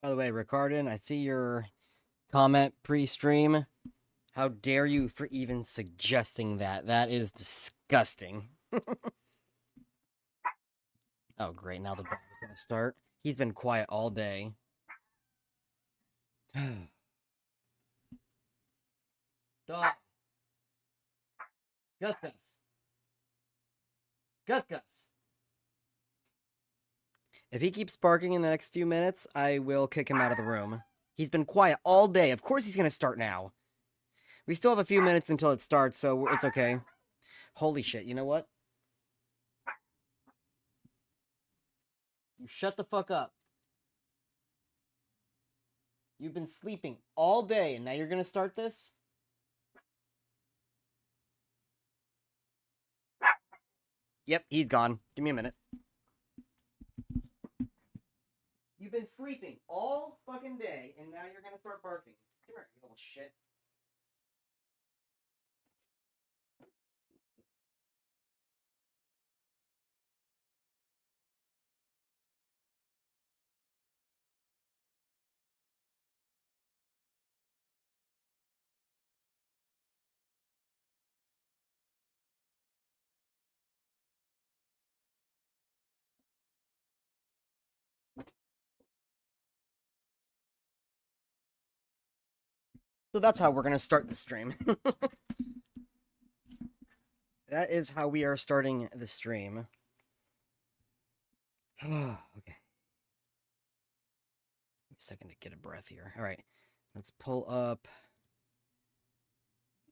By the way, Ricardin, I see your comment pre-stream. How dare you for even suggesting that? That is disgusting. Oh, great. Now the dog is going to start. He's been quiet all day. Dog. Gus Gus. Gus Gus. If he keeps barking in the next few minutes, I will kick him out of the room. He's been quiet all day. Of course he's going to start now. We still have a few minutes until it starts, so it's okay. Holy shit, you know what? You shut the fuck up. You've been sleeping all day, and now you're gonna start this? Yep, he's gone. Give me a minute. You've been sleeping all fucking day, and now you're gonna start barking. Come here, you little shit. So that's how we're gonna start the stream. That is how we are starting the stream. Okay. A second to get a breath here. All right, let's pull up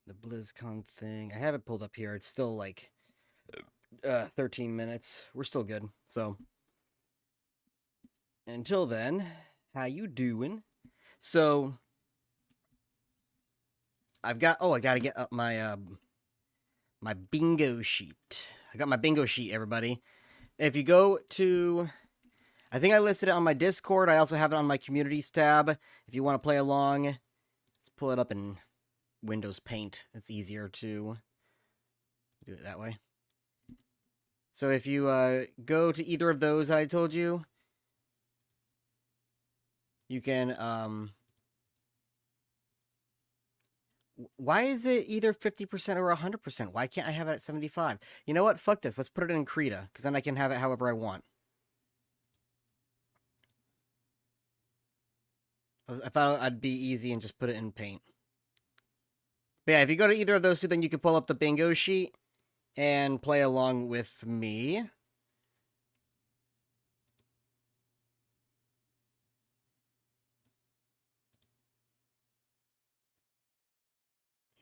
the Blizzcon thing. I have it pulled up here. It's still like 13 minutes. We're still good. So until then, how you doing? So I gotta get up my my bingo sheet. I got my bingo sheet, everybody. If you go to, I think I listed it on my Discord. I also have it on my communities tab. If you want to play along, let's pull it up in Windows Paint. It's easier to do it that way. So if you go to either of those that I told you, you can why is it either 50% or 100%? Why can't I have it at 75? You know what? Fuck this. Let's put it in Krita, because then I can have it however I want. I thought I'd be easy and just put it in Paint. But yeah, if you go to either of those two, then you can pull up the bingo sheet and play along with me.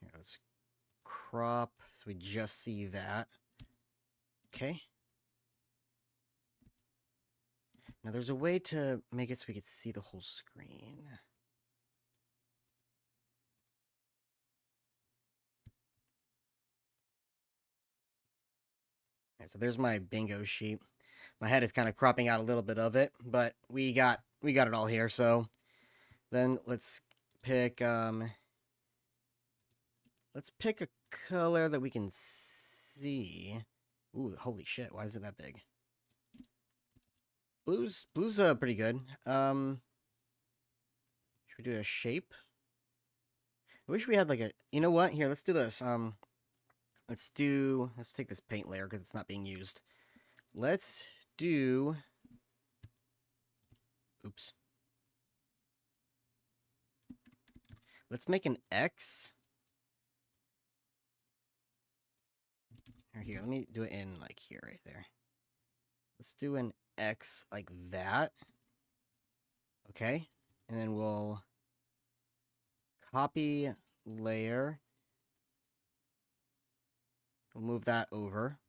Here, let's crop so we just see that. Okay. Now there's a way to make it so we can see the whole screen. Alright, so there's my bingo sheet. My head is kind of cropping out a little bit of it, but we got it all here. So then let's pick a color that we can see. Ooh, holy shit! Why is it that big? Blue's pretty good. Should we do a shape? I wish we had like a. You know what? Here, let's do this. Let's take this paint layer because it's not being used. Let's do. Oops. Let's make an X. Here, let me do it in like here, right there. Let's do an X like that. Okay. And then we'll copy layer. We'll move that over.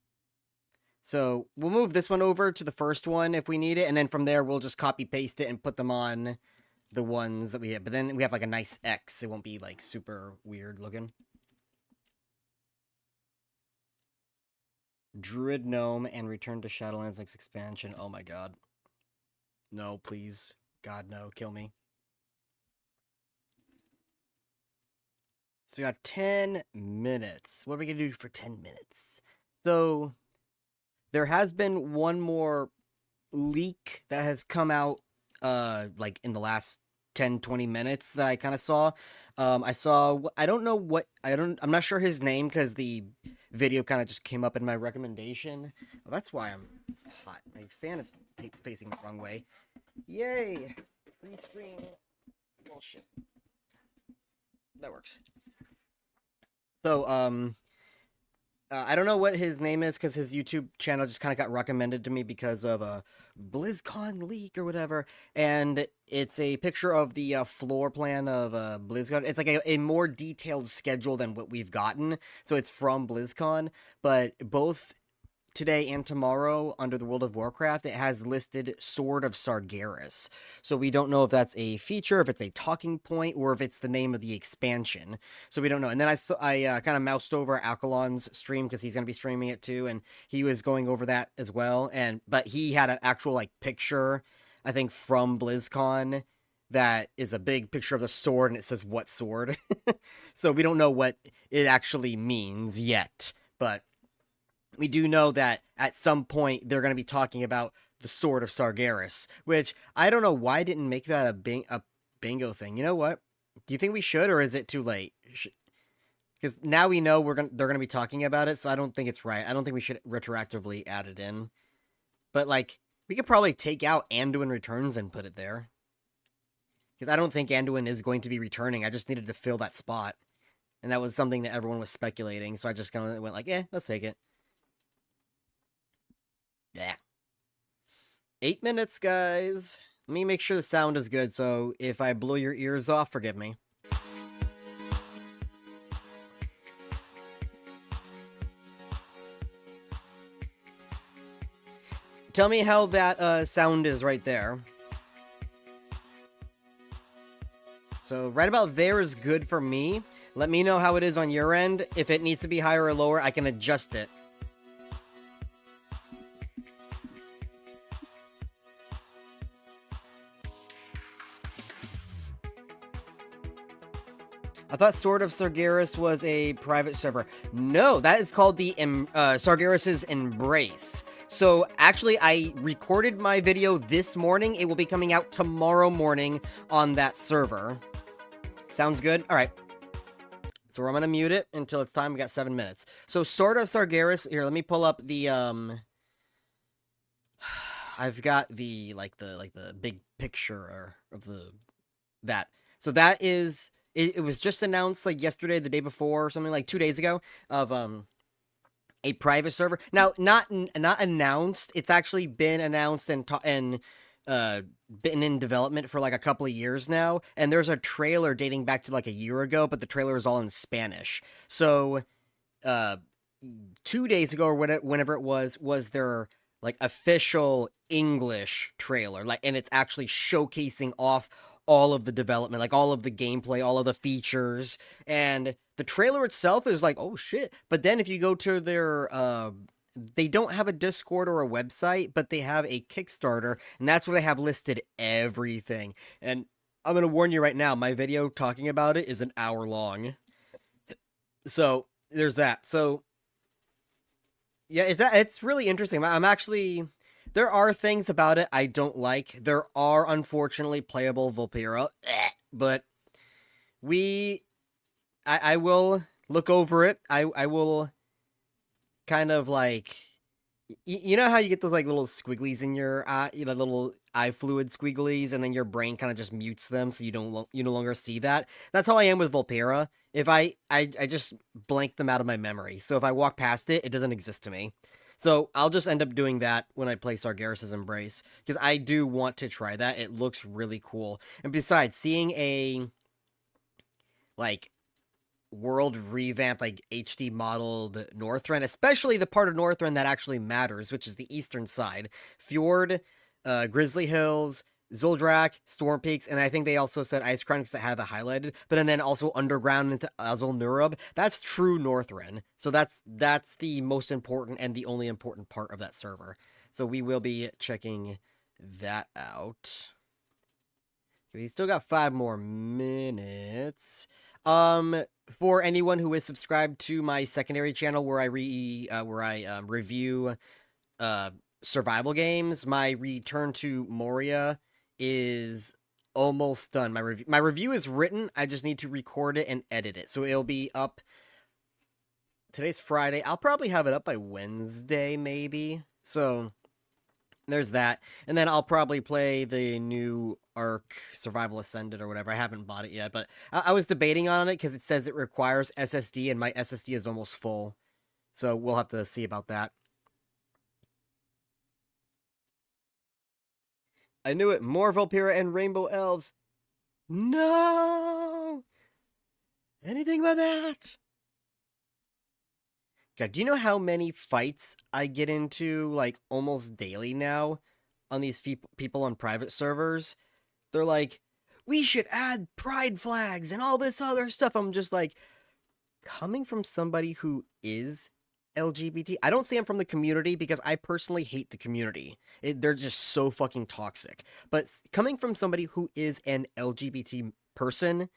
So we'll move this one over to the first one if we need it. And then from there, we'll just copy paste it and put them on the ones that we have. But then we have like a nice X. It won't be like super weird looking. Druid Gnome and Return to Shadowlands next expansion. Oh my god. No, please. God, no. Kill me. So we got 10 minutes. What are we going to do for 10 minutes? So there has been one more leak that has come out like in the last 10-20 minutes that I kind of saw. I saw, I don't know what, I'm not sure his name because the video kind of just came up in my recommendation. Oh, that's why I'm hot. My fan is facing the wrong way. Yay! Free stream. Bullshit. That works. So, I don't know what his name is because his YouTube channel just kind of got recommended to me because of a Blizzcon leak or whatever, and it's a picture of the floor plan of Blizzcon. It's like a more detailed schedule than what we've gotten, so it's from Blizzcon, but both today and tomorrow under the World of Warcraft, it has listed Sword of Sargeras. So we don't know if that's a feature, if it's a talking point, or if it's the name of the expansion. So we don't know. And then I kind of moused over Alkalon's stream because he's going to be streaming it too, and he was going over that as well. But he had an actual like picture, I think, from BlizzCon that is a big picture of the sword, and it says what sword. So we don't know what it actually means yet, but we do know that at some point they're going to be talking about the Sword of Sargeras, which I don't know why I didn't make that a bingo thing. You know what? Do you think we should, or is it too late? Because now we know they're gonna be talking about it, so I don't think it's right. I don't think we should retroactively add it in. But like, we could probably take out Anduin Returns and put it there. Because I don't think Anduin is going to be returning. I just needed to fill that spot, and that was something that everyone was speculating. So I just kind of went like, let's take it. Yeah. 8 minutes, guys. Let me make sure the sound is good, so if I blow your ears off, forgive me. Tell me how that sound is right there. So right about there is good for me. Let me know how it is on your end. If it needs to be higher or lower, I can adjust it. I thought Sword of Sargeras was a private server. No, that is called the Sargeras' Embrace. So actually, I recorded my video this morning. It will be coming out tomorrow morning on that server. Sounds good? All right. So I'm going to mute it until it's time. We got 7 minutes. So Sword of Sargeras. Here, let me pull up the I've got the the big picture of that. So that is it was just announced like yesterday, the day before, or something like 2 days ago, of a private server. Now, not announced. It's actually been announced and been in development for like a couple of years now. And there's a trailer dating back to like a year ago, but the trailer is all in Spanish. So 2 days ago or whenever it was their like official English trailer, like, and it's actually showcasing off all of the development, like all of the gameplay, all of the features, and the trailer itself is like, oh shit. But then if you go to their they don't have a Discord or a website, but they have a Kickstarter, and that's where they have listed everything. And I'm gonna warn you right now, my video talking about it is an hour long. So there's that. So yeah, it's really interesting. I'm actually, there are things about it I don't like. There are unfortunately playable Vulpera, but I will look over it. I will kind of like, you know how you get those like little squigglies in your eye, little eye fluid squigglies, and then your brain kind of just mutes them so you no longer see that. That's how I am with Vulpera. If I just blank them out of my memory. So if I walk past it, it doesn't exist to me. So I'll just end up doing that when I play Sargeras' Embrace, because I do want to try that. It looks really cool. And besides, seeing a like world revamped, like HD modeled Northrend, especially the part of Northrend that actually matters, which is the eastern side. Fjord, Grizzly Hills, Zuldrak, Storm Peaks, and I think they also said Ice Crown because I have it highlighted, but and then also underground into Azul Nurub. That's true Northrend. So that's the most important and the only important part of that server. So we will be checking that out. We still got 5 more minutes. For anyone who is subscribed to my secondary channel where I review survival games, my Return to Moria is almost done. My review is written. I just need to record it and edit it. So it'll be up. Today's Friday. I'll probably have it up by Wednesday, maybe. So there's that. And then I'll probably play the new Ark Survival Ascended or whatever. I haven't bought it yet, but I was debating on it because it says it requires SSD, and my SSD is almost full. So we'll have to see about that. I knew it. More Valpyra and Rainbow Elves. No! Anything but that? God, do you know how many fights I get into, like, almost daily now on these people on private servers? They're like, we should add pride flags and all this other stuff. I'm just like, coming from somebody who is LGBT, I don't say I'm from the community because I personally hate the community. They're just so fucking toxic. But coming from somebody who is an LGBT person,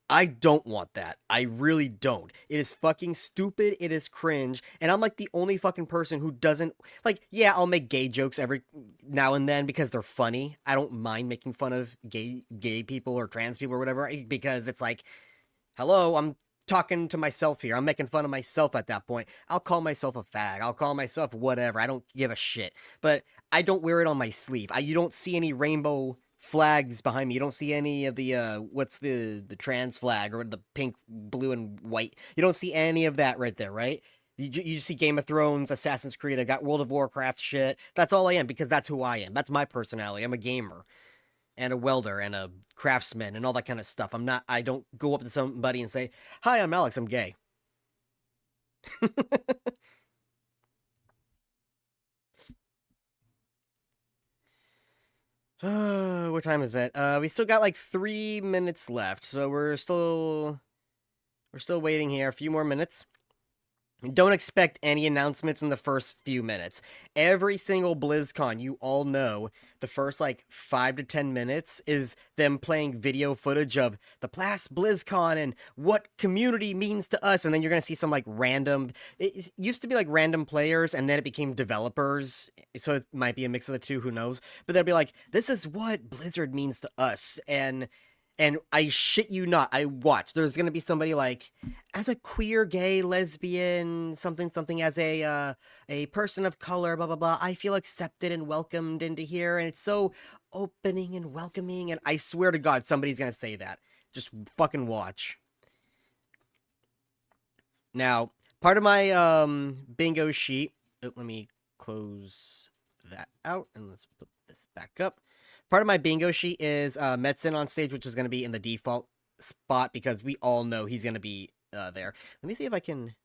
I don't want that. I really don't. It is fucking stupid. It is cringe. And I'm like the only fucking person who doesn't, like, yeah, I'll make gay jokes every now and then because they're funny. I don't mind making fun of gay people or trans people or whatever, because it's like, hello, I'm talking to myself here. I'm making fun of myself at that point. I'll call myself a fag. I'll call myself whatever. I don't give a shit. But I don't wear it on my sleeve. You don't see any rainbow flags behind me. You don't see any of the what's the trans flag or the pink, blue, and white. You don't see any of that right there, right? You see Game of Thrones, Assassin's Creed. I got World of Warcraft shit. That's all I am because that's who I am. That's my personality. I'm a gamer and a welder and a craftsman and all that kind of stuff. I don't go up to somebody and say, hi, I'm Alex, I'm gay. What time is it? We still got like 3 minutes left, so we're still waiting here. A few more minutes. Don't expect any announcements in the first few minutes. Every single BlizzCon, you all know, the first like 5 to 10 minutes is them playing video footage of the past BlizzCon and what community means to us. And then you're going to see some like random, it used to be like random players and then it became developers. So it might be a mix of the two, who knows? But they'll be like, this is what Blizzard means to us. And I shit you not, I watch. There's gonna be somebody like, as a queer, gay, lesbian, something, as a person of color, blah, blah, blah, I feel accepted and welcomed into here, and it's so opening and welcoming, and I swear to God, somebody's gonna say that. Just fucking watch. Now, part of my, bingo sheet, let me close that out, and let's put this back up. Part of my bingo sheet is Metzen on stage, which is going to be in the default spot because we all know he's going to be there. Let me see if I can...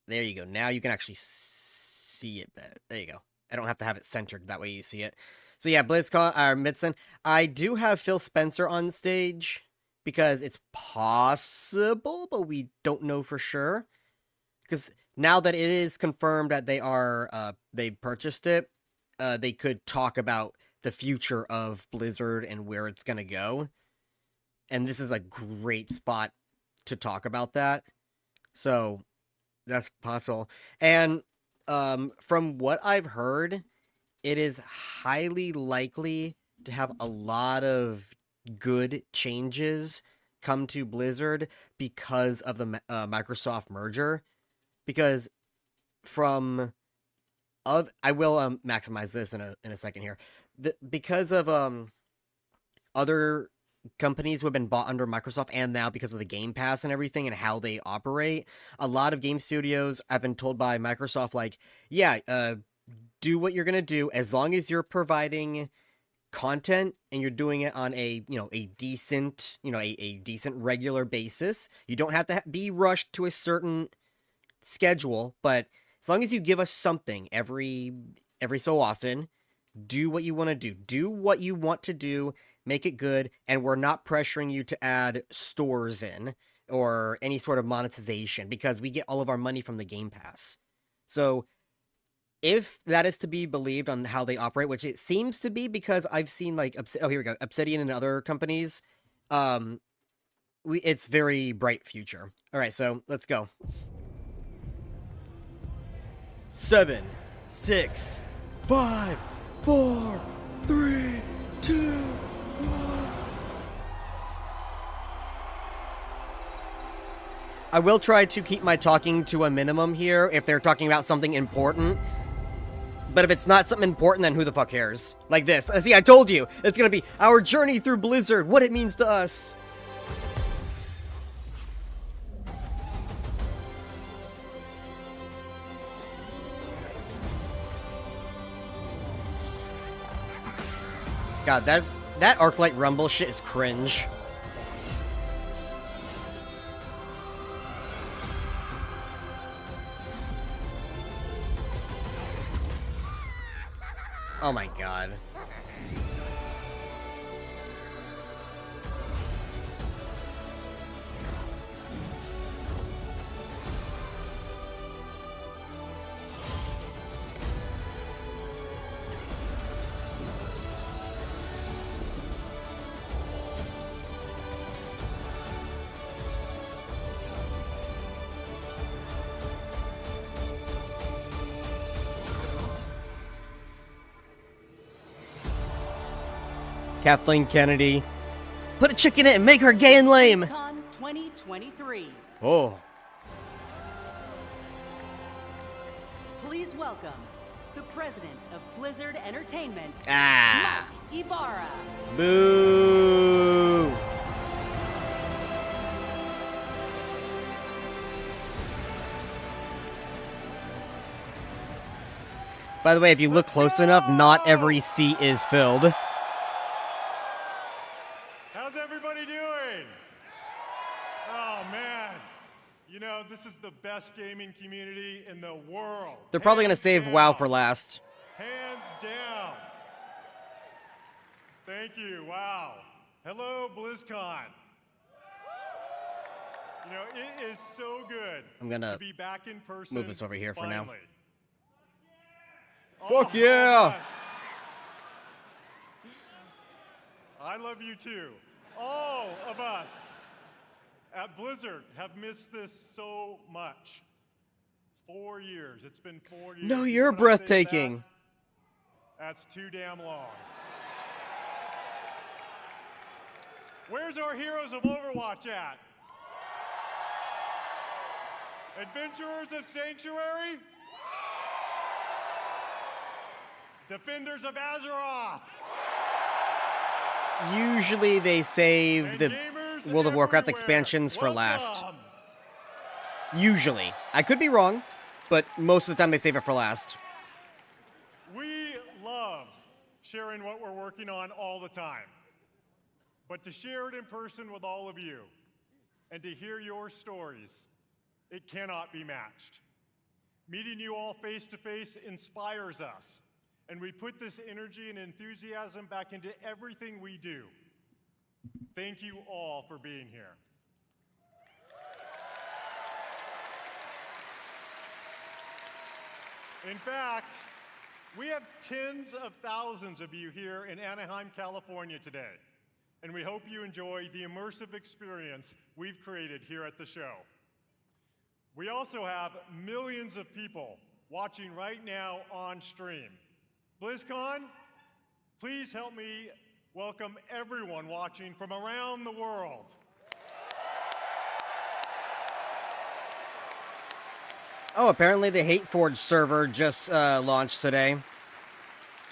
There you go. Now you can actually see it better. There you go. I don't have to have it centered. That way you see it. So yeah, BlizzCon, Metzen. I do have Phil Spencer on stage because it's possible, but we don't know for sure. Because now that it is confirmed that they purchased it, they could talk about the future of Blizzard and where it's gonna go. And this is a great spot to talk about that. So that's possible. And from what I've heard, it is highly likely to have a lot of good changes come to Blizzard because of the Microsoft merger. Because I will maximize this in a second here. Because of other companies who have been bought under Microsoft, and now because of the Game Pass and everything and how they operate, a lot of game studios have been told by Microsoft, like, yeah, do what you're gonna do as long as you're providing content and you're doing it on a decent regular basis. You don't have to be rushed to a certain schedule, but as long as you give us something every so often, do what you want to do. Do what you want to do. Make it good. And we're not pressuring you to add stores in or any sort of monetization because we get all of our money from the Game Pass. So if that is to be believed on how they operate, which it seems to be because I've seen like, here we go, Obsidian and other companies, it's very bright future. All right, so let's go. 7, 6, 5, 4, 3, 2, 1. I will try to keep my talking to a minimum here if they're talking about something important. But if it's not something important, then who the fuck cares? Like this. See, I told you! It's gonna be our journey through Blizzard, what it means to us. God, that Arclight Rumble shit is cringe. Oh my god. Kathleen Kennedy. Put a chick in it and make her gay and lame. Blizzcon 2023. Oh. Please welcome the president of Blizzard Entertainment, Ah. Mike Ibarra. Boo. By the way, if you look close enough, not every seat is filled. How's everybody doing? Oh man, you know, this is the best gaming community in the world. They're probably gonna Hands save down. WoW for last. Hands down. Thank you, wow. Hello, BlizzCon. You know, it is so good I'm gonna to be back in person. move this over here for now. finally. Fuck Oh, yeah! yes. I love you too. All of us at Blizzard have missed this so much. 4 years. It's been 4 years. No, You you're know when I say breathtaking. That's too damn long. Where's our heroes of Overwatch at? Adventurers of Sanctuary? Defenders of Azeroth? Usually they save And the gamers World of Warcraft everywhere, expansions for last. welcome. Usually. I could be wrong, but most of the time they save it for last. We love sharing what we're working on all the time. But to share it in person with all of you and to hear your stories, it cannot be matched. Meeting you all face to face inspires us, and we put this energy and enthusiasm back into everything we do. Thank you all for being here. In fact, we have tens of thousands of you here in Anaheim, California today, and we hope you enjoy the immersive experience we've created here at the show. We also have millions of people watching right now on stream. BlizzCon, please help me welcome everyone watching from around the world. Oh, apparently the Hateforge server just launched today.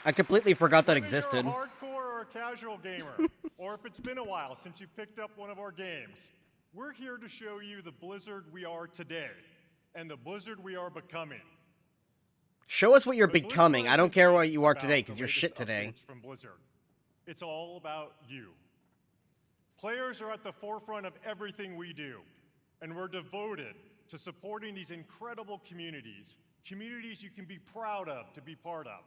I completely forgot that Whether existed. You're a hardcore or a casual gamer, or if it's been a while since you picked up one of our games, we're here to show you the Blizzard we are today and the Blizzard we are becoming. Show us what you're But becoming. BlizzCon I don't isn't care just what you are about today, the because you're latest shit today. updates from Blizzard. It's all about you. Players are at the forefront of everything we do, and we're devoted to supporting these incredible communities, communities you can be proud of to be part of.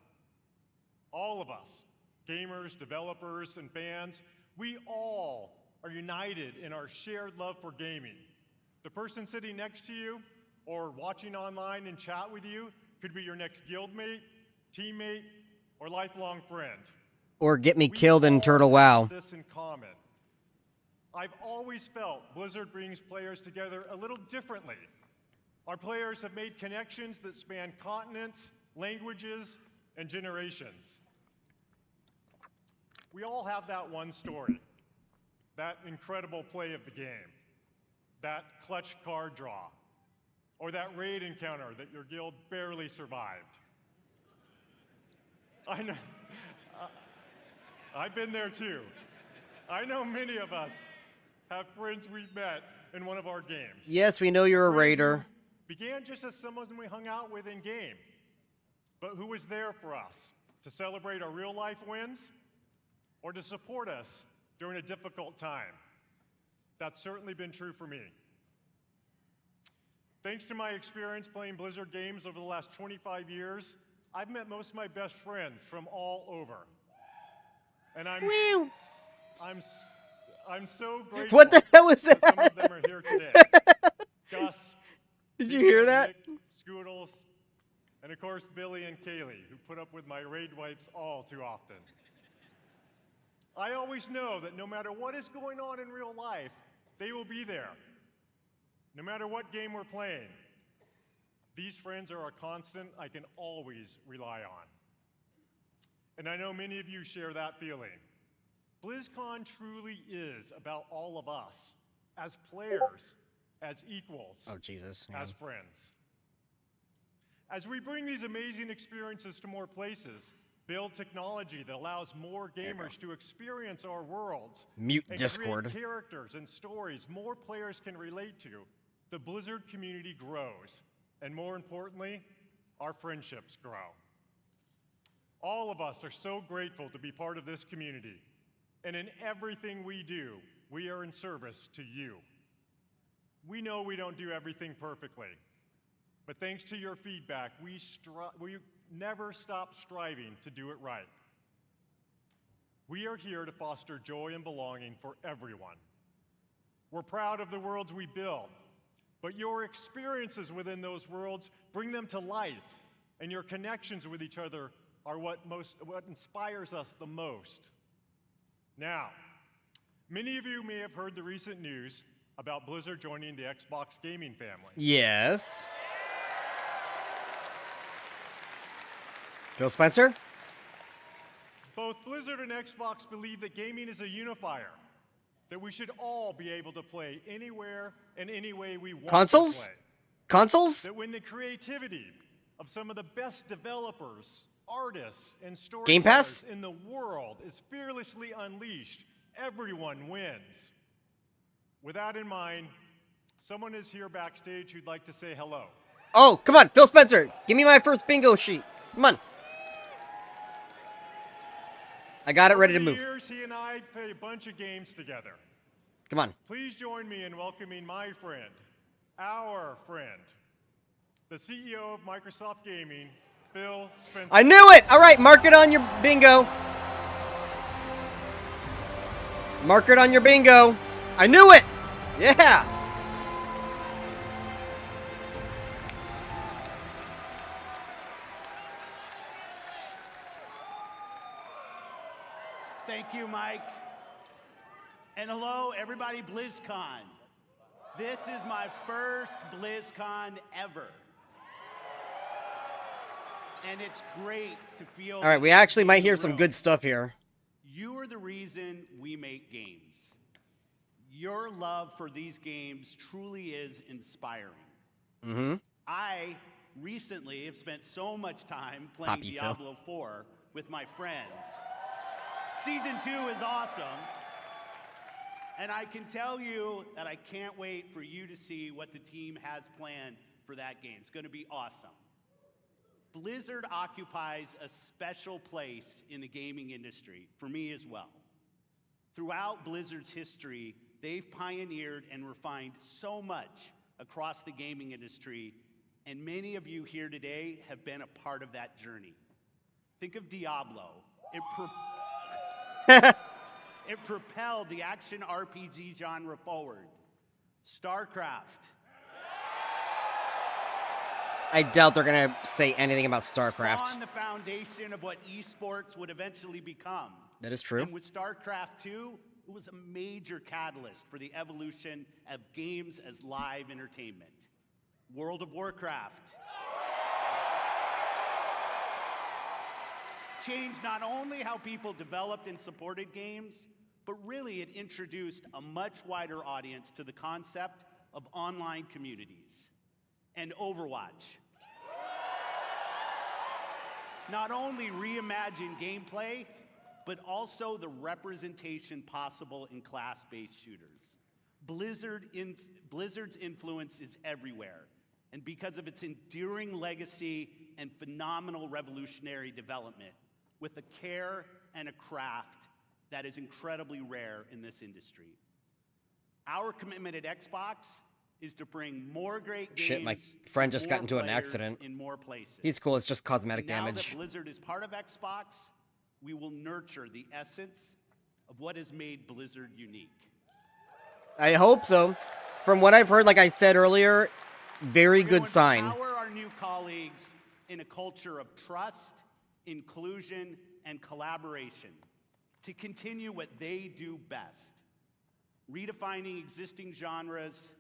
All of us, gamers, developers, and fans, we all are united in our shared love for gaming. The person sitting next to you or watching online and chat with you could be your next guildmate, teammate, or lifelong friend. Or get me We killed in all Turtle have WoW. this in common. I've always felt Blizzard brings players together a little differently. Our players have made connections that span continents, languages, and generations. We all have that one story, that incredible play of the game, that clutch card draw, or that raid encounter that your guild barely survived. I know, I've been there too. I know many of us have friends we've met in one of our games. Yes, we know you're a raider. Began just as someone we hung out with in game, but who was there for us to celebrate our real life wins or to support us during a difficult time. That's certainly been true for me. Thanks to my experience playing Blizzard games over the last 25 years, I've met most of my best friends from all over. And I'm so grateful. What the hell was that? Some of them are here today. Gus. Did you hear that? Nick, Scoodles, and of course Billy and Kaylee, who put up with my raid wipes all too often. I always know that no matter what is going on in real life, they will be there. No matter what game we're playing, these friends are a constant I can always rely on. And I know many of you share that feeling. BlizzCon truly is about all of us, as players, as equals, Oh, Jesus. as friends. As we bring these amazing experiences to more places, build technology that allows more gamers to experience our worlds, Mute and Discord. create characters and stories more players can relate to, the Blizzard community grows. And more importantly, our friendships grow. All of us are so grateful to be part of this community. And in everything we do, we are in service to you. We know we don't do everything perfectly, but thanks to your feedback, we never stop striving to do it right. We are here to foster joy and belonging for everyone. We're proud of the worlds we build, but your experiences within those worlds bring them to life, and your connections with each other are what inspires us the most. Now, many of you may have heard the recent news about Blizzard joining the Xbox gaming family. Yes. Phil Spencer? Both Blizzard and Xbox believe that gaming is a unifier, that we should all be able to play anywhere and any way we want Consoles? to play. Consoles? That when the creativity of some of the best developers, artists, and Game Pass? storytellers in the world is fearlessly unleashed, everyone wins. With that in mind, someone is here backstage who'd like to say hello. Oh, come on, Phil Spencer. Give me my first bingo sheet. Come on. I got it ready to Over the move. years, he and I play a bunch of games together. Come on. Please join me in welcoming my friend, our friend, the CEO of Microsoft Gaming, Phil Spencer. I knew it! All right, mark it on your bingo. Mark it on your bingo. I knew it! Yeah! Thank you, Mike. And hello, everybody, BlizzCon. This is my first BlizzCon ever. And it's great to feel... All right, we actually might hear some good stuff here. You are the reason we make games. Your love for these games truly is inspiring. Mm-hmm. I recently have spent so much time playing Poppy Phil. Diablo 4 with my friends. Season 2 is awesome. And I can tell you that I can't wait for you to see what the team has planned for that game. It's going to be awesome. Blizzard occupies a special place in the gaming industry, for me as well. Throughout Blizzard's history, they've pioneered and refined so much across the gaming industry, and many of you here today have been a part of that journey. Think of Diablo. It propelled the action RPG genre forward. StarCraft. I doubt they're going to say anything about StarCraft. On the foundation of what esports would eventually become. That is true. And with StarCraft 2, it was a major catalyst for the evolution of games as live entertainment. World of Warcraft. changed not only how people developed and supported games, but really it introduced a much wider audience to the concept of online communities. And Overwatch not only reimagined gameplay, but also the representation possible in class-based shooters. Blizzard's influence is everywhere, and because of its enduring legacy and phenomenal revolutionary development, with a care and a craft that is incredibly rare in this industry. Our commitment at Xbox is to bring more great games. Shit, my friend to just got more into an players accident. in more places. He's cool. It's just cosmetic Now damage. that Blizzard is part of Xbox, we will nurture the essence of what has made Blizzard unique. I hope so. From what I've heard, like I said earlier, very We good will sign. empower our new colleagues in a culture of trust, inclusion, and collaboration to continue what they do best, redefining existing genres,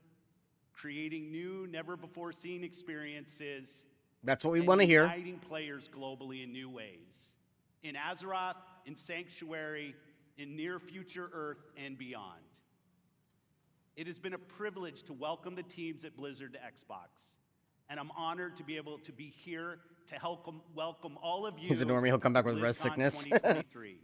creating new, never-before-seen experiences. That's what we and want to hear. Uniting players globally in new ways, in Azeroth, in Sanctuary, in near-future Earth, and beyond. It has been a privilege to welcome the teams at Blizzard to Xbox, and I'm honored to be able to be here to help welcome all of you. He's a normie. He'll come back with to res BlizzCon sickness. 2023.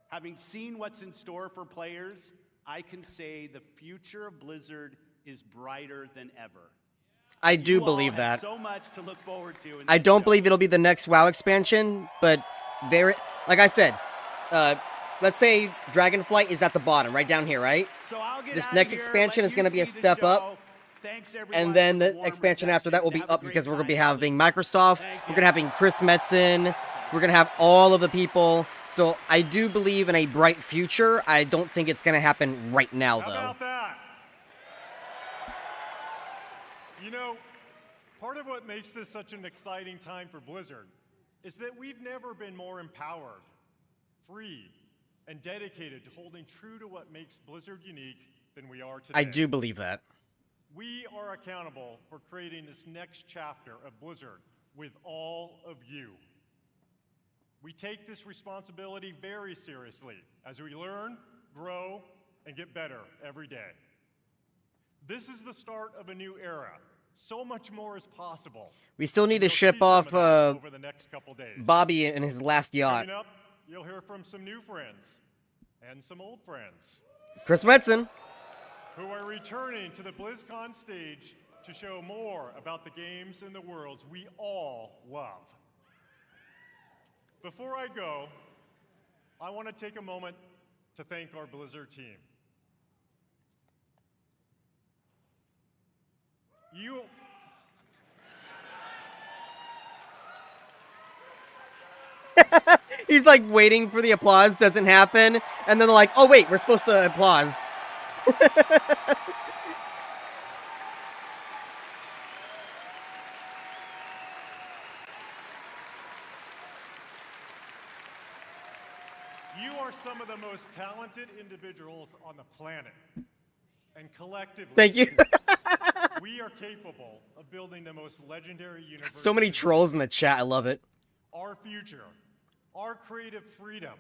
Having seen what's in store for players, I can say the future of Blizzard is brighter than ever. I do You all believe have that. so much to look forward to. In I this don't show. believe it'll be the next WoW expansion, but very, like I said, let's say Dragonflight is at the bottom, right down here, right? So I'll get This out of next here, expansion let is going to you be a see the step up. show. Thanks, everyone, And then for the warm expansion after that will be reception. Have up a because great we're going to be time. having Microsoft. Thank We're you. going to having Chris Metzen. We're going to have all of the people. So I do believe in a bright future. I don't think it's going to happen right now, How though. about that? You know, part of what makes this such an exciting time for Blizzard is that we've never been more empowered, free, and dedicated to holding true to what makes Blizzard unique than we are today. I do believe that. We are accountable for creating this next chapter of Blizzard with all of you. We take this responsibility very seriously as we learn, grow, and get better every day. This is the start of a new era. So much more is possible. We still need to You'll see ship some off of that over the next couple days. Bobby in his last yacht. Coming up, you'll hear from some new friends and some old friends Chris Metzen. who are returning to the BlizzCon stage to show more about the games and the worlds we all love. Before I go, I want to take a moment to thank our Blizzard team. He's like waiting for the applause, doesn't happen, and then they're like, oh wait, we're supposed to applause. You are some of the most talented individuals on the planet. And collectively, Thank you. we are capable of building the most legendary universe. So many trolls in the chat, I love it. Our future, our creative freedom,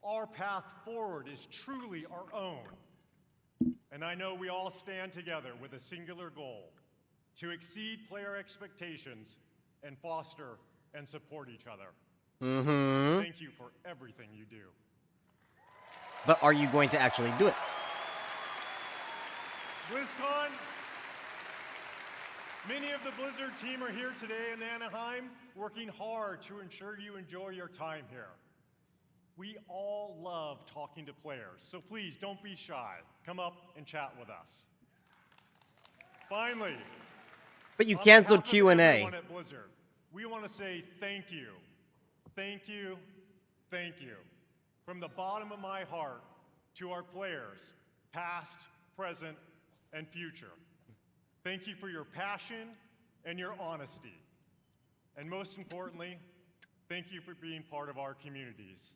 our path forward is truly our own. And I know we all stand together with a singular goal: to exceed player expectations and foster and support each other. Mm-hmm. Thank you for everything you do. But are you going to actually do it? BlizzCon, many of the Blizzard team are here today in Anaheim, working hard to ensure you enjoy your time here. We all love talking to players, so please don't be shy. Come up and chat with us. Finally, But you on canceled behalf of Q&A. everyone at Blizzard, we want to say thank you, thank you, thank you, from the bottom of my heart to our players, past, present, and future. Thank you for your passion and your honesty. And most importantly, thank you for being part of our communities.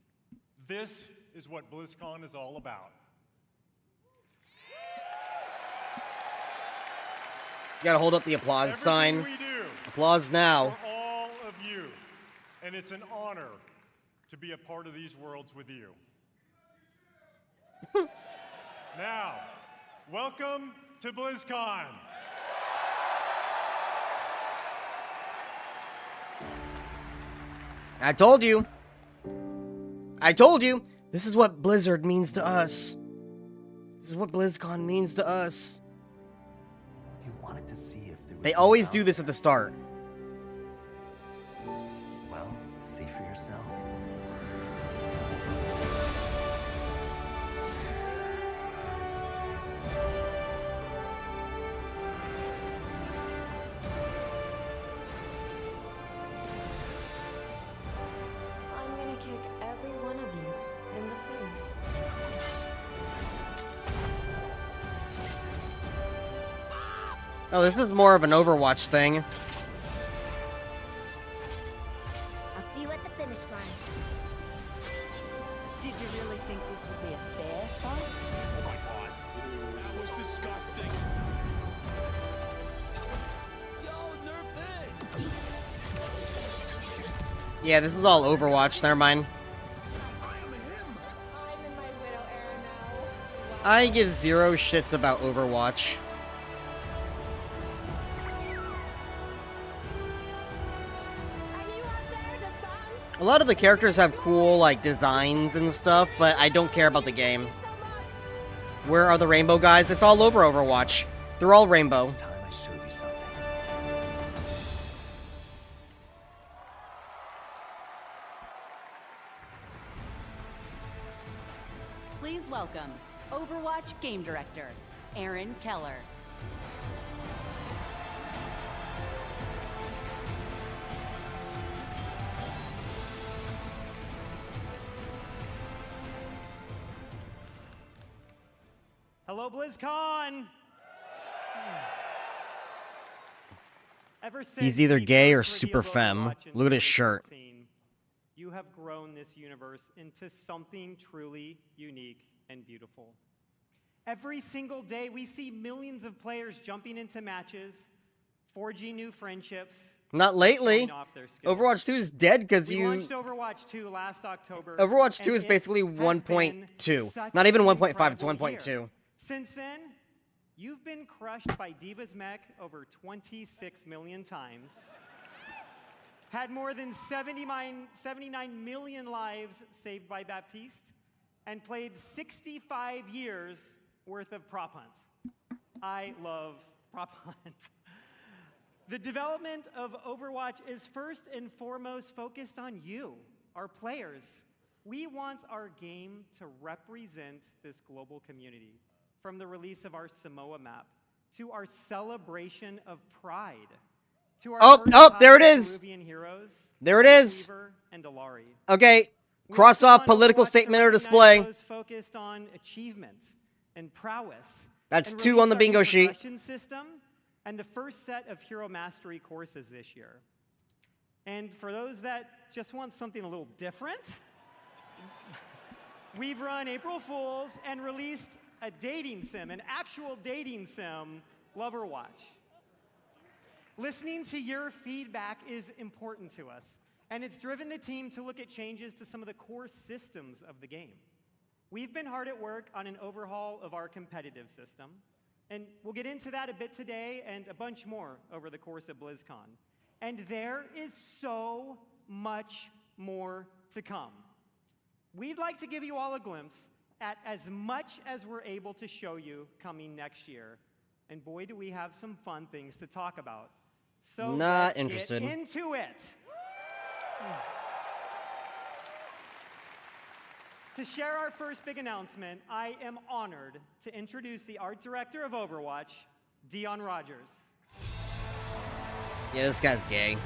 This is what BlizzCon is all about. You gotta hold up the applause Everything sign. we do Applause now. for all of you. And it's an honor to be a part of these worlds with you. Now, welcome to Blizzcon. I told you. I told you. This is what Blizzard means to us. This is what BlizzCon means to us. You wanted to see if there was They always do this at the start. Well, see for yourself. I'm gonna kick every one of you in the face. Oh, this is more of an Overwatch thing. I'll see you at the finish line. Did you really think this would be a fair fight? Oh my god. That was disgusting. Yo, nerf this! Yeah, this is all Overwatch. Never mind. I'm in my widow era now. I give zero shits about Overwatch. A lot of the characters have cool, like, designs and stuff, but I don't care about the game. Where are the rainbow guys? It's all over Overwatch. They're all rainbow. It's time I showed you something. Please welcome Overwatch Game Director, Aaron Keller. Hello, BlizzCon! Ever since He's either the gay or first super reveal of femme. Overwatch in Look at his shirt. 2014, you have grown this universe into something truly unique and beautiful. Every single day, we see millions of players jumping into matches, forging new friendships. Not lately. showing off their skills. Overwatch 2 is dead because We you... launched Overwatch 2 last October. Overwatch 2 and is it basically has been 1.2. such Not even an 1.5, it's incredible 1.2. year. Since then, you've been crushed by Diva's mech over 26 million times, had more than 79 million lives saved by Baptiste, and played 65 years worth of prop hunt. I love prop hunt. The development of Overwatch is first and foremost focused on you, our players. We want our game to represent this global community, from the release of our Samoa map to our celebration of Pride, to our first there it time is. Peruvian heroes, There it is. Weaver and Alari. Okay, We cross also off want political Overwatch to statement or recognize display. those focused on achievement and prowess. That's and 2 on the release our bingo new sheet. progression system and the first set of hero mastery courses this year. And for those that just want something a little different, we've run April Fools and released a dating sim, an actual dating sim, Loverwatch. Listening to your feedback is important to us, and it's driven the team to look at changes to some of the core systems of the game. We've been hard at work on an overhaul of our competitive system, and we'll get into that a bit today and a bunch more over the course of BlizzCon. And there is so much more to come. We'd like to give you all a glimpse at as much as we're able to show you coming next year. And boy, do we have some fun things to talk about. So Not let's interested. get into it. To share our first big announcement, I am honored to introduce the art director of Overwatch, Dion Rogers. Yeah, this guy's gay.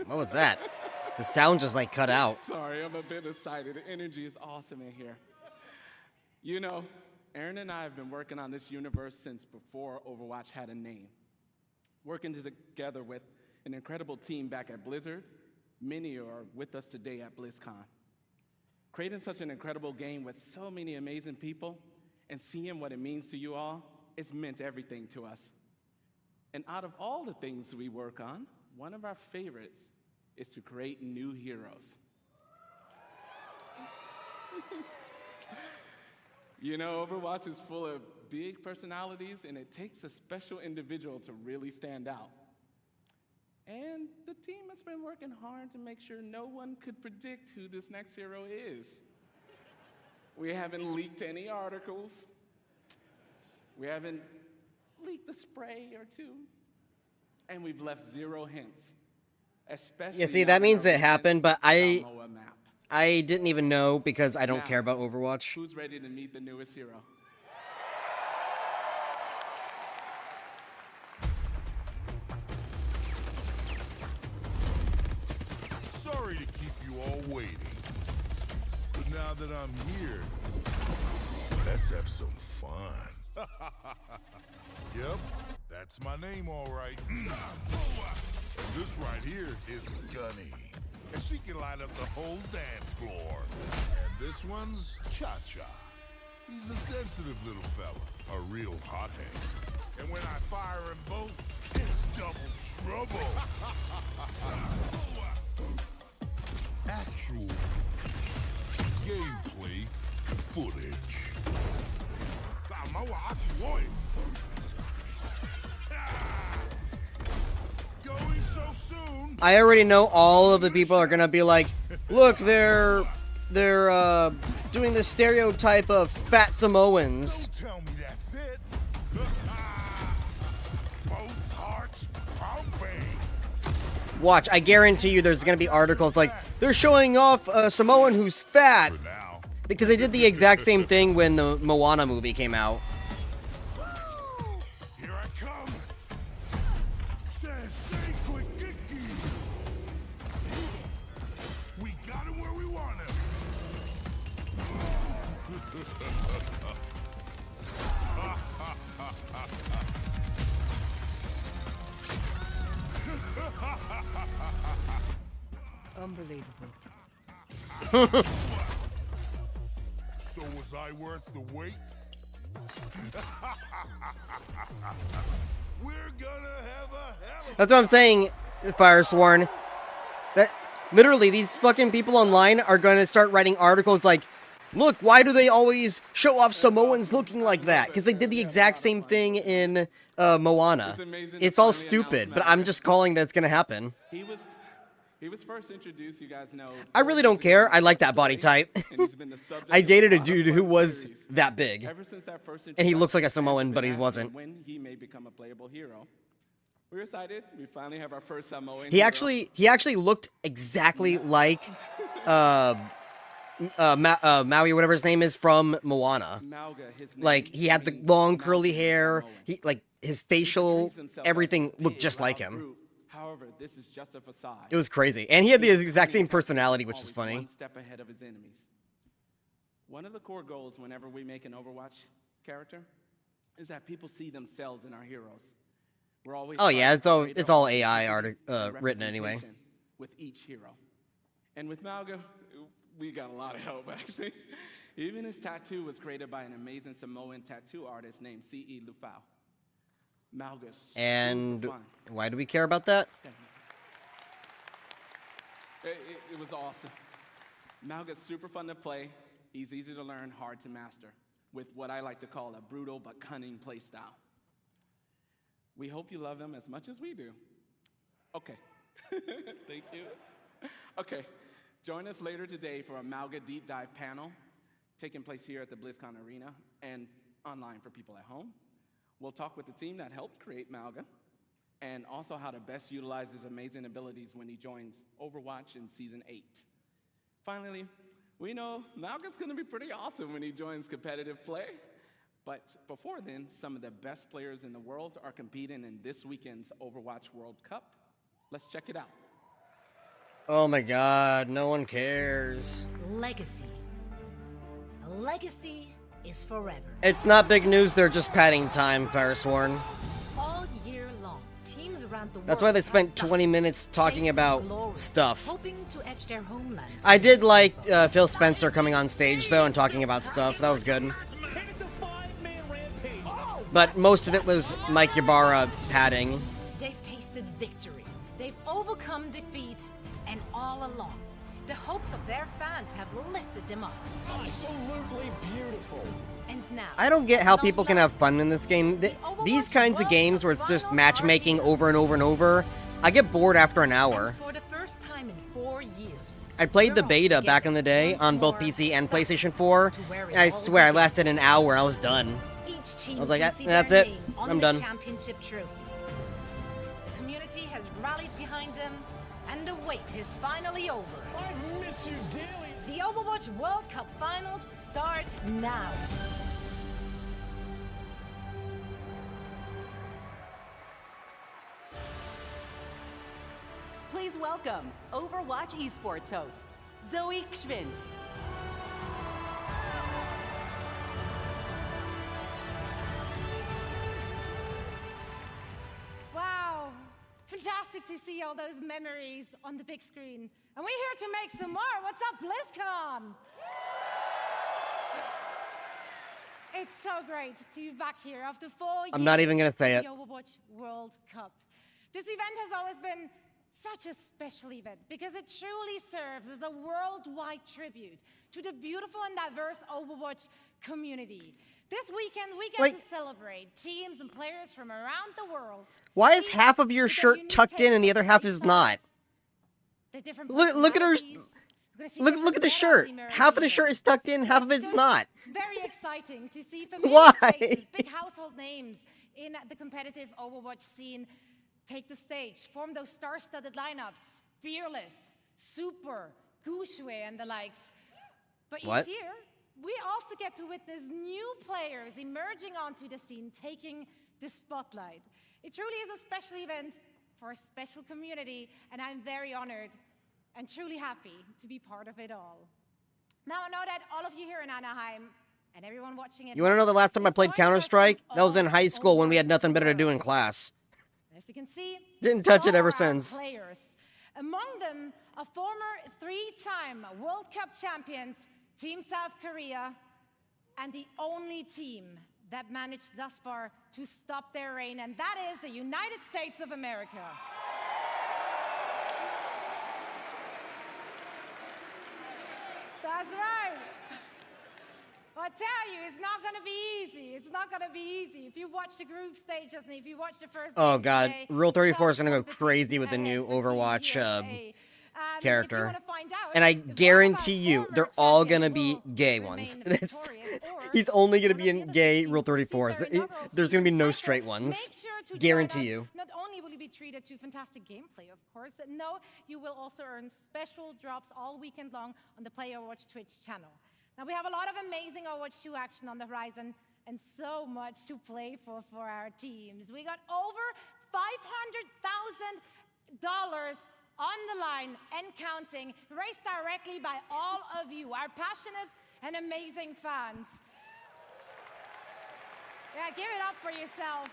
What was that? The sound just like cut out. Sorry, I'm a bit excited. The energy is awesome in here. You know, Aaron and I have been working on this universe since before Overwatch had a name. Working together with an incredible team back at Blizzard. Many are with us today at BlizzCon. Creating such an incredible game with so many amazing people and seeing what it means to you all, it's meant everything to us. And out of all the things we work on, one of our favorites is to create new heroes. You know, Overwatch is full of big personalities, and it takes a special individual to really stand out. And the team has been working hard to make sure no one could predict who this next hero is. We haven't leaked any articles. We haven't leaked a spray or two. And we've left 0 hints. Especially Yeah, see, that means it happened, but Samoa map. I didn't even know because I don't care about Overwatch. Who's ready to meet the newest hero? Sorry to keep you all waiting. But now that I'm here, let's have some fun. Yep, that's my name, all right. And this right here is Gunny. And she can light up the whole dance floor. And this one's Cha-Cha. He's a sensitive little fella, a real hothead. And when I fire them both, it's double trouble. Actual gameplay footage. Going so soon. I already know all of the people are gonna be like, look, they're doing the stereotype of fat Samoans. Don't tell me that's it. Both hearts pumping. Watch, I guarantee you there's gonna be articles like, they're showing off a Samoan who's fat. For now. Because they did the exact same thing when the Moana movie came out. Here I come. Sensei Quickiki. We got him where we want him. Unbelievable. So was I worth the wait? We're gonna have a hell of That's what I'm saying, Firesworn. That literally these fucking people online are going to start writing articles like, look, why do they always show off Samoans looking like that? Because they did the exact same thing in Moana. It's all stupid, but I'm just calling that it's going to happen. He was first introduced, you guys know. I really don't care. I like that body type. I dated a dude who was that big. Ever since that first And he looks like a Samoan, but he wasn't. When he may become a playable hero. We're excited. We finally have our first Samoan He hero. actually looked exactly like Maui, whatever his name is, from Moana. Mauga, his name Like, he had the means long curly mountain hair. Samoan. His facial, He portrays himself everything as a looked big, just like loud him. brute. However, this is just a facade. It was crazy. And he had the exact same personality, which is Always funny. One step ahead of his enemies. One of the core goals whenever we make an Overwatch character is that people see themselves in our heroes. We're always Oh, yeah, trying to it's create all a AI representation written anyway. with each hero. And with Mauga, we got a lot of help, actually. Even his tattoo was created by an amazing Samoan tattoo artist named C.E. Lufau. Mauga's And super fun. why do we care about that? It was awesome. Mauga's super fun to play. He's easy to learn, hard to master, with what I like to call a brutal but cunning play style. We hope you love him as much as we do. Okay. Thank you. Okay. Join us later today for a Mauga Deep Dive panel taking place here at the Blizzcon Arena and online for people at home. We'll talk with the team that helped create Mauga and also how to best utilize his amazing abilities when he joins Overwatch in Season 8. Finally, we know Mauga's going to be pretty awesome when he joins competitive play. But before then, some of the best players in the world are competing in this weekend's Overwatch World Cup. Let's check it out. Oh my god, no one cares. Legacy. Legacy is forever. It's not big news, they're just padding time, Firesworn. All year long, teams around around the world. That's why they spent have 20 died, minutes talking chasing about glory, stuff. hoping to etch their homeland. I did like Phil Spencer coming on stage, though, and talking about stuff. That was good. But most of it was Mike Ybarra padding. They've tasted victory. They've overcome defeat. And all along, the hopes of their fans have lifted them up. Absolutely beautiful. And now, I don't get how people can have fun in this game. These kinds of games where it's just matchmaking over and over and over, I get bored after an hour. for the first time in 4 years, I played the we're all beta back in together the day once on both more, PC and back PlayStation 4, to where it and I all swear I began. lasted an hour, I was done. Each team I was like, can see that's their it. name on I'm the done. championship trophy. The community has rallied behind them, and the wait is finally over. I've missed you dearly. The Overwatch World Cup Finals start now. Please welcome Overwatch Esports host, Zoe Gschwind. Wow, fantastic to see all those memories on the big screen. And we're here to make some more. What's up, Blizzcon? It's so great to be back here after 4 years. I'm not even gonna say of it. the Overwatch World Cup. This event has always been such a special event because it truly serves as a worldwide tribute to the beautiful and diverse Overwatch community. This weekend, we get Like- to celebrate teams and players from around the world. Why is each half of your with a shirt unique tucked in take and the other on half their is not? styles, their different Look at her. personalities. We're gonna see Look different at the metas shirt. emerge Half of the even. shirt is tucked in, half of it's Just not. Very exciting to see familiar Why? faces, big household names in the competitive Overwatch scene take the stage, form those star-studded lineups, Fearless, Super, Gushue, and the likes. But What? each year, we also get to witness new players emerging onto the scene, taking the spotlight. It truly is a special event for a special community, and I'm very honored and truly happy to be part of it all. Now, I know that all of you here in Anaheim and everyone watching it. You want to know the last time I is played joining us from Counter-Strike? That was in all high school when we over had nothing the better to do in world. class. As you can see, Didn't touch it all ever are since. Players. Among them, a former 3-time World Cup champions, Team South Korea, and the only team that managed thus far to stop their reign, and that is the United States of America. That's right. I tell you, it's not going to be easy. It's not going to be easy. If you watch the group stages and if you watch the first Oh game god, today, Rule 34 is tough gonna go competition crazy with the ahead new for Team Overwatch USA. And if you character. wanna find out And I if one of our guarantee you, former they're all champions gonna be will gay remain ones. victorious, or He's only gonna one be of the in other gay teams Rule will see 34s. their inaugural There's gonna be season no title. straight ones. Make sure to join Guarantee us. you. Not only will you be treated to fantastic gameplay, of course, no, you will also earn special drops all weekend long on the Play Overwatch Twitch channel. Now, we have a lot of amazing Overwatch 2 action on the horizon and so much to play for our teams. We got over $500,000 on the line and counting, raised directly by all of you, our passionate and amazing fans. Yeah, give it up for yourself.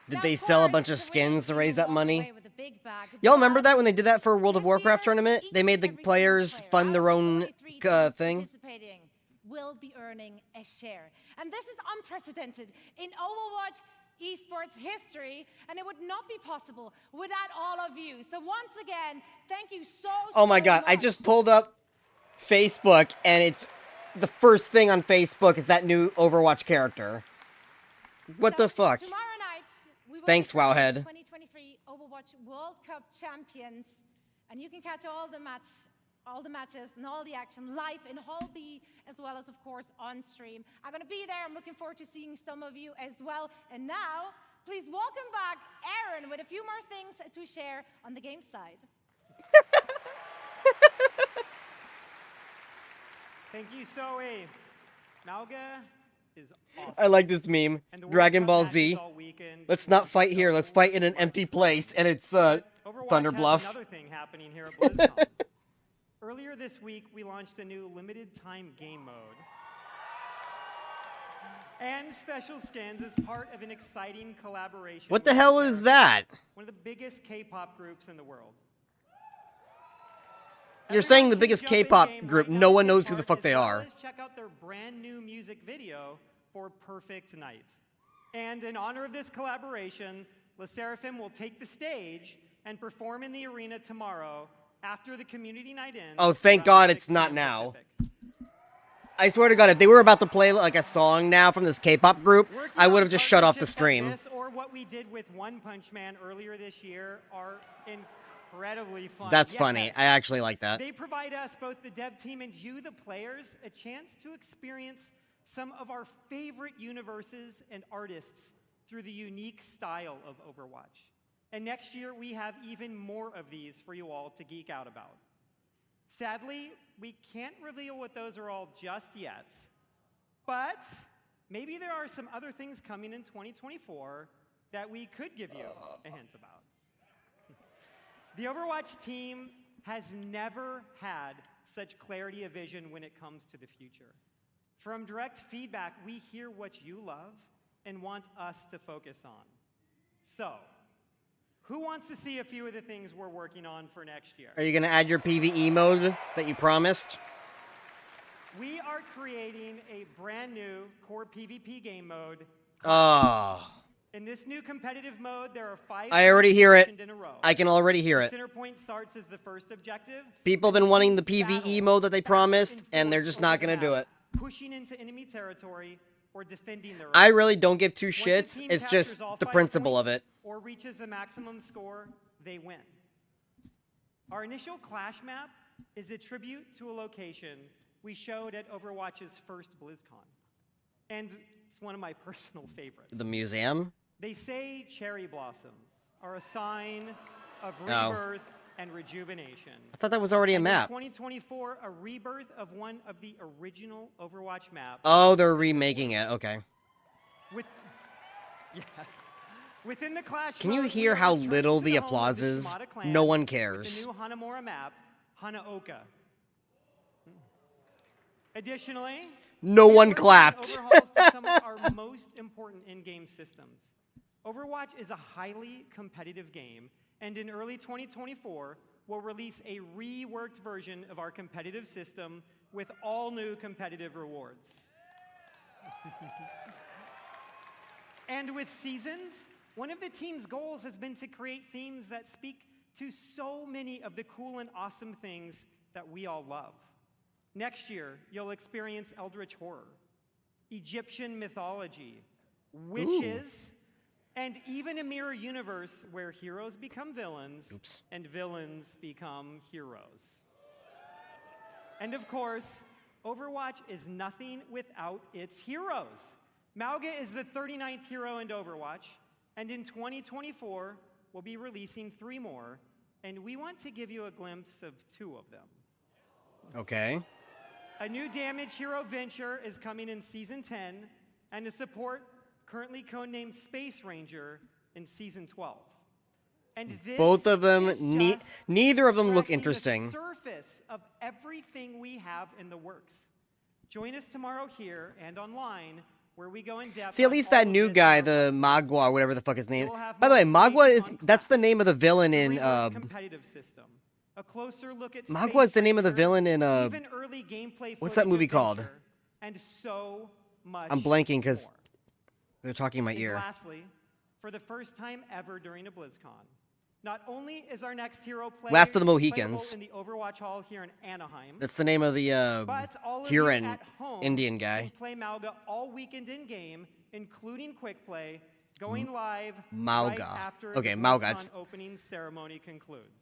Did Now, they of sell a course, bunch of the skins winners to will raise that walk money? away with a big bag, Y'all remember but that when they did that for World of this Warcraft year, tournament? each They made the and every players single fund player their out of the own 43 teams thing. participating will be earning a share. And this is unprecedented in Overwatch esports history, and it would not be possible without all of you. So once again, thank you so Oh my so god, I much. just pulled up Facebook and it's the first thing on Facebook is that new Overwatch character. What So, the fuck? Tomorrow night, we will Thanks, be crowning Wowhead. the 2023 Overwatch World Cup champions, and you can catch all the matches and all the action live in Hall B, as well as, of course, on stream. I'm going to be there. I'm looking forward to seeing some of you as well. And now, please welcome back Aaron with a few more things to share on the game side. Thank you, Zoe. Nauga is awesome. I like this meme. And the World Dragon Cup Ball matches Z. all weekend. Let's not fight here. Let's fight in an empty place. And it's Overwatch Thunder has Bluff. another thing happening here at Blizzcon. Earlier this week, we launched a new limited time game mode. And special scans as part of an exciting collaboration. What the with hell is that? One of the biggest K-pop groups in the world. You're saying the biggest Jump in K-pop game group, right now no to one take knows who the part, fuck they as well are. as check out their brand new music video for Perfect Night. And in honor of this collaboration, Le Seraphim will take the stage and perform in the arena tomorrow after the community night ends. Oh, thank around God 6 it's not p.m. now. Pacific. I swear to God, if they were about to play like a song now from this K-pop group, Working I would on have just shut off the partnerships stream. like this, or what we did with One Punch Man earlier this year, are incredibly fun. That's Yes. funny. I actually like that. They provide us, both the dev team and you, the players, a chance to experience some of our favorite universes and artists through the unique style of Overwatch. And next year, we have even more of these for you all to geek out about. Sadly, we can't reveal what those are all just yet, but maybe there are some other things coming in 2024 that we could give you a hint about. The Overwatch team has never had such clarity of vision when it comes to the future. From direct feedback, we hear what you love and want us to focus on. So, who wants to see a few of the things we're working on for next year? Are you going to add your PvE mode that you promised? We are creating a brand new core PvP game mode. Oh. In this new competitive mode, there are 5 I already hear it. in a row. I can already hear The it. center point starts as the first objective. People have been wanting the PvE mode that they promised, and they're just not going to do it. Pushing into enemy territory or defending their I own. really don't give two Once a shits. team It's captures just all the 5 principle of points it. or reaches the maximum score, they win. Our initial Clash map is a tribute to a location we showed at Overwatch's first BlizzCon. And it's one of my personal favorites. The museum? They say cherry blossoms are a sign of Oh. rebirth and rejuvenation. I thought that was already a And in map. 2024, a rebirth of one of the original Overwatch maps. Oh, they're remaking it. Okay. With, yes. Within the Clash Can you mode, hear we how are returning little to the home of applause the is? Shimada clan No one with cares. the new Hanamura map, Hanaoka. Additionally, No we are one working on clapped. overhauls to some of our most important in-game systems. Overwatch is a highly competitive game, and in early 2024, we'll release a reworked version of our competitive system with all new competitive rewards. And with Seasons, one of the team's goals has been to create themes that speak to so many of the cool and awesome things that we all love. Next year, you'll experience Eldritch Horror, Egyptian mythology, witches, and even a mirror universe where heroes become villains and villains become heroes. And of course, Overwatch is nothing without its heroes. Malga is the 39th hero in Overwatch, and in 2024, we'll be releasing 3 more, and we want to give you a glimpse of 2 of them. Okay. A new damage hero Venture is coming in Season 10, and a support currently codenamed Space Ranger in Season 12. And this Both of them, is just neither of them look scratching interesting. the surface of everything we have in the works. Join us tomorrow here and online, where we go in depth. See, at on least all that of new this guy, and our the Magua, or whatever the fuck his name. We'll have By the way, more Magua is information on that's the name of the villain in reworked competitive system. A closer look at Magua Space is the name of the Ranger, villain in even early gameplay what's that footage movie of called? Venture, and so much I'm blanking because more. they're talking in my And ear. lastly, for the first time ever during a BlizzCon, not only is our next hero Last of the playable Mohicans. in the Overwatch Hall here in Anaheim, That's the name of the but all of you Huron at home Indian can guy. play Malga all weekend in game, including quick play, going live Malga. right after Okay, the Malga, BlizzCon it's- opening ceremony concludes.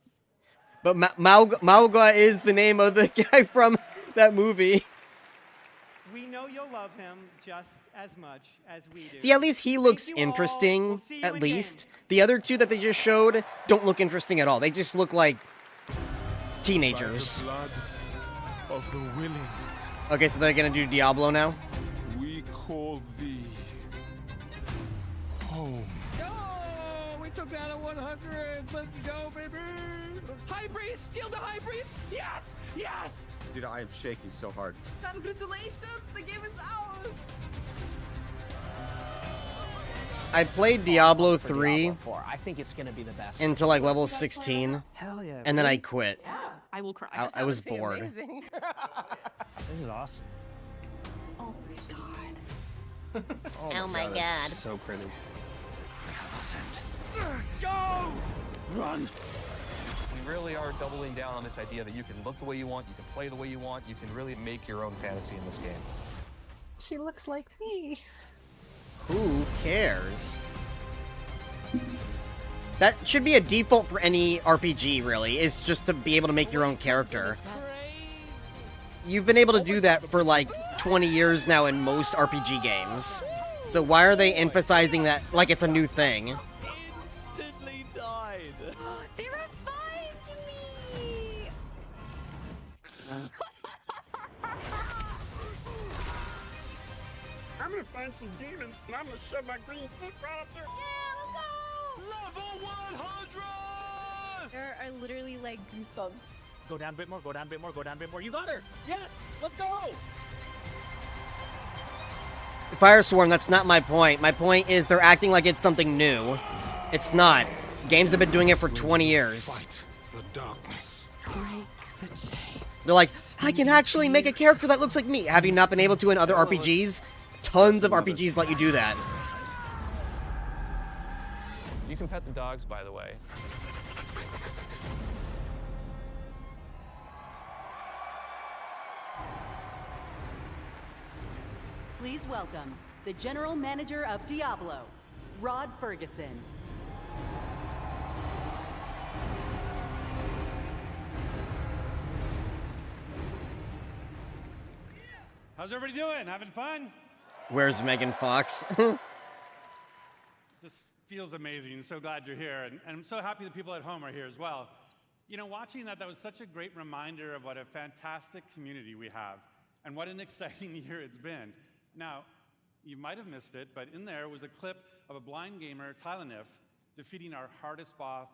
But Malga is the name of the guy from that movie. We know you'll love him just as much as we do. See, at least he looks Thank you all. interesting. We'll see you At in least game. the other 2 that they just showed don't look interesting at all. They just look like teenagers. By the blood of the willing, Okay, so they're gonna do Diablo now. we call thee home. Oh, we took down a 100. Let's go, baby. High Priest! Kill the High Priest! Yes! Yes! Dude, I am shaking so hard. Congratulations! The game is out! I played Diablo For 3 Diablo 4. I think it's gonna be the best. until like level 16, Hell yeah. and then I quit. Yeah, I will cry. I was bored. Amazing. This is awesome. Oh my god. Oh my god. So pretty. Go! Run! We really are doubling down on this idea that you can look the way you want, you can play the way you want, you can really make your own fantasy in this game. She looks like me. Who cares? That should be a default for any RPG, really, is just to be able to make your own character. You've been able to do that for like 20 years now in most RPG games. So why are they emphasizing that like it's a new thing? Instantly died. They revived me! I'm gonna find some demons and I'm gonna shove my green foot right up there. Yeah, let's go! Level 100! There are literally like goosebumps. Go down a bit more, go down a bit more, go down a bit more. You got her! Yes, let's go! Fireswarm, that's not my point. My point is they're acting like it's something new. It's not. Games have been doing it for 20 years. Fight the darkness. Break the chain. They're like, I can actually make a character that looks like me. Have you not been able to in other RPGs? Tons of RPGs let you do that. You can pet the dogs, by the way. Please welcome the General Manager of Diablo, Rod Ferguson. How's everybody doing? Having fun? Where's Megan Fox? This feels amazing. So glad you're here. And I'm so happy the people at home are here as well. You know, watching that was such a great reminder of what a fantastic community we have and what an exciting year it's been. Now, you might have missed it, but in there was a clip of a blind gamer, Tylenif, defeating our hardest boss,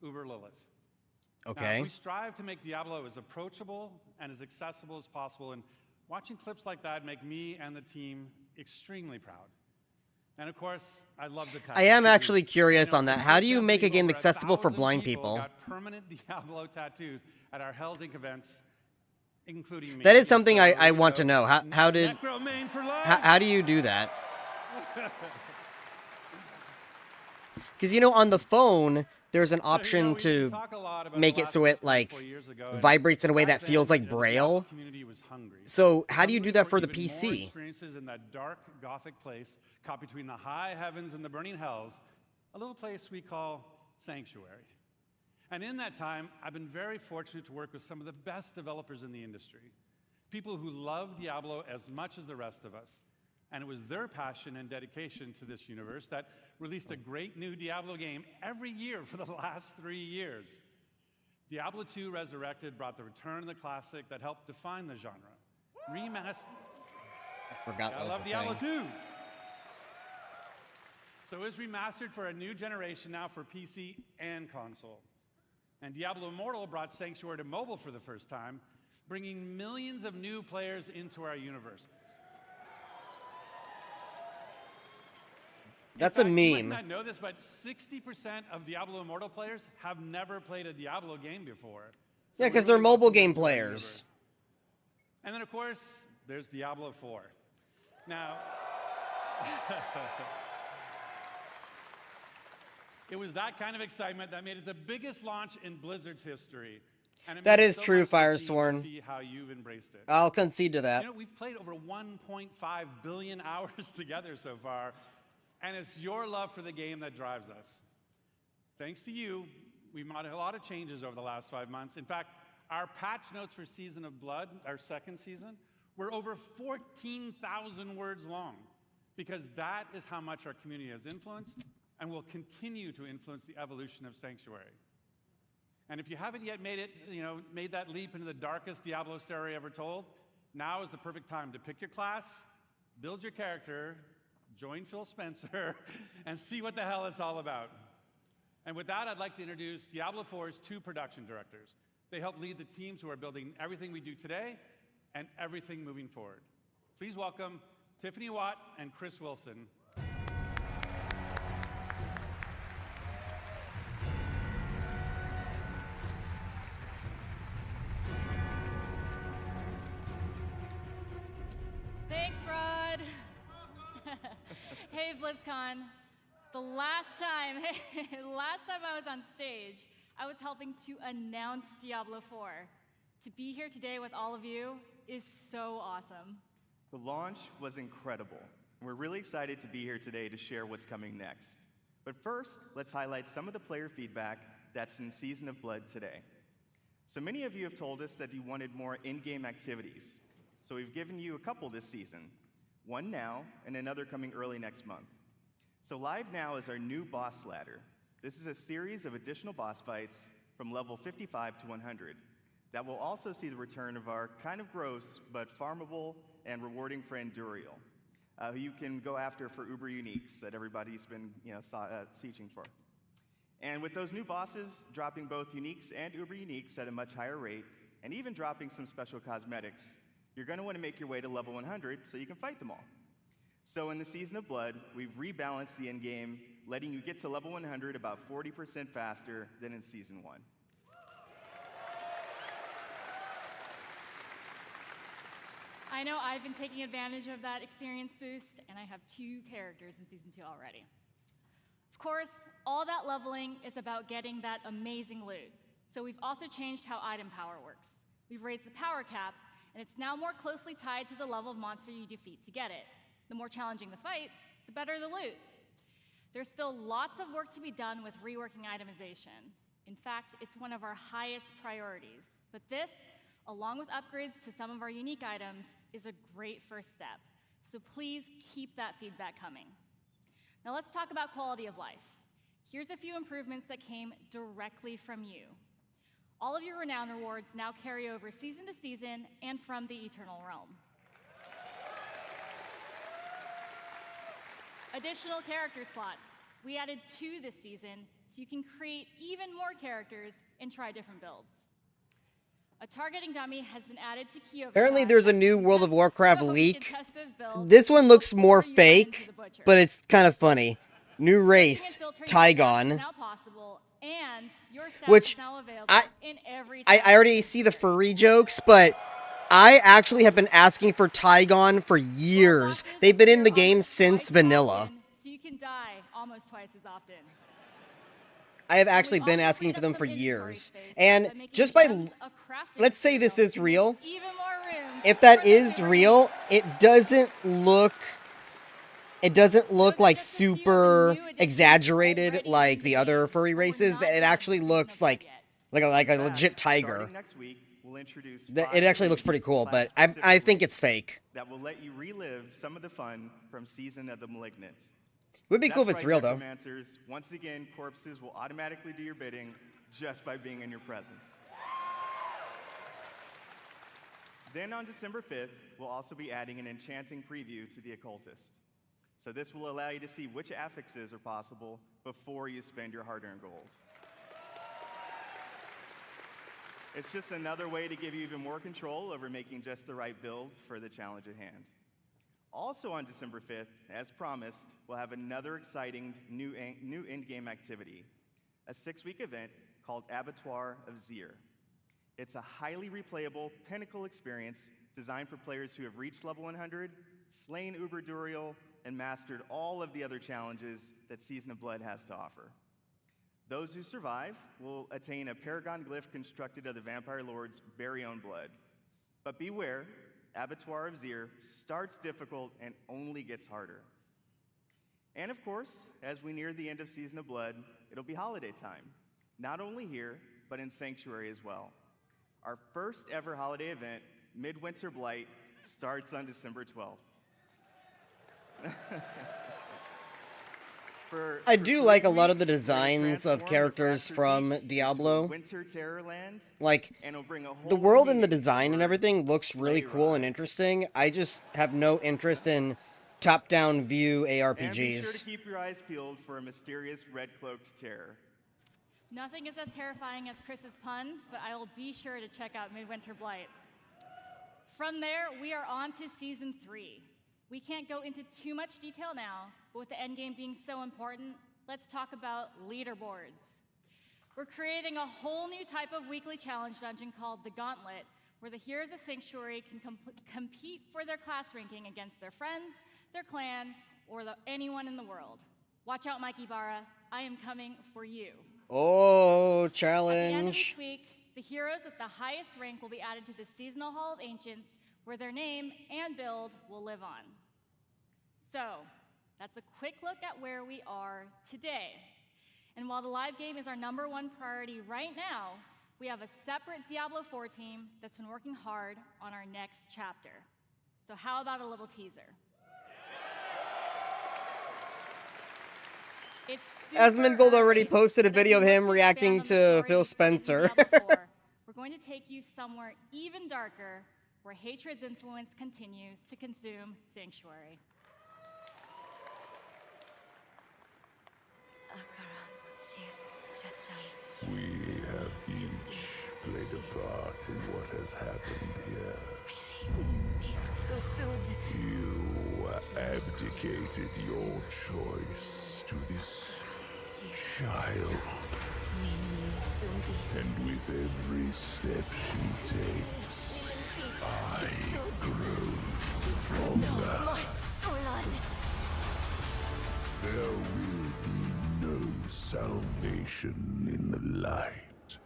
Uber Lilith. Okay. Now, we strive to make Diablo as approachable and as accessible as possible, and watching clips like that make me and the team extremely proud. And of course, I love the tattoos. I am actually curious on that. How do you make a Over game accessible for 1,000 blind people? Got permanent Diablo tattoos at our Hell's Inc. events, including me. That is something I want to know. How do you do that? Because, you know, on the phone, there's an option to make it so it, like, vibrates in a way that feels like Braille. So how do you do that for the PC? Experiences in that dark, gothic place caught between the high heavens and the burning hells, a little place we call Sanctuary. And in that time, I've been very fortunate to work with some of the best developers in the industry, people who love Diablo as much as the rest of us. And it was their passion and dedication to this universe that released a great new Diablo game every year for the last 3 years. Diablo 2 Resurrected brought the return of the classic that helped define the genre. Remastered. I forgot that was love a Diablo thing. 2. So it's remastered for a new generation now for PC and console. And Diablo Immortal brought Sanctuary to mobile for the first time, bringing millions of new players into our universe. That's a You meme. might not know this, but 60% of Diablo Immortal players have never played a Diablo game before. Yeah, because they're mobile game players. And then, of course, there's Diablo 4. Now, it was that kind of excitement that made it the biggest launch in Blizzard's history. And it That means is so true, much to Firesworn. see how you've embraced it. I'll concede to that. You know, we've played over 1.5 billion hours together so far, and it's your love for the game that drives us. Thanks to you, we've made a lot of changes over the last 5 months. In fact, our patch notes for Season of Blood, our second season, were over 14,000 words long, because that is how much our community has influenced and will continue to influence the evolution of Sanctuary. And if you haven't yet made that leap into the darkest Diablo story ever told, now is the perfect time to pick your class, build your character, join Phil Spencer, and see what the hell it's all about. And with that, I'd like to introduce Diablo 4's 2 production directors. They help lead the teams who are building everything we do today and everything moving forward. Please welcome Tiffany Watt and Chris Wilson. Hey, BlizzCon. The last time I was on stage, I was helping to announce Diablo 4. To be here today with all of you is so awesome. The launch was incredible. We're really excited to be here today to share what's coming next. But first, let's highlight some of the player feedback that's in Season of Blood today. So many of you have told us that you wanted more in-game activities. So we've given you a couple this season, one now and another coming early next month. So live now is our new boss ladder. This is a series of additional boss fights from level 55 to 100 that will also see the return of our kind of gross but farmable and rewarding friend Duriel, who you can go after for Uber Uniques that everybody's been sieging for. And with those new bosses dropping both Uniques and Uber Uniques at a much higher rate, and even dropping some special cosmetics, you're going to want to make your way to level 100 so you can fight them all. So in the Season of Blood, we've rebalanced the endgame, letting you get to level 100 about 40% faster than in Season 1. I know I've been taking advantage of that experience boost, and I have 2 characters in Season 2 already. Of course, all that leveling is about getting that amazing loot. So we've also changed how item power works. We've raised the power cap, and it's now more closely tied to the level of monster you defeat to get it. The more challenging the fight, the better the loot. There's still lots of work to be done with reworking itemization. In fact, it's one of our highest priorities. But this, along with upgrades to some of our unique items, is a great first step. So please keep that feedback coming. Now let's talk about quality of life. Here's a few improvements that came directly from you. All of your renown rewards now carry over season to season and from the Eternal Realm. Additional character slots. We added 2 this season, so you can create even more characters and try different builds. A targeting dummy has been added to Kyoto. Apparently there's a new World of Warcraft leak. This one looks more fake, but it's kind of funny. New race, Tygon. Which, I already see the furry jokes, but I actually have been asking for Tygon for years. They've been in the game since vanilla. So you can die almost twice as often. I have actually been asking for them for years. And just by, let's say this is real. If that is real, it doesn't look like super exaggerated like the other furry races. It actually looks like a legit tiger. It actually looks pretty cool, but I think it's fake. That will let you relive some of the fun from Season of the Malignant. Would be cool if it's real, though. Once again, corpses will automatically do your bidding just by being in your presence. Then on December 5th, we'll also be adding an enchanting preview to the Occultist. So this will allow you to see which affixes are possible before you spend your hard-earned gold. It's just another way to give you even more control over making just the right build for the challenge at hand. Also on December 5th, as promised, we'll have another exciting new in-game activity, a 6-week event called Abattoir of Zir. It's a highly replayable pinnacle experience designed for players who have reached level 100, slain Uber Duriel, and mastered all of the other challenges that Season of Blood has to offer. Those who survive will attain a paragon glyph constructed of the Vampire Lord's very own blood. But beware, Abattoir of Zir starts difficult and only gets harder. And of course, as we near the end of Season of Blood, it'll be holiday time, not only here, but in Sanctuary as well. Our first ever holiday event, Midwinter Blight, starts on December 12th. I do like a lot of the designs of characters from Diablo. Like, the world and the design and everything looks really cool and interesting. I just have no interest in top-down view ARPGs. And be sure to keep your eyes peeled for a mysterious red-cloaked terror. Nothing is as terrifying as Chris's puns, but I will be sure to check out Midwinter Blight. From there, we are on to Season 3. We can't go into too much detail now, but with the endgame being so important, let's talk about leaderboards. We're creating a whole new type of weekly challenge dungeon called the Gauntlet, where the heroes of Sanctuary can compete for their class ranking against their friends, their clan, or anyone in the world. Watch out, Mike Ibarra. I am coming for you. Oh, At the end of challenge. this week, the heroes with the highest rank will be added to the Seasonal Hall of Ancients, where their name and build will live on. So, that's a quick look at where we are today. And while the live game is our #1 priority right now, we have a separate Diablo 4 team that's been working hard on our next chapter. So how about a little teaser? It's Asmongold already posted a video of him reacting to Phil Spencer. We're going to take you somewhere even darker, where hatred's influence continues to consume Sanctuary. We have each played a part in what has happened here. You abdicated your choice to this child. And with every step she takes, I grow stronger. There will be no salvation in the light.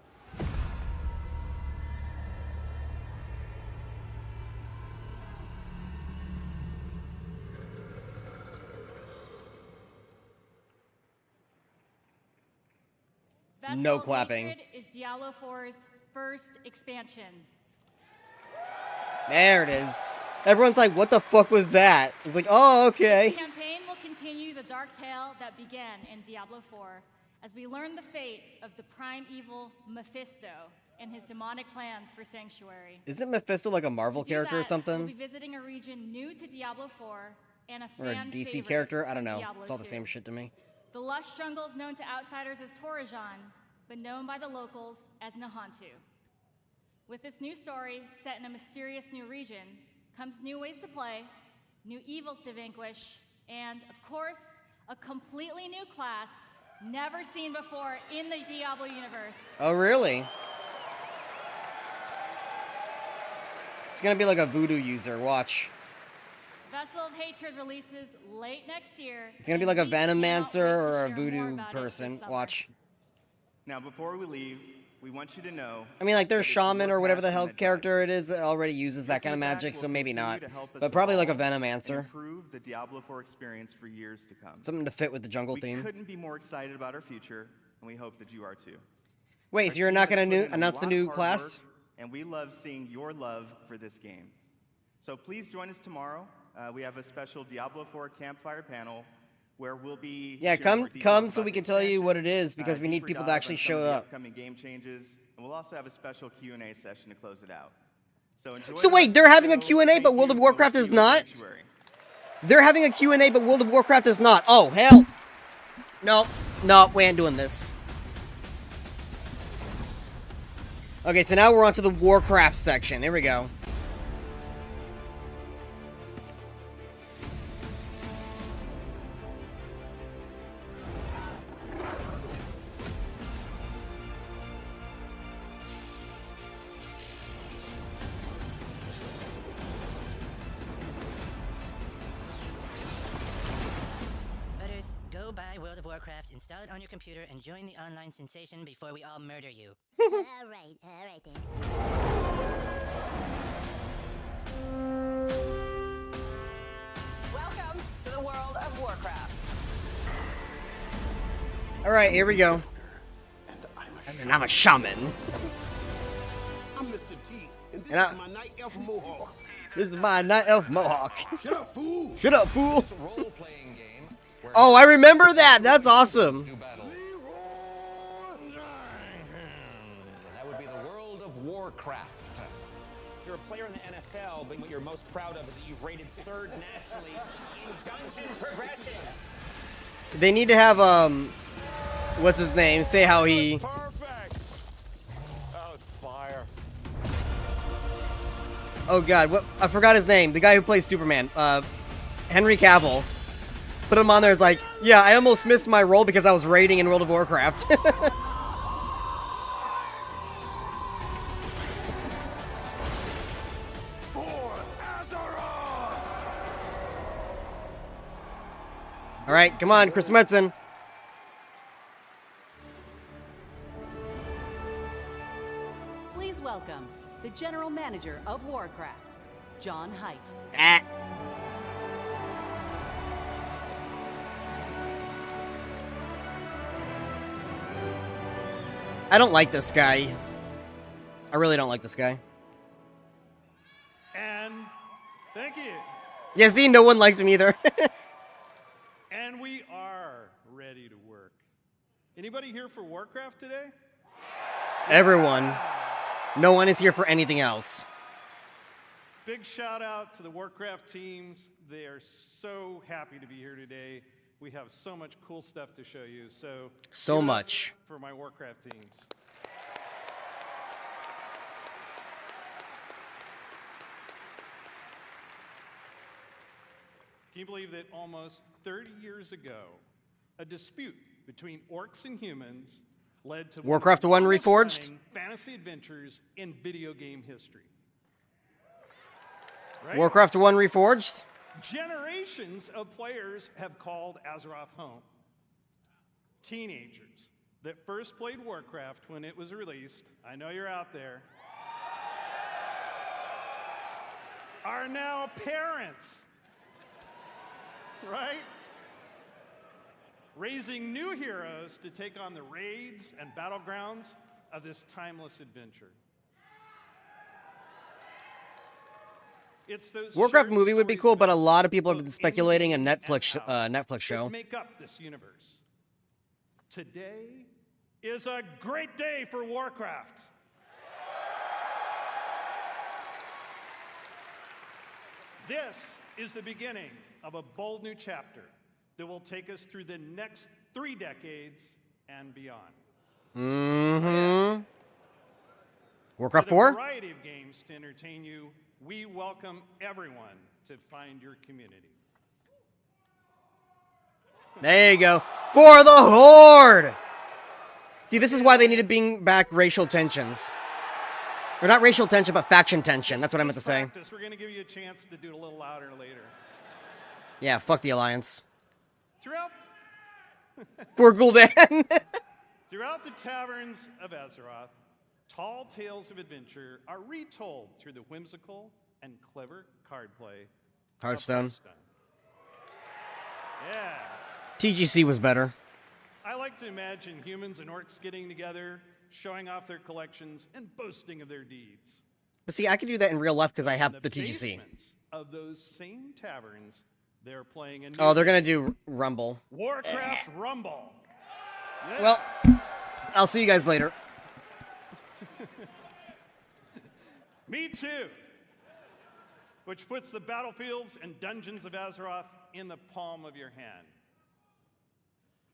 No Vessel of clapping. Hatred is Diablo 4's first expansion. There it is. Everyone's like, what the fuck was that? It's like, oh, okay. The campaign will continue the dark tale that began in Diablo 4 as we learn the fate of the prime evil Mephisto and his demonic plans for Sanctuary. Isn't Mephisto like a Marvel To do character or that, something? We'll be visiting a region new to Diablo 4 and a Or a fan DC favorite character? I of don't know. Diablo It's all the 2. same shit to me. The lush jungles known to outsiders as Torajan, but known by the locals as Nahantu. With this new story set in a mysterious new region comes new ways to play, new evils to vanquish, and, of course, a completely new class never seen before in the Diablo universe. Oh, really? It's gonna be like a voodoo user. Watch. Vessel of Hatred releases late next year. It's gonna be like a and we cannot wait Venomancer to or a share more voodoo about it person. this summer. Watch. Now, before we leave, we want you to know. I mean, like, there's that it's shaman your or whatever the passion hell that character it is that already uses that kind of feedback magic, will so maybe continue not. to help us But probably like a evolve and Venomancer. improve the Diablo 4 experience for years to come. Something to fit with the jungle We theme. couldn't be more excited about our future, and we hope that you are too. Wait, Our so you're team not has gonna put in a announce the lot new of hard class? work, and we love seeing your love for this game. So please join us tomorrow. We have a special Diablo 4 campfire panel where we'll be Yeah, sharing more come details so about we the can tell you expansion, what it is, because we need deeper people to dive actually on some show of the up. upcoming game changes, and we'll also have a special Q&A session to close it out. So enjoy So the wait, rest they're of the having a show. Q&A, Thank but World you, of and Warcraft we'll is see you in not? Sanctuary. They're having a Q&A, but World of Warcraft is not. Oh, hell. No, we ain't doing this. Okay, so now we're on to the Warcraft section. Here we go. Butters, go buy World of Warcraft, install it on your computer, and join the online sensation before we all murder you. all right then. Welcome to the world of Warcraft. Alright, here we go. And I'm a shaman. I'm Mr. T, and this And I- is my night elf mohawk. This is my night elf mohawk. Shut up, fool! Shut up, fool! Oh, I remember that! That's awesome! That would be the world of Warcraft. You're a player in the NFL, but what you're most proud of is that you've rated 3rd nationally in dungeon progression. They need to have, what's his name? Say how he... Perfect. That was fire. Oh god, what? I forgot his name. The guy who plays Superman. Henry Cavill. Put him on there as like, yeah, I almost missed my role because I was raiding in World of Warcraft. All right, come on, Chris Metzen. Please welcome the General Manager of Warcraft, John Haidt. I don't like this guy. I really don't like this guy. And thank you. Yeah, see, no one likes him either. And we are ready to work. Anybody here for Warcraft today? Everyone. No one is here for anything else. Big shout out to the Warcraft teams. They are so happy to be here today. We have so much cool stuff to show you. So give it up much. for my Warcraft teams. Can you believe that almost 30 years ago, a dispute between orcs and humans led to Warcraft 1 Reforged? fantasy adventures in video game history. Right? Warcraft 1 Reforged? Generations of players have called Azeroth home. Teenagers that first played Warcraft when it was released, I know you're out there, are now parents. Right? Raising new heroes to take on the raids and battlegrounds of this timeless adventure. It's those Warcraft shared movie would be stories cool, but a about lot of people have both been speculating a in-game and Netflix out Netflix show. that make up this universe. Today is a great day for Warcraft. This is the beginning of a bold new chapter that will take us through the next 3 decades and beyond. Mm-hmm. Warcraft With a 4? variety of games to entertain you, we welcome everyone to find your community. There you go. For the Horde! See, this is why they need to bring back racial tensions. Or not racial tension, but faction tension. That's what I meant to say. Practice. We're going to give you a chance to do it a little louder later. Yeah, fuck the Alliance. Throughout Poor Gul'dan. Throughout the taverns of Azeroth, tall tales of adventure are retold through the whimsical and clever card play of Hearthstone. Yeah. TGC was better. I like to imagine humans and orcs getting together, showing off their collections, and boasting of their deeds. But see, I can do that in real life because I have In the TGC. basements of those same taverns, they're playing a new Oh, they're gonna do Rumble. Warcraft Rumble. Yeah. Well, I'll see you guys later. Me too. Which puts the battlefields and dungeons of Azeroth in the palm of your hand.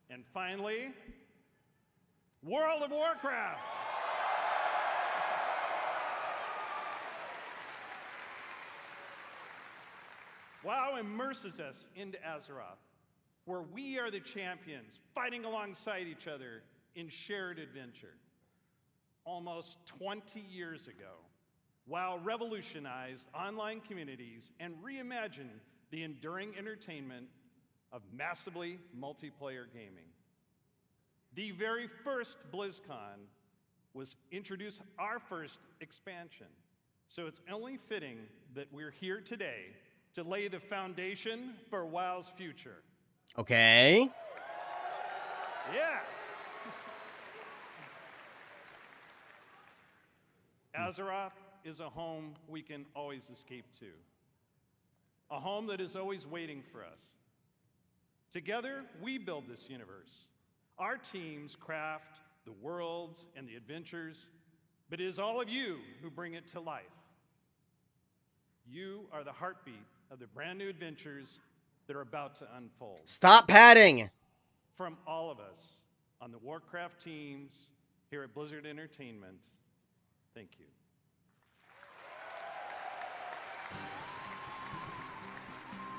And finally, World of Warcraft. WoW immerses us into Azeroth, where we are the champions fighting alongside each other in shared adventure. Almost 20 years ago, WoW revolutionized online communities and reimagined the enduring entertainment of massively multiplayer gaming. The very first Blizzcon was introduced our first expansion, so it's only fitting that we're here today to lay the foundation for WoW's future. Okay. Yeah. Azeroth is a home we can always escape to. A home that is always waiting for us. Together, we build this universe. Our teams craft the worlds and the adventures, but it is all of you who bring it to life. You are the heartbeat of the brand new adventures that are about to unfold. Stop padding. From all of us on the Warcraft teams here at Blizzard Entertainment, thank you.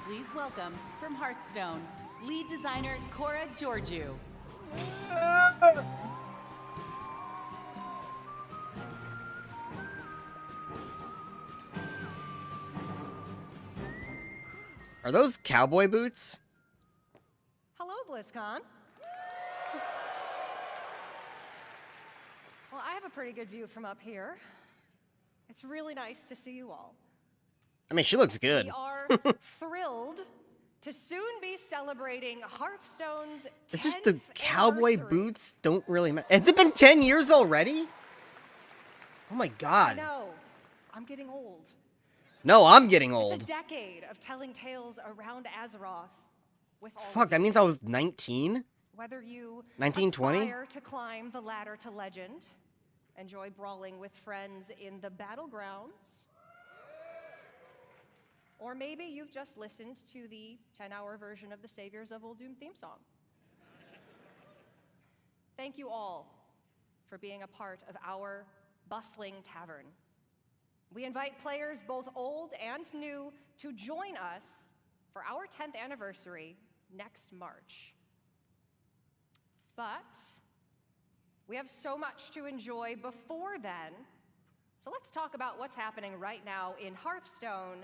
Please welcome, from Hearthstone, lead designer Cora Georgiou. Are those cowboy boots? BlizzCon. Well, I have a pretty good view from up here. It's really nice to see you all. I mean, she looks good. We are thrilled to soon be celebrating Hearthstone's 10th It's just the cowboy anniversary. boots don't really matter. Has it been 10 years already? Oh my I god. know. I'm getting old. No, I'm getting It's old. a decade of telling tales around Azeroth with all Fuck, of that you. means I was 19? Whether you 1920? aspire to climb the ladder to legend, enjoy brawling with friends in the battlegrounds, or maybe you've just listened to the 10-hour version of the Saviors of Uldum theme song. Thank you all for being a part of our bustling tavern. We invite players both old and new to join us for our 10th anniversary next March. But we have so much to enjoy before then, so let's talk about what's happening right now in Hearthstone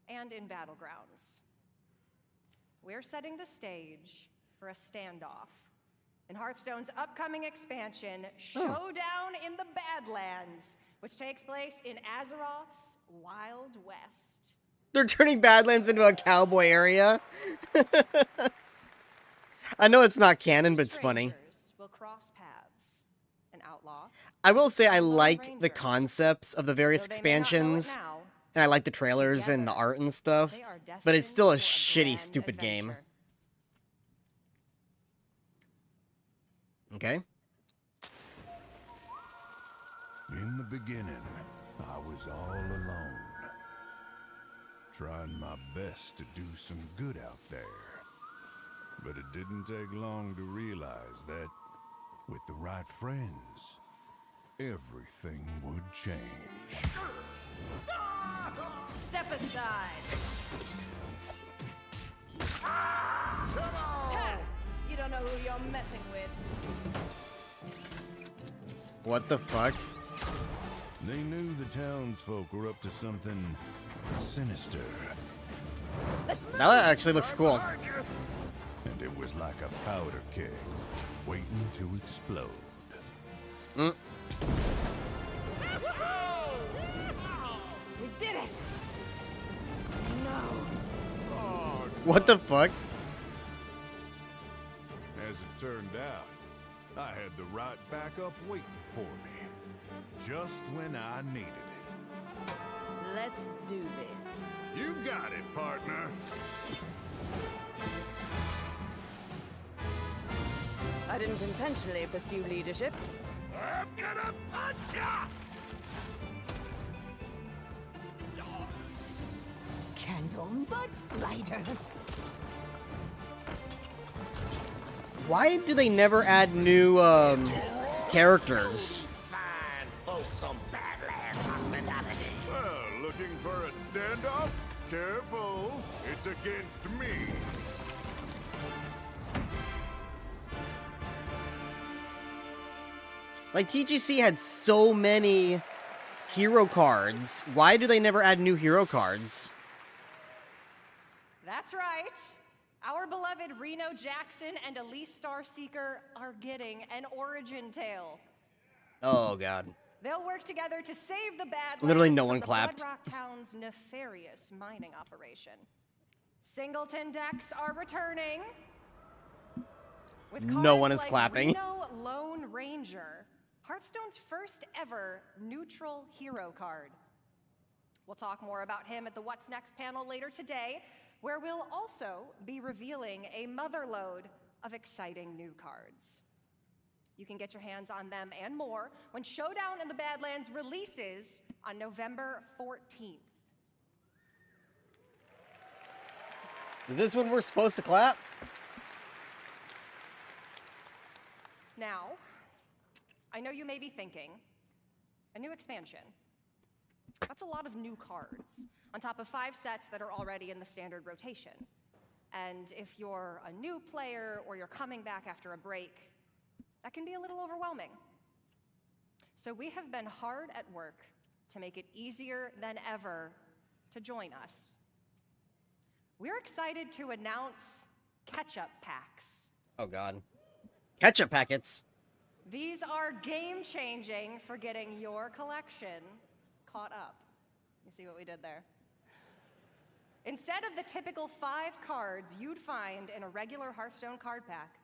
and in Battlegrounds. We're setting the stage for a standoff in Hearthstone's upcoming expansion, Showdown in the Badlands, which takes place in Azeroth's Wild West. They're turning Badlands into a cowboy area. I know it's not canon, but it's funny. Will cross paths. An outlaw. I will say I like the concepts of the various expansions, and I like the trailers and the art and stuff, but it's still a shitty, stupid game. Okay. In the beginning, I was all alone, trying my best to do some good out there. But it didn't take long to realize that, with the right friends, everything would change. Step aside. Ha! You don't know who you're messing with. What the fuck? They knew the townsfolk were up to something sinister. That actually looks cool. And it was like a powder keg, waiting to explode. Mm. We did it! No. What the fuck? As it turned out, I had the right backup waiting for me, just when I needed it. Let's do this. You got it, partner. I didn't intentionally pursue leadership. I'm gonna punch ya! Candle mudslider. Why do they never add new characters? Fine folks on Badlands hospitality. Well, looking for a standoff? Careful, it's against me. Like, TGC had so many hero cards. Why do they never add new hero cards? That's right. Our beloved Reno Jackson and Elise Starseeker are getting an origin tale. Oh, God. They'll work together to save the Badlands Literally no from one the clapped. Bloodrock Town's nefarious mining operation. Singleton decks are returning. With No one cards is like clapping. Reno Lone Ranger, Hearthstone's first ever neutral hero card. We'll talk more about him at the What's Next panel later today, where we'll also be revealing a motherlode of exciting new cards. You can get your hands on them and more when Showdown in the Badlands releases on November 14th. Is this when we're supposed to clap? Now, I know you may be thinking, a new expansion. That's a lot of new cards, on top of 5 sets that are already in the standard rotation. And if you're a new player or you're coming back after a break, that can be a little overwhelming. So we have been hard at work to make it easier than ever to join us. We're excited to announce catch-up packs. Oh god. Ketchup packets. These are game-changing for getting your collection caught up. You see what we did there? Instead of the typical 5 cards you'd find in a regular Hearthstone card pack,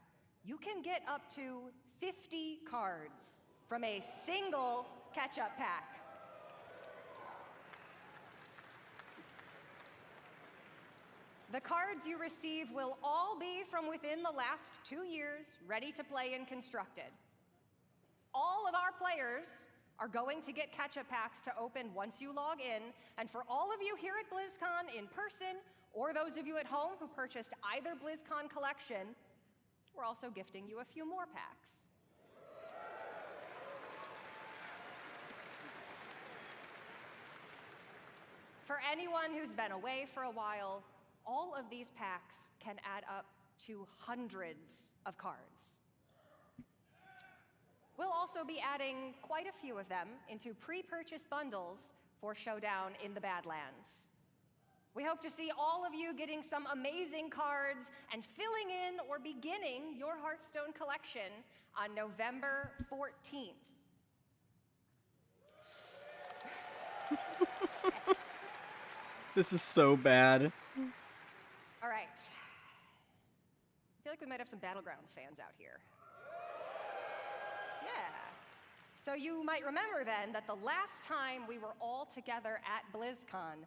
you can get up to 50 cards from a single catch-up pack. The cards you receive will all be from within the last 2 years, ready to play and constructed. All of our players are going to get catch-up packs to open once you log in, and for all of you here at BlizzCon in person, or those of you at home who purchased either BlizzCon collection, we're also gifting you a few more packs. For anyone who's been away for a while, all of these packs can add up to hundreds of cards. We'll also be adding quite a few of them into pre-purchase bundles for Showdown in the Badlands. We hope to see all of you getting some amazing cards and filling in or beginning your Hearthstone collection on November 14th. This is so bad. All right. I feel like we might have some Battlegrounds fans out here. Yeah. So you might remember then that the last time we were all together at BlizzCon,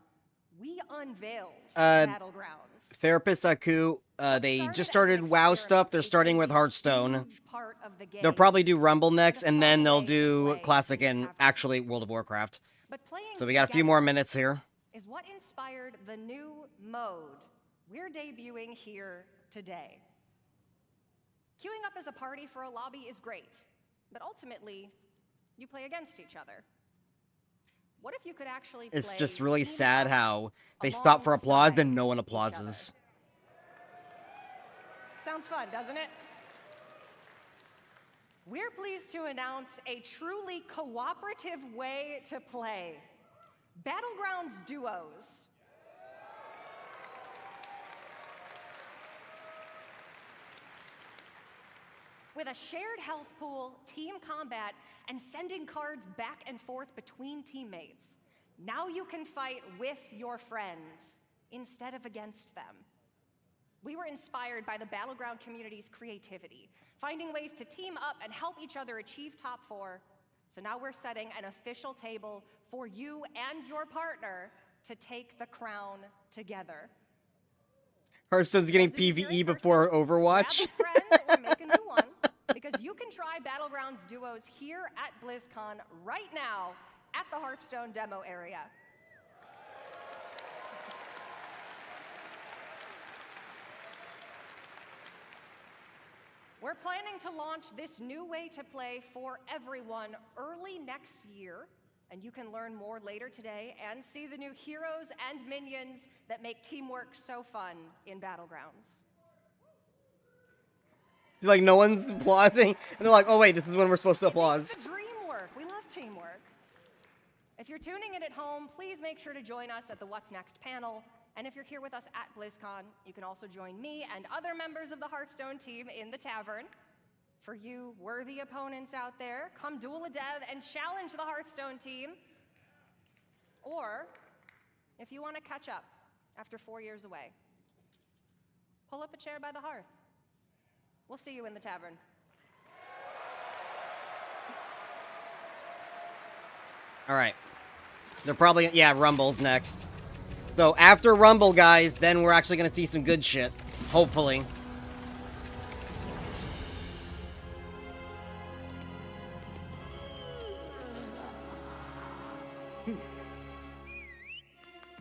we unveiled Battlegrounds. Therapist Aku, they just started WoW stuff. They're starting with Hearthstone. They'll probably do Rumble next, and then they'll do Classic and actually World of Warcraft. So we got a few more minutes here. Is what inspired the new mode we're debuting here today. Queuing up as a party for a lobby is great, but ultimately, you play against each other. What if you could actually play? It's just really sad how they stop for applause, then no one applauses. Sounds fun, doesn't it? We're pleased to announce a truly cooperative way to play. Battlegrounds Duos. With a shared health pool, team combat, and sending cards back and forth between teammates. Now you can fight with your friends instead of against them. We were inspired by the Battleground community's creativity, finding ways to team up and help each other achieve top 4. So now we're setting an official table for you and your partner to take the crown together. Hearthstone's getting PvE before Overwatch. Grab a friend or make a new one, because you can try Battlegrounds Duos here at BlizzCon right now at the Hearthstone demo area. We're planning to launch this new way to play for everyone early next year, and you can learn more later today and see the new heroes and minions that make teamwork so fun in Battlegrounds. Like, no one's applauding, and they're like, oh wait, this is when we're supposed to applause. It's dream work. We love teamwork. If you're tuning in at home, please make sure to join us at the What's Next panel. And if you're here with us at BlizzCon, you can also join me and other members of the Hearthstone team in the tavern. For you worthy opponents out there, come duel a dev and challenge the Hearthstone team. Or, if you want to catch up after 4 years away, pull up a chair by the hearth. We'll see you in the tavern. All right. They're probably, yeah, Rumble's next. So after Rumble, guys, then we're actually going to see some good shit. Hopefully.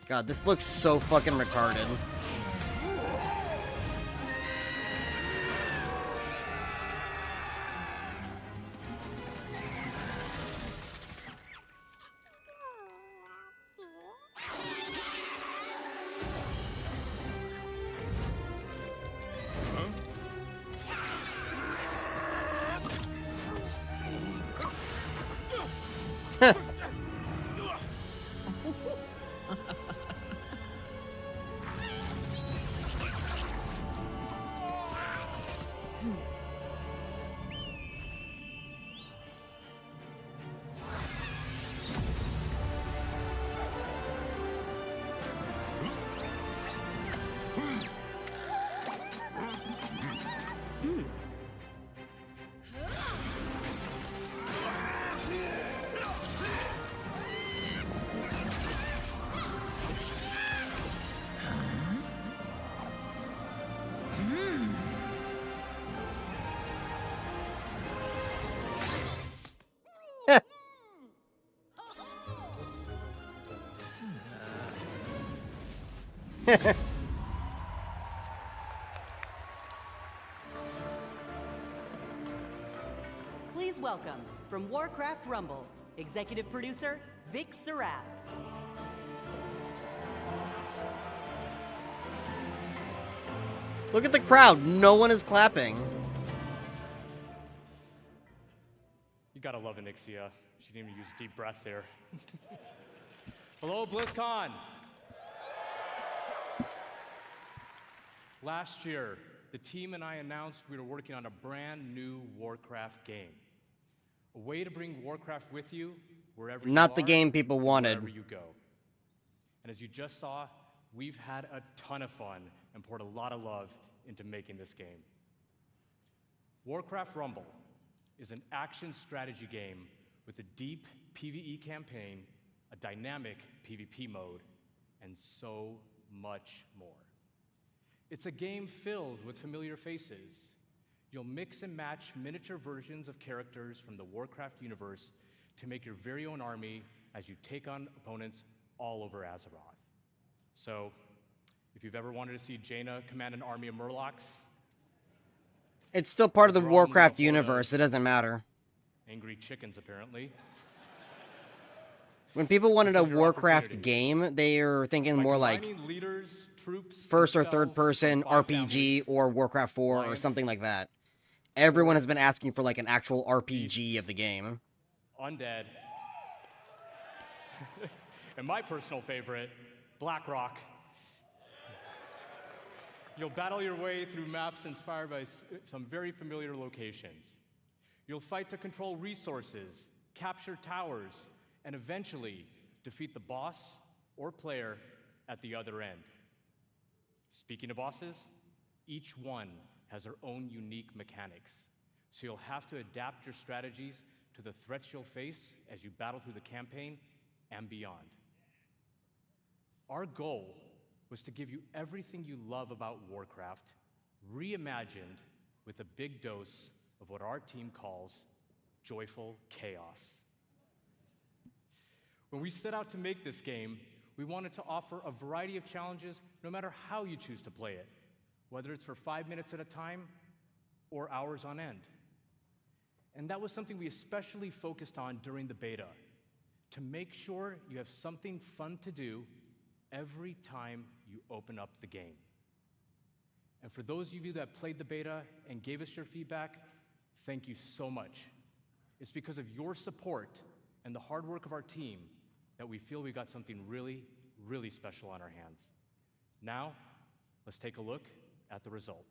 God, this looks so fucking retarded. Please welcome, from Warcraft Rumble, executive producer, Vic Sarath. Look at the crowd. No one is clapping. You gotta love Anixia. She didn't even use deep breath there. Hello, Blizzcon. Last year, the team and I announced we were working on a brand new Warcraft game. A way to bring Warcraft with you wherever Not you the are, game people wanted. wherever you go. And as you just saw, we've had a ton of fun and poured a lot of love into making this game. Warcraft Rumble is an action strategy game with a deep PvE campaign, a dynamic PvP mode, and so much more. It's a game filled with familiar faces. You'll mix and match miniature versions of characters from the Warcraft universe to make your very own army as you take on opponents all over Azeroth. So, if you've ever wanted to see Jaina command an army of Murlocs, It's still part of the We're all Warcraft moving forward. universe. It doesn't matter. angry chickens apparently. When people wanted a Consider Warcraft opportunities. game, they are thinking more like Combining leaders, troops, first or and third spells person from 5 RPG or Warcraft 4 or Alliance. something like that. Everyone has been asking for like an actual RPG of the game. Undead. And my personal favorite, Blackrock. You'll battle your way through maps inspired by some very familiar locations. You'll fight to control resources, capture towers, and eventually defeat the boss or player at the other end. Speaking of bosses, each one has their own unique mechanics, so you'll have to adapt your strategies to the threats you'll face as you battle through the campaign and beyond. Our goal was to give you everything you love about Warcraft, reimagined with a big dose of what our team calls joyful chaos. When we set out to make this game, we wanted to offer a variety of challenges no matter how you choose to play it, whether it's for 5 minutes at a time or hours on end. And that was something we especially focused on during the beta, to make sure you have something fun to do every time you open up the game. And for those of you that played the beta and gave us your feedback, thank you so much. It's because of your support and the hard work of our team that we feel we got something really, really special on our hands. Now, let's take a look at the result.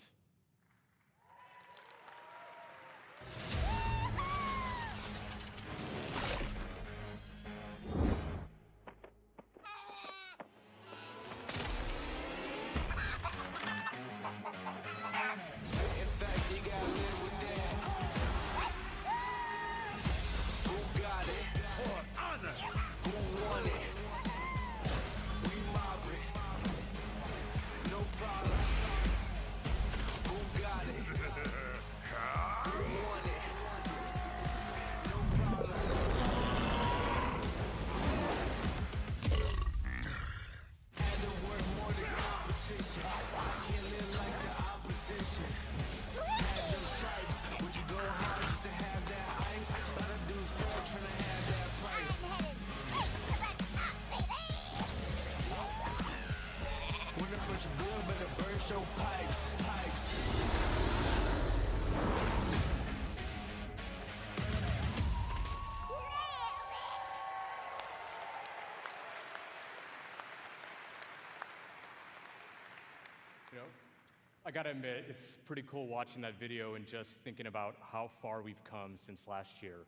I gotta admit, it's pretty cool watching that video and just thinking about how far we've come since last year.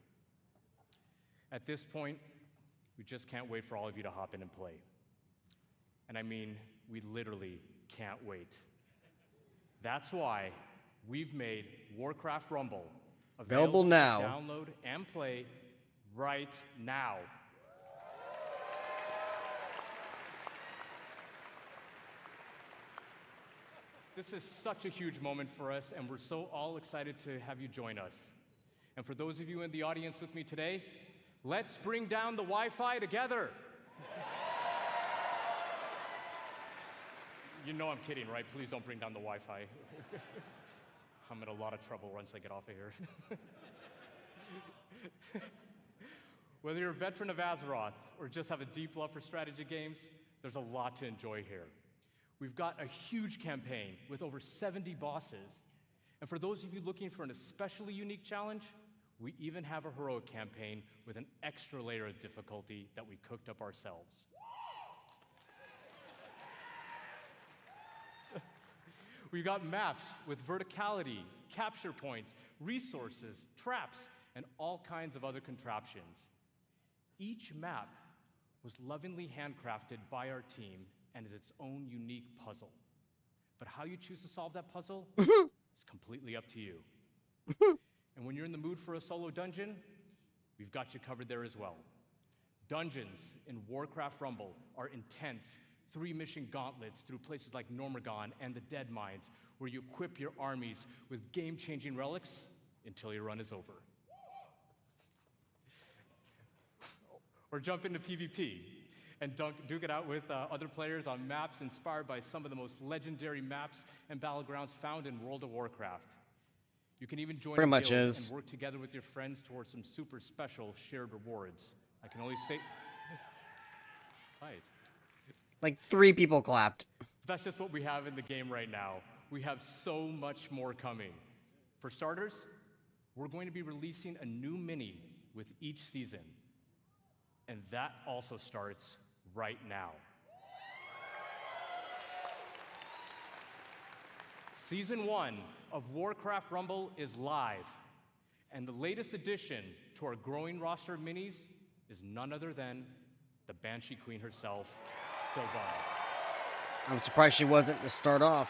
At this point, we just can't wait for all of you to hop in and play. And I mean, we literally can't wait. That's why we've made Warcraft Rumble Available now. to download and play right now. This is such a huge moment for us, and we're so all excited to have you join us. And for those of you in the audience with me today, let's bring down the Wi-Fi together. You know I'm kidding, right? Please don't bring down the Wi-Fi. I'm in a lot of trouble once I get off of here. Whether you're a veteran of Azeroth or just have a deep love for strategy games, there's a lot to enjoy here. We've got a huge campaign with over 70 bosses. And for those of you looking for an especially unique challenge, we even have a heroic campaign with an extra layer of difficulty that we cooked up ourselves. We've got maps with verticality, capture points, resources, traps, and all kinds of other contraptions. Each map was lovingly handcrafted by our team and is its own unique puzzle. But how you choose to solve that puzzle is completely up to you. And when you're in the mood for a solo dungeon, we've got you covered there as well. Dungeons in Warcraft Rumble are intense 3-mission gauntlets through places like Normagon and the Dead Mines, where you equip your armies with game-changing relics until your run is over. Or jump into PvP and duke it out with other players on maps inspired by some of the most legendary maps and battlegrounds found in World of Warcraft. You can even join a guild and work together with your friends towards some super special shared rewards. I can only say... Nice. Like 3 people clapped. That's just what we have in the game right now. We have so much more coming. For starters, we're going to be releasing a new mini with each season. And that also starts right now. Season 1 of Warcraft Rumble is live. And the latest addition to our growing roster of minis is none other than the Banshee Queen herself, Sylvanas. I'm surprised she wasn't to start off.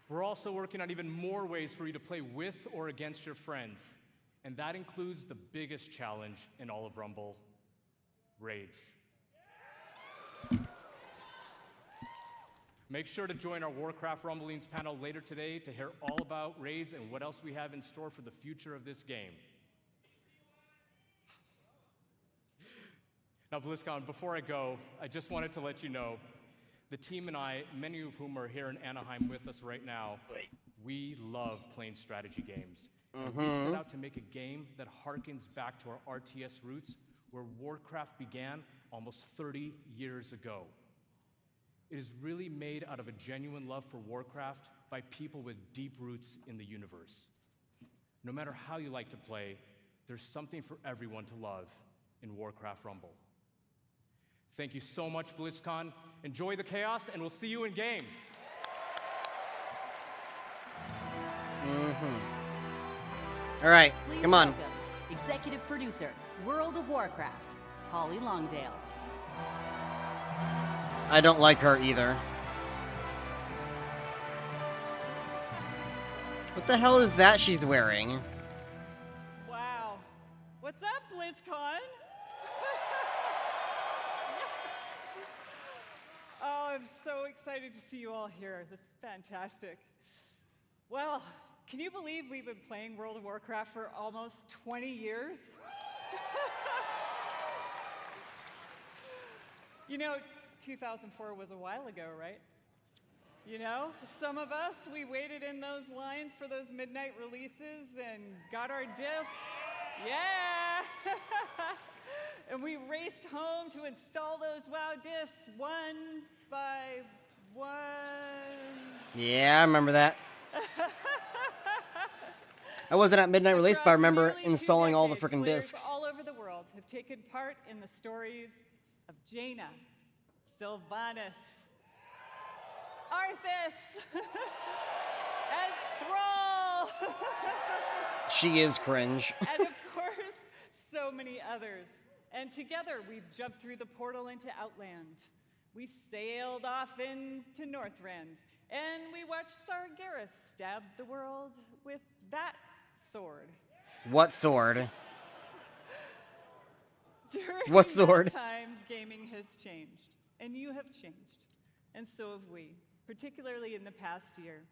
We're also working on even more ways for you to play with or against your friends. And that includes the biggest challenge in all of Rumble, raids. Make sure to join our Warcraft Rumblings panel later today to hear all about raids and what else we have in store for the future of this game. Now, Blizzcon, before I go, I just wanted to let you know, the team and I, many of whom are here in Anaheim with us right now, we love playing strategy games. We set out to make a game that harkens back to our RTS roots, where Warcraft began almost 30 years ago. It is really made out of a genuine love for Warcraft by people with deep roots in the universe. No matter how you like to play, there's something for everyone to love in Warcraft Rumble. Thank you so much, Blizzcon. Enjoy the chaos, and we'll see you in game. All right, Please come on. welcome Executive Producer, World of Warcraft, Holly Longdale. I don't like her either. What the hell is that she's wearing? Wow. What's up, BlizzCon? Oh, I'm so excited to see you all here. This is fantastic. Well, can you believe we've been playing World of Warcraft for almost 20 years? You know, 2004 was a while ago, right? You know, some of us, we waited in those lines for those midnight releases and got our discs. Yeah! And we raced home to install those WoW discs one by one. Yeah, I remember that. I wasn't at midnight release, but I remember installing all the freaking players discs. all over the world have taken part in the stories of Jaina, Sylvanas, Arthas, and Thrall. She is cringe. And of course, so many others. And together, we've jumped through the portal into Outland. We sailed off into Northrend, and we watched Sargeras stab the world with that sword. What sword? During What sword? that time, gaming has changed, and you have changed, and so have we, particularly in the past year.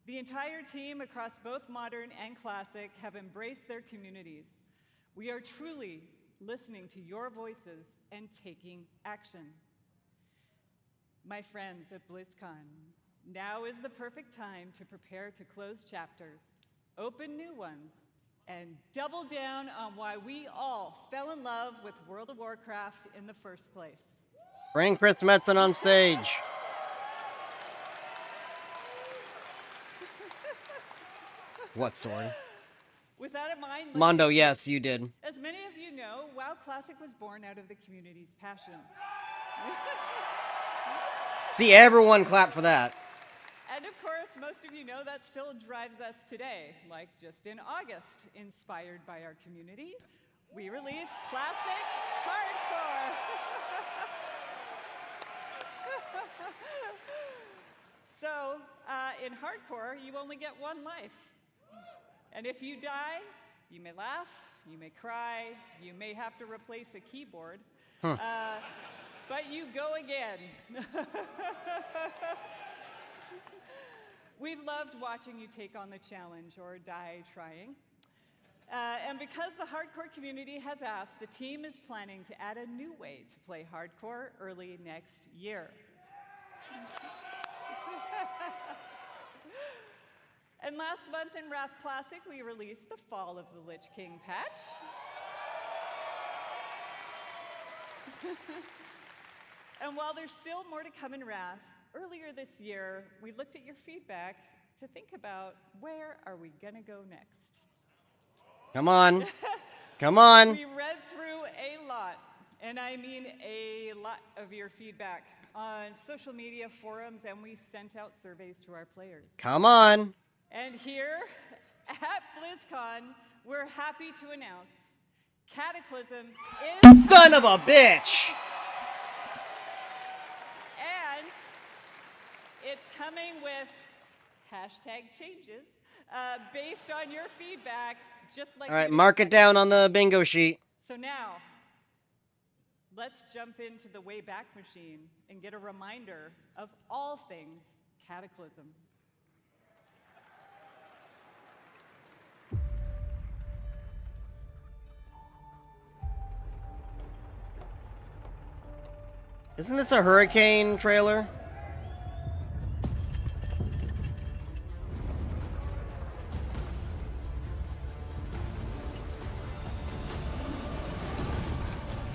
The entire team across both modern and classic have embraced their communities. We are truly listening to your voices and taking action. My friends at Blizzcon, now is the perfect time to prepare to close chapters, open new ones, and double down on why we all fell in love with World of Warcraft in the first place. Bring Chris Metzen on stage. What sword? With that in mind, Mondo, yes, you did. as many of you know, WoW Classic was born out of the community's passion. See, everyone clap for that. And of course, most of you know that still drives us today. Like just in August, inspired by our community, we released Classic Hardcore. So, in Hardcore, you only get one life. And if you die, you may laugh, you may cry, you may have to replace a keyboard. Huh. But you go again. We've loved watching you take on the challenge or die trying. And because the hardcore community has asked, the team is planning to add a new way to play hardcore early next year. And last month in Wrath Classic, we released the Fall of the Lich King patch. And while there's still more to come in Wrath, earlier this year, we looked at your feedback to think about where are we gonna go next. Come on. Come on. We read through a lot, and I mean a lot of your feedback on social media forums, and we sent out surveys to our players. Come on. And here at BlizzCon, we're happy to announce Cataclysm is... Son of a bitch! And it's coming with hashtag changes based on your feedback, just like... All right, mark it down on the bingo sheet. So now, let's jump into the Wayback Machine and get a reminder of all things Cataclysm. Isn't this a hurricane trailer?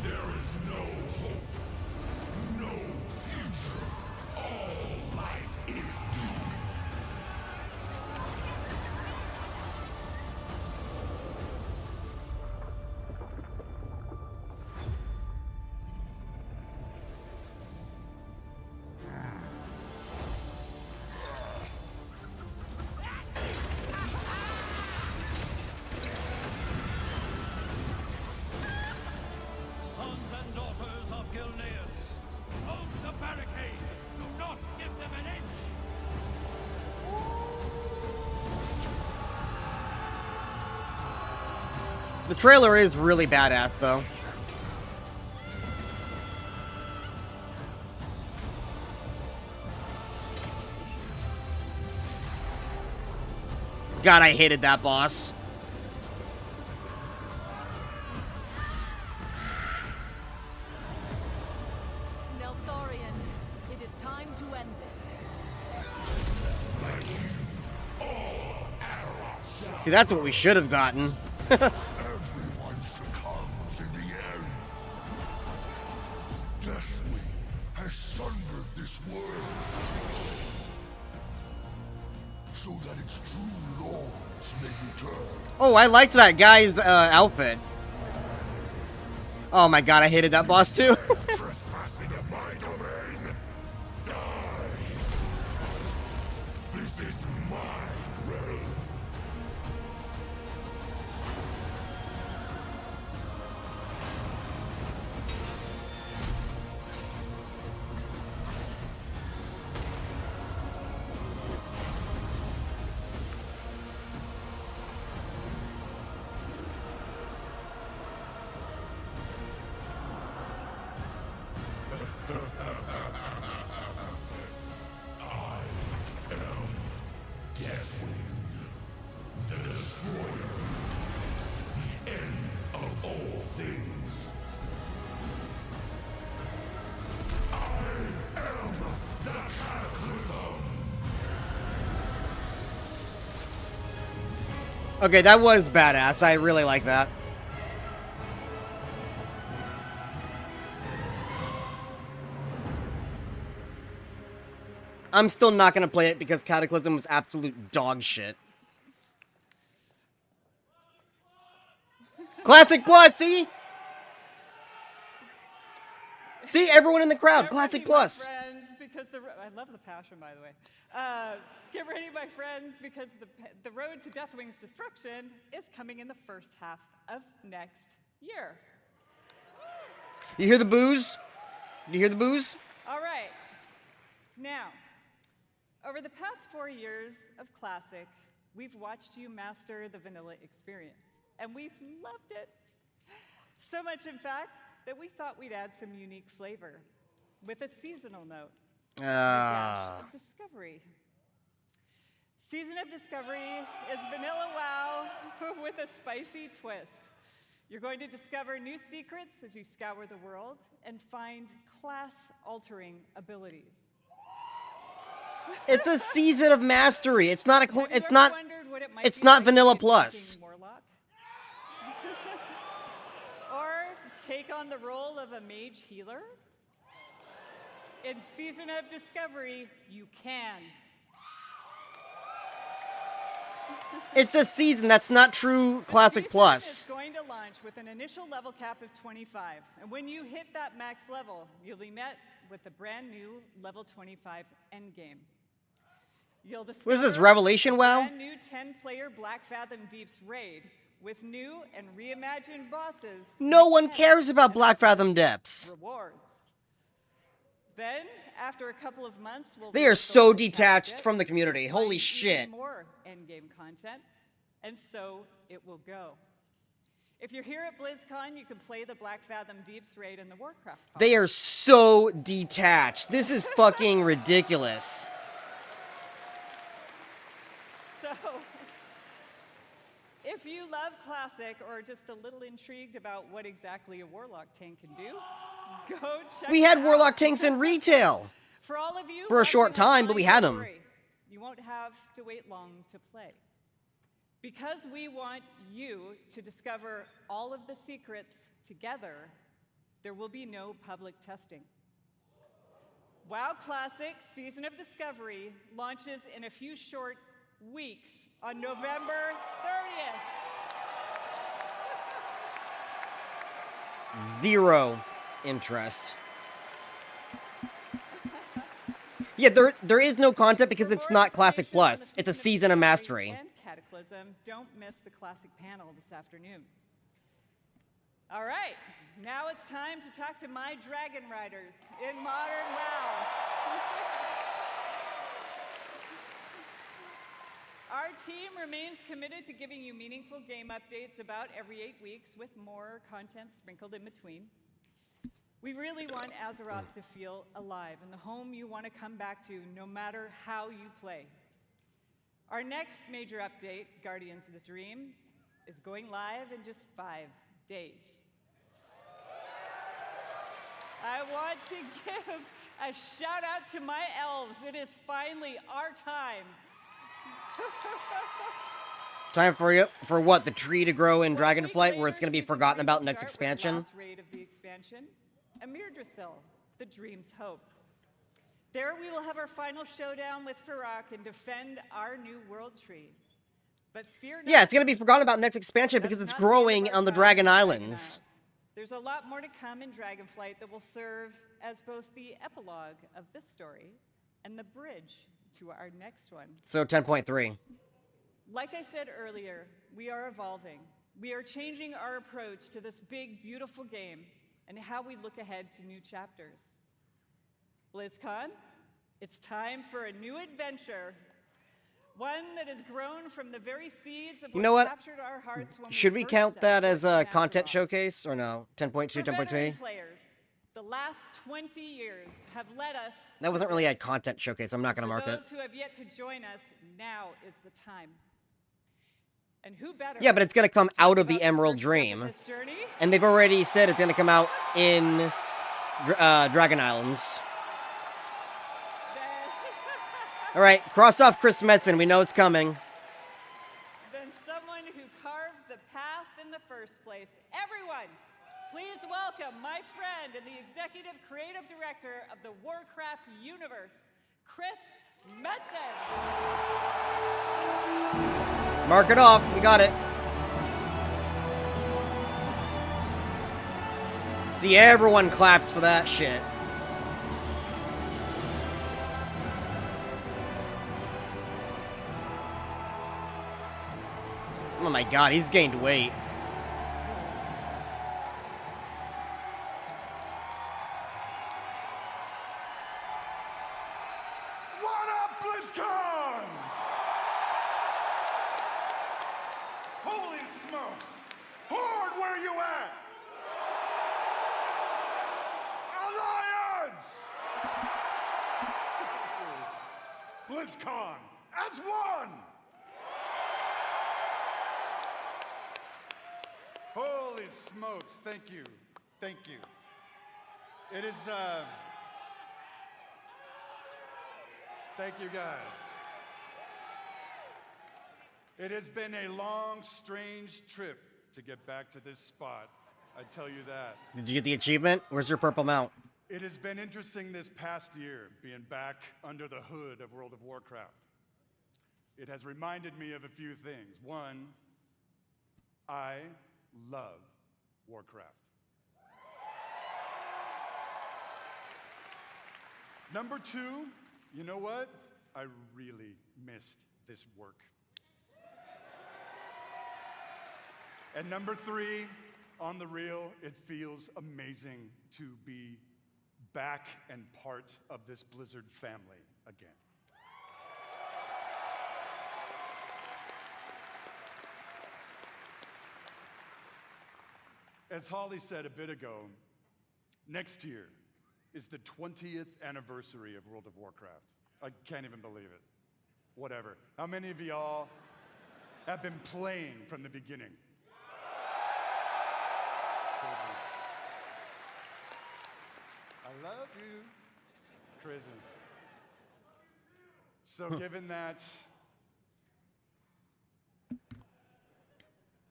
There is no hope, no future. All life is doomed. Sons and daughters of Gilneas, hold the barricade. Do not give them an inch. The trailer is really badass, though. God, I hated that boss. Neltharion, it is time to end this. See, that's what we should have gotten. Everyone succumbs in the end. Deathwing has sundered this world so that its true lords may return. Oh, I liked that guy's outfit. Oh my god, I hated that boss too. Trespassing in my domain. Die. is my realm. Okay, that was badass. I really like that. I'm still not gonna play it because Cataclysm was absolute dog shit. Classic Plus, see? See, everyone in the crowd, Classic Plus. Friends, because I love the passion, by the way. Get ready, my friends, because the road to Deathwing's destruction is coming in the first half of next year. You hear the booze? You hear the booze? All right. Now, over the past 4 years of Classic, we've watched you master the vanilla experience, and we've loved it. So much, in fact, that we thought we'd add some unique flavor with a seasonal note. A dash of discovery. Season of Discovery is vanilla wow with a spicy twist. You're going to discover new secrets as you scour the world and find class-altering abilities. It's a season of mastery. It's not a. It's not Vanilla Plus. Or take on the role of a mage healer. In Season of Discovery, you can. It's a season. That's not true Classic Plus. It's going to launch with an initial level cap of 25. And when you hit that max level, you'll be met with the brand new level 25 endgame. You'll discover What is this, Revelation WoW? brand new 10-player Black Fathom Deeps raid with new and reimagined bosses. No one cares about Black Fathom Depths. Rewards. Then, after a couple of months, we'll They are so detached from the community. Holy shit. more endgame content, and so it will go. If you're here at BlizzCon, you can play the Black Fathom Deeps raid in the Warcraft hall. They are so detached. This is fucking ridiculous. So, if you love Classic or just a little intrigued about what exactly a Warlock tank can do, go check We it had out. Warlock tanks in retail. For all of you For a short watching time, but we online, had don't 'em. worry. You won't have to wait long to play. Because we want you to discover all of the secrets together, there will be no public testing. WoW Classic Season of Discovery launches in a few short weeks on November 30th. Zero interest. Yeah, there is no content because it's not Classic Plus. It's a season of mastery. And Cataclysm, don't miss the Classic panel this afternoon. All right, now it's time to talk to my Dragon Riders in Modern WoW. Our team remains committed to giving you meaningful game updates about every 8 weeks with more content sprinkled in between. We really want Azeroth to feel alive and the home you want to come back to no matter how you play. Our next major update, Guardians of the Dream, is going live in just 5 days. I want to give a shout out to my elves. It is finally our time. Time for what? The tree to grow in Dragonflight, where it's going to be forgotten about next expansion? Last raid of the expansion, Amirdrasil, the Dream's Hope. There we will have our final showdown with Farak and defend our new world tree. But fear not. Yeah, it's going to be forgotten about next expansion because it's growing on the Dragon Islands. There's a lot more to come in Dragonflight that will serve as both the epilogue of this story and the bridge to our next one. So 10.3. Like I said earlier, we are evolving. We are changing our approach to this big, beautiful game and how we look ahead to new chapters. BlizzCon, it's time for a new adventure. One that has grown from the very seeds of You know what? captured our hearts when Should we first count set that foot as in a content Azeroth. showcase or no? 10.2, For veteran 10.3? players, the last 20 years have led us. That wasn't really a content showcase. I'm not going to mark For it. those who have yet to join us, now is the time. And who better? Yeah, but it's going to come out of the Emerald Dream. this journey? And they've already said it's going to come out in Dragon Islands. All right, cross off Chris Metzen. We know it's coming. Than someone who carved the path in the first place. Everyone, please welcome my friend and the executive creative director of the Warcraft universe, Chris Metzen. Mark it off. We got it. See, everyone claps for that shit. Oh my god, he's gained weight. What up, Blizzcon? Holy smokes! Horde, where you at? Alliance! BlizzCon as one! Holy smokes, thank you, thank you. It is, thank you guys. It has been a long, strange trip to get back to this spot, I tell you that. Did you get the achievement? Where's your purple mount? It has been interesting this past year, being back under the hood of World of Warcraft. It has reminded me of a few things. One, I love Warcraft. Number two, you know what? I really missed this work. And number three, on the real, it feels amazing to be back and part of this Blizzard family again. As Holly said a bit ago, next year is the 20th anniversary of World of Warcraft. I can't even believe it. Whatever. How many of y'all have been playing from the beginning? I love you, Prison. So given that,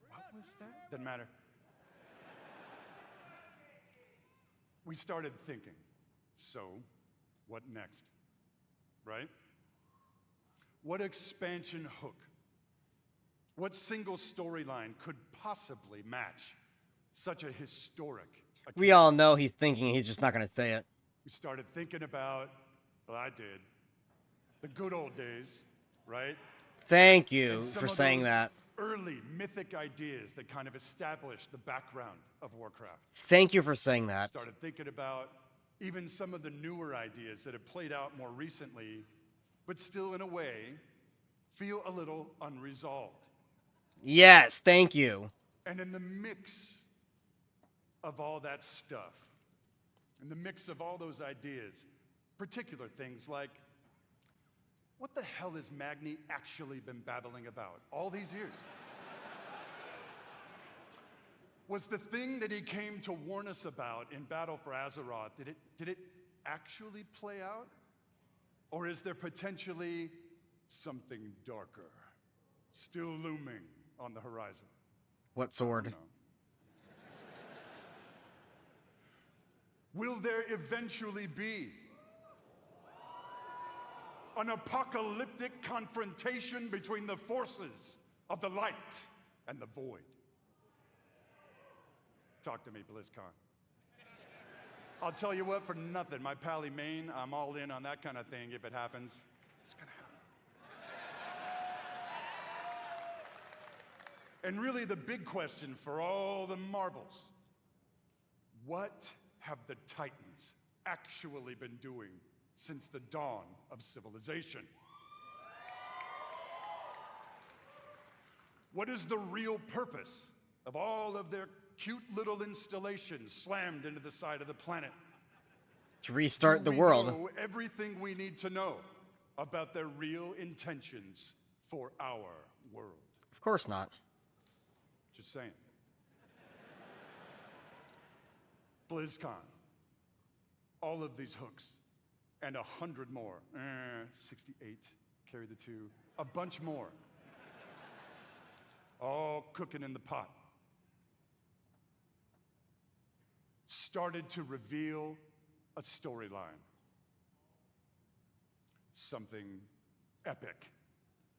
what was that? Doesn't matter. We started thinking, so what next, right? What expansion hook, what single storyline could possibly match such a historic occasion? We all know he's thinking, he's just not going to say it. We started thinking about, well, I did, the good old days, right? Thank you And some for of saying those that. Early mythic ideas that kind of established the background of Warcraft. Thank you for saying that. Started thinking about even some of the newer ideas that have played out more recently, but still in a way feel a little unresolved. Yes, thank you. And in the mix of all that stuff, in the mix of all those ideas, particular things like, what the hell has Magni actually been babbling about all these years? Was the thing that he came to warn us about in Battle for Azeroth, did it actually play out? Or is there potentially something darker still looming on the horizon? What sword? Will there eventually be an apocalyptic confrontation between the forces of the light and the void? Talk to me, BlizzCon. I'll tell you what, for nothing, my pally Maine, I'm all in on that kind of thing if it happens. It's gonna happen. And really the big question for all the marbles, what have the Titans actually been doing since the dawn of civilization? What is the real purpose of all of their cute little installations slammed into the side of the planet? To restart the We world. know everything we need to know about their real intentions for our world. Of course not. Just saying. BlizzCon. All of these hooks. And 100 more. 68. Carry the 2. A bunch more. All cooking in the pot. Started to reveal a storyline. Something epic.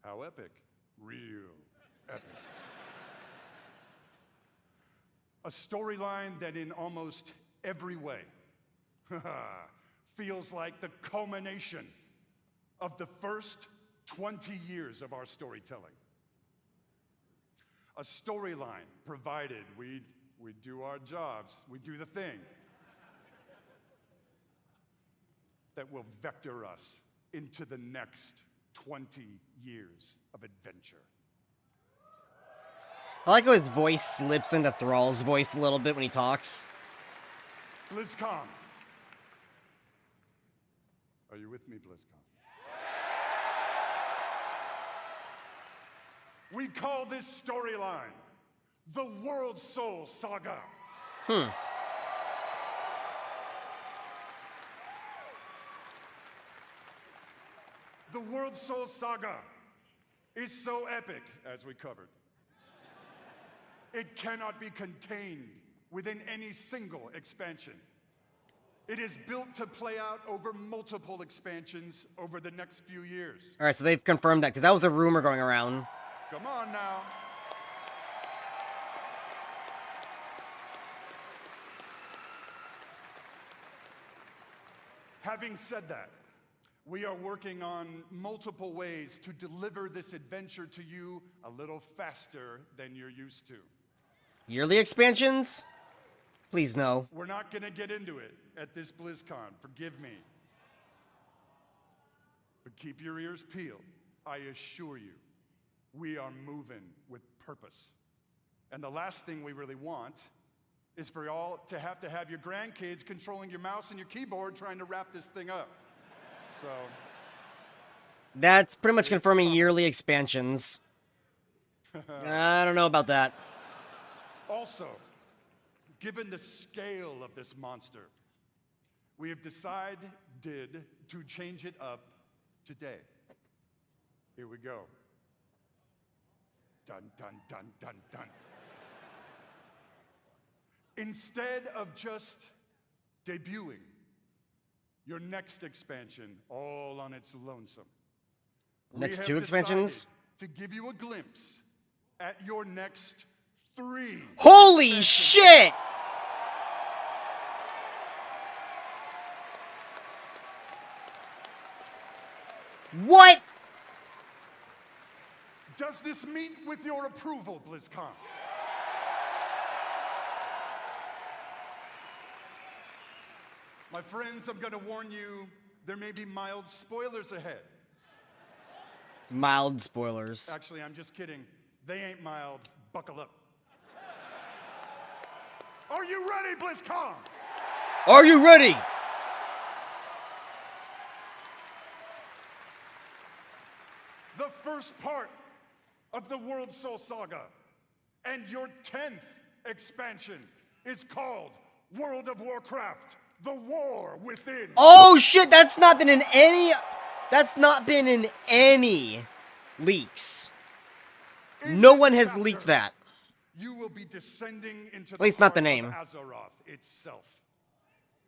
How epic? Real epic. A storyline that in almost every way feels like the culmination of the first 20 years of our storytelling. A storyline provided we do our jobs, we do the thing that will vector us into the next 20 years of adventure. I like how his voice slips into Thrall's voice a little bit when he talks. BlizzCon. Are you with me, BlizzCon? We call this storyline the World Soul Saga. The World Soul Saga is so epic, as we covered. It cannot be contained within any single expansion. It is built to play out over multiple expansions over the next few years. All right, so they've confirmed that, because that was a rumor going around. Come on now. Having said that, we are working on multiple ways to deliver this adventure to you a little faster than you're used to. Yearly expansions? Please no. We're not going to get into it at this BlizzCon, forgive me. But keep your ears peeled. I assure you, we are moving with purpose. And the last thing we really want is for y'all to have your grandkids controlling your mouse and your keyboard trying to wrap this thing up. So That's pretty much confirming yearly expansions. I don't know about that. also, given the scale of this monster, we have decided to change it up today. Here we go. Dun, dun, dun, dun, dun. Instead of just debuting your next expansion all on its lonesome, Next 2 expansions? to give you a glimpse at your next 3. Holy shit! What? Does this meet with your approval, BlizzCon? My friends, I'm going to warn you, there may be mild spoilers ahead. Mild spoilers. Actually, I'm just kidding. They ain't mild. Buckle up. Are you ready, BlizzCon? Are you ready? The first part of the World Soul Saga and your 10th expansion is called World of Warcraft: The War Within. Oh shit, that's not been in any leaks. No one has leaked that. You will be descending into At least not the heart name. of Azeroth itself.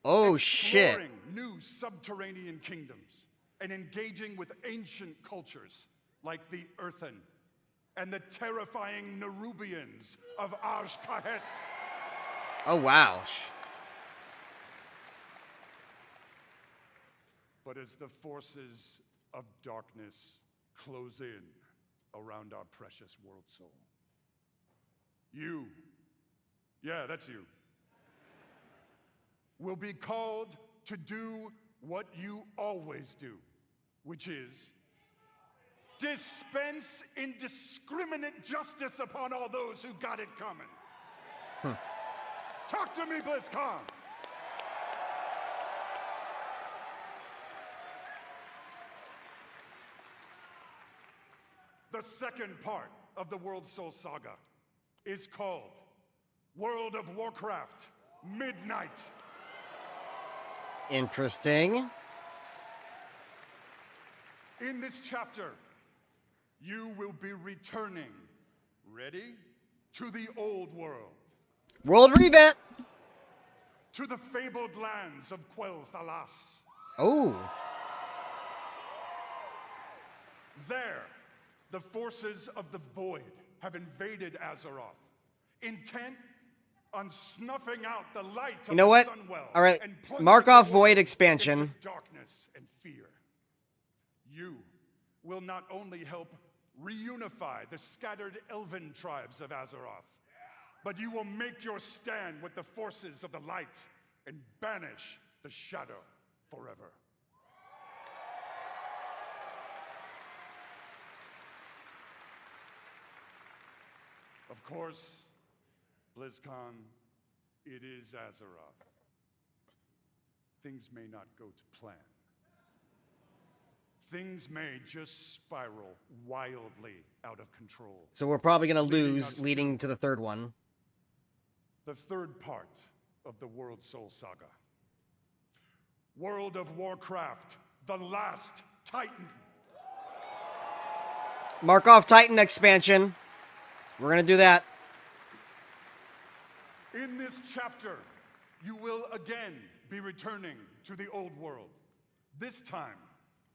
Oh shit. Exploring new subterranean kingdoms and engaging with ancient cultures like the Earthen and the terrifying Nerubians of Azj-Kahet. Oh wow. But as the forces of darkness close in around our precious world soul, You, yeah, that's you, will be called to do what you always do, which is dispense indiscriminate justice upon all those who got it coming. Talk to me, Blizzcon. The second part of the World Soul Saga is called World of Warcraft Midnight. Interesting. In this chapter, you will be returning, ready, to the old world. World revamp. To the fabled lands of Quel'Thalas. Oh. There, the forces of the Void have invaded Azeroth, intent on snuffing out the light of You know the what? Sunwell. All right. And plunging Mark the off world Void expansion. into darkness and fear. You will not only help reunify the scattered elven tribes of Azeroth, but you will make your stand with the forces of the light and banish the shadow forever. Of course, BlizzCon, it is Azeroth. Things may not go to plan. Things may just spiral wildly out of control. So we're probably going to lose leading to the third one. The third part of the World Soul Saga. World of Warcraft, the Last Titan. Mark off Titan expansion. We're going to do that. In this chapter, you will again be returning to the old world. This time,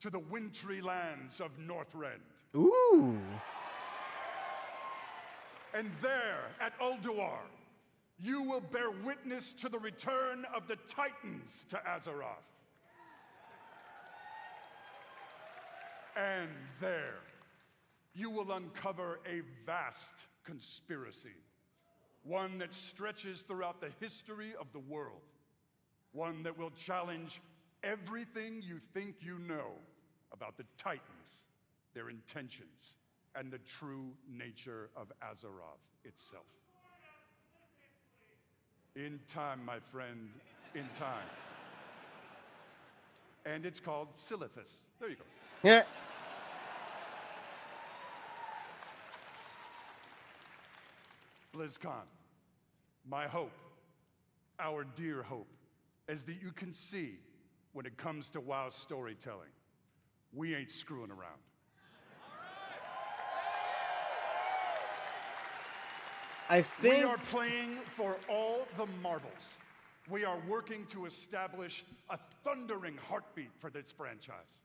to the wintry lands of Northrend. Ooh. And there, at Ulduar, you will bear witness to the return of the Titans to Azeroth. And there, you will uncover a vast conspiracy, one that stretches throughout the history of the world, one that will challenge everything you think you know about the Titans, their intentions, and the true nature of Azeroth itself. In time, my friend, in time. And it's called Silithus. There you go. Yeah. BlizzCon, my hope, our dear hope, is that you can see when it comes to WoW storytelling, we ain't screwing around. I think we are playing for all the marbles. We are working to establish a thundering heartbeat for this franchise.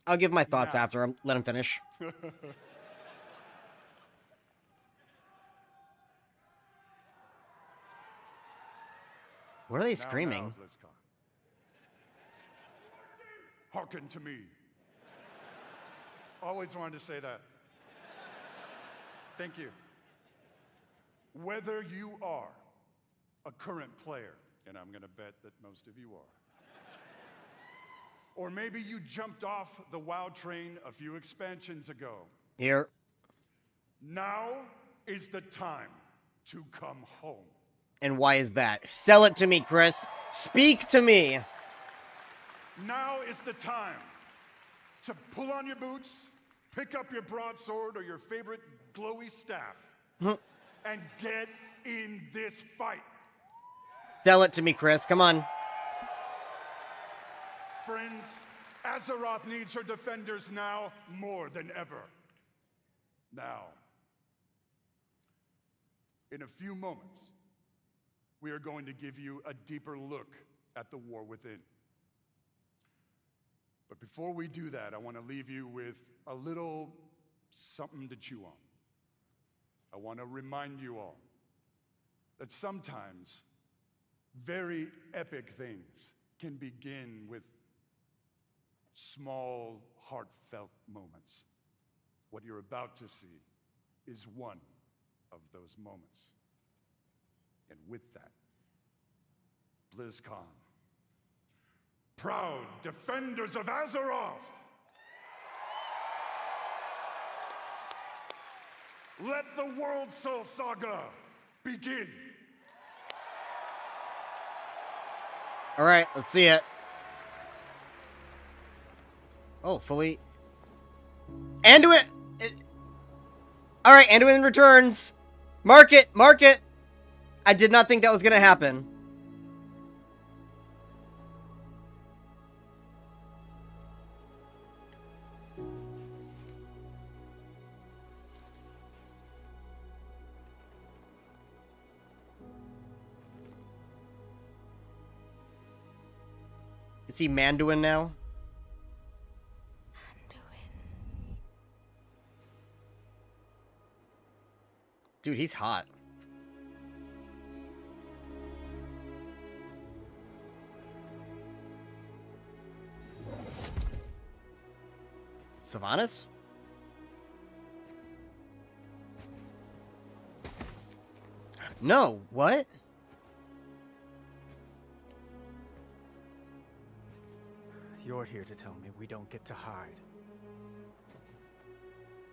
I'll give my thoughts Now. after. Let him finish. What are they screaming? Now, BlizzCon. Hearken to me. Always wanted to say that. Thank you. Whether you are a current player, and I'm going to bet that most of you are, or maybe you jumped off the WoW train a few expansions ago. Here. Now is the time to come home. And why is that? Sell it to me, Chris. Speak to me. Now is the time to pull on your boots, pick up your broadsword or your favorite glowy staff, and get in this fight. Sell it to me, Chris. Come on. Friends, Azeroth needs her defenders now more than ever. Now, in a few moments, we are going to give you a deeper look at the war within. But before we do that, I want to leave you with a little something to chew on. I want to remind you all that sometimes very epic things can begin with small, heartfelt moments. What you're about to see is one of those moments. And with that, BlizzCon, proud defenders of Azeroth, let the World Soul Saga begin. All right, let's see it. Oh, fully. Anduin. All right, Anduin returns. Mark it, mark it. I did not think that was gonna happen. Is he Manduin now? Dude, he's hot. Sylvanas? No, what? You're here to tell me we don't get to hide.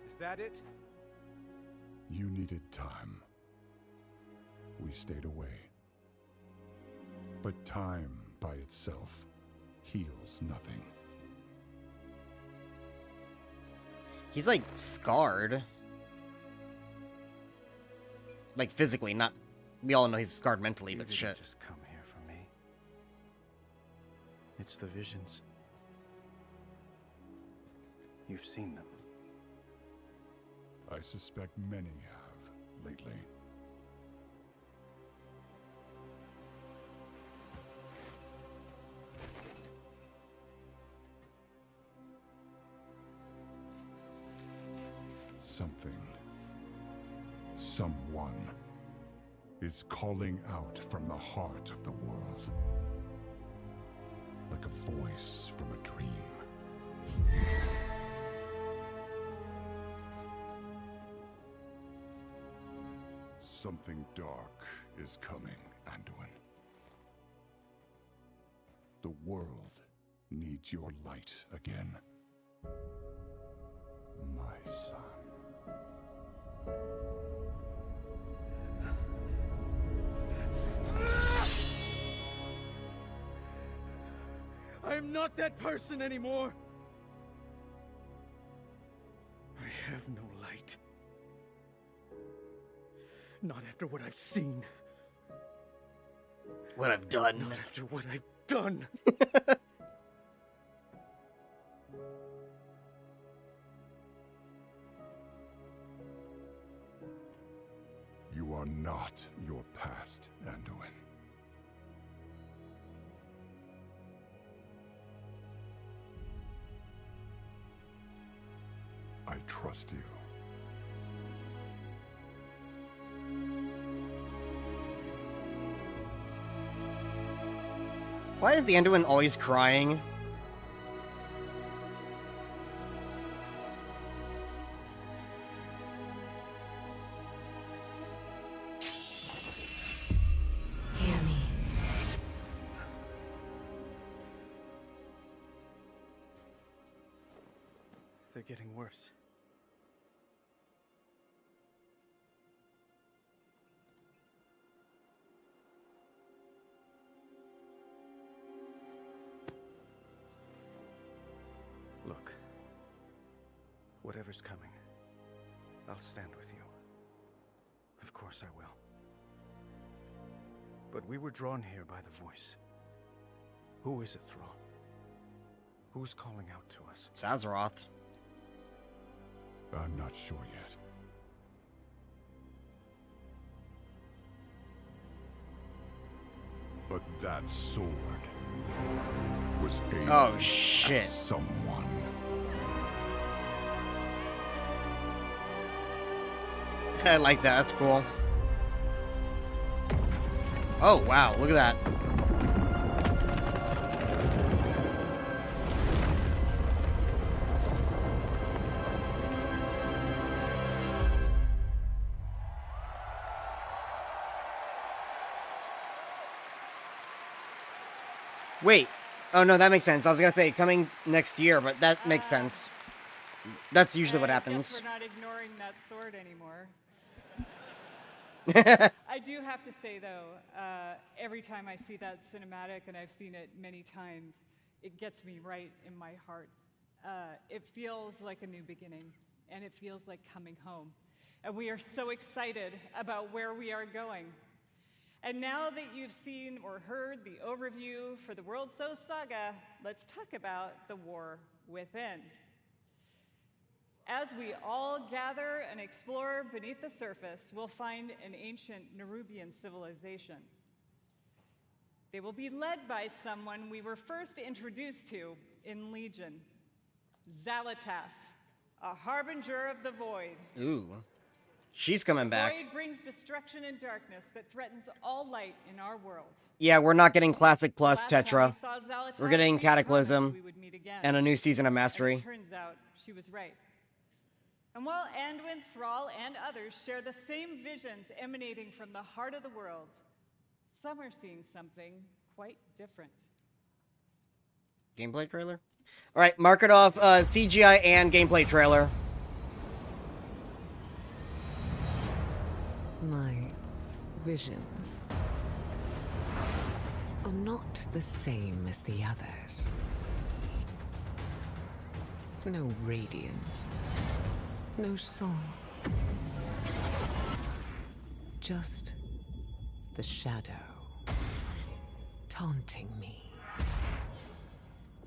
Is that it? You needed time. We stayed away. But time by itself heals nothing. He's like scarred. Like physically, not. We all know he's scarred mentally, You but didn't shit. just come here for me. It's the visions. You've seen them. I suspect many have lately. Something, someone, is calling out from the heart of the world. Like a voice from a dream. Something dark is coming, Anduin. The world needs your light again. My son. I'm not that person anymore. I have no light. Not after what I've seen. What I've done. Not after what I've done. You are not your past, Anduin. I trust you. Why is the Anduin always crying? Hear me. They're getting worse. Look, whatever's coming, I'll stand with you. Of course I will. But we were drawn here by the voice. Who is it, Thrall? Who's calling out to us? It's Azeroth. I'm not sure yet. But that sword was aimed Oh, shit. at someone. I like that. That's cool. Oh, wow. Look at that. Wait. Oh, no, that makes sense. I was going to say coming next year, but that makes sense. That's usually what happens. We're not ignoring that sword anymore. I do have to say, though, every time I see that cinematic, and I've seen it many times, it gets me right in my heart. It feels like a new beginning, and it feels like coming home. And we are so excited about where we are going. And now that you've seen or heard the overview for the World So Saga, let's talk about the war within. As we all gather and explore beneath the surface, we'll find an ancient Nerubian civilization. They will be led by someone we were first introduced to in Legion, Xal'atath, a harbinger of the void. Ooh. She's coming back. The void brings destruction and darkness that threatens all light in our world. Yeah, we're not getting Classic Plus Last time Tetra. we saw Xal'atath, We're getting we promised Cataclysm we would meet again. and a new season of And Mastery. it turns out she was right. And while Anduin, Thrall, and others share the same visions emanating from the heart of the world, some are seeing something quite different. Gameplay trailer? All right, mark it off. CGI and gameplay trailer. My visions are not the same as the others. No radiance, no song, just the shadow taunting me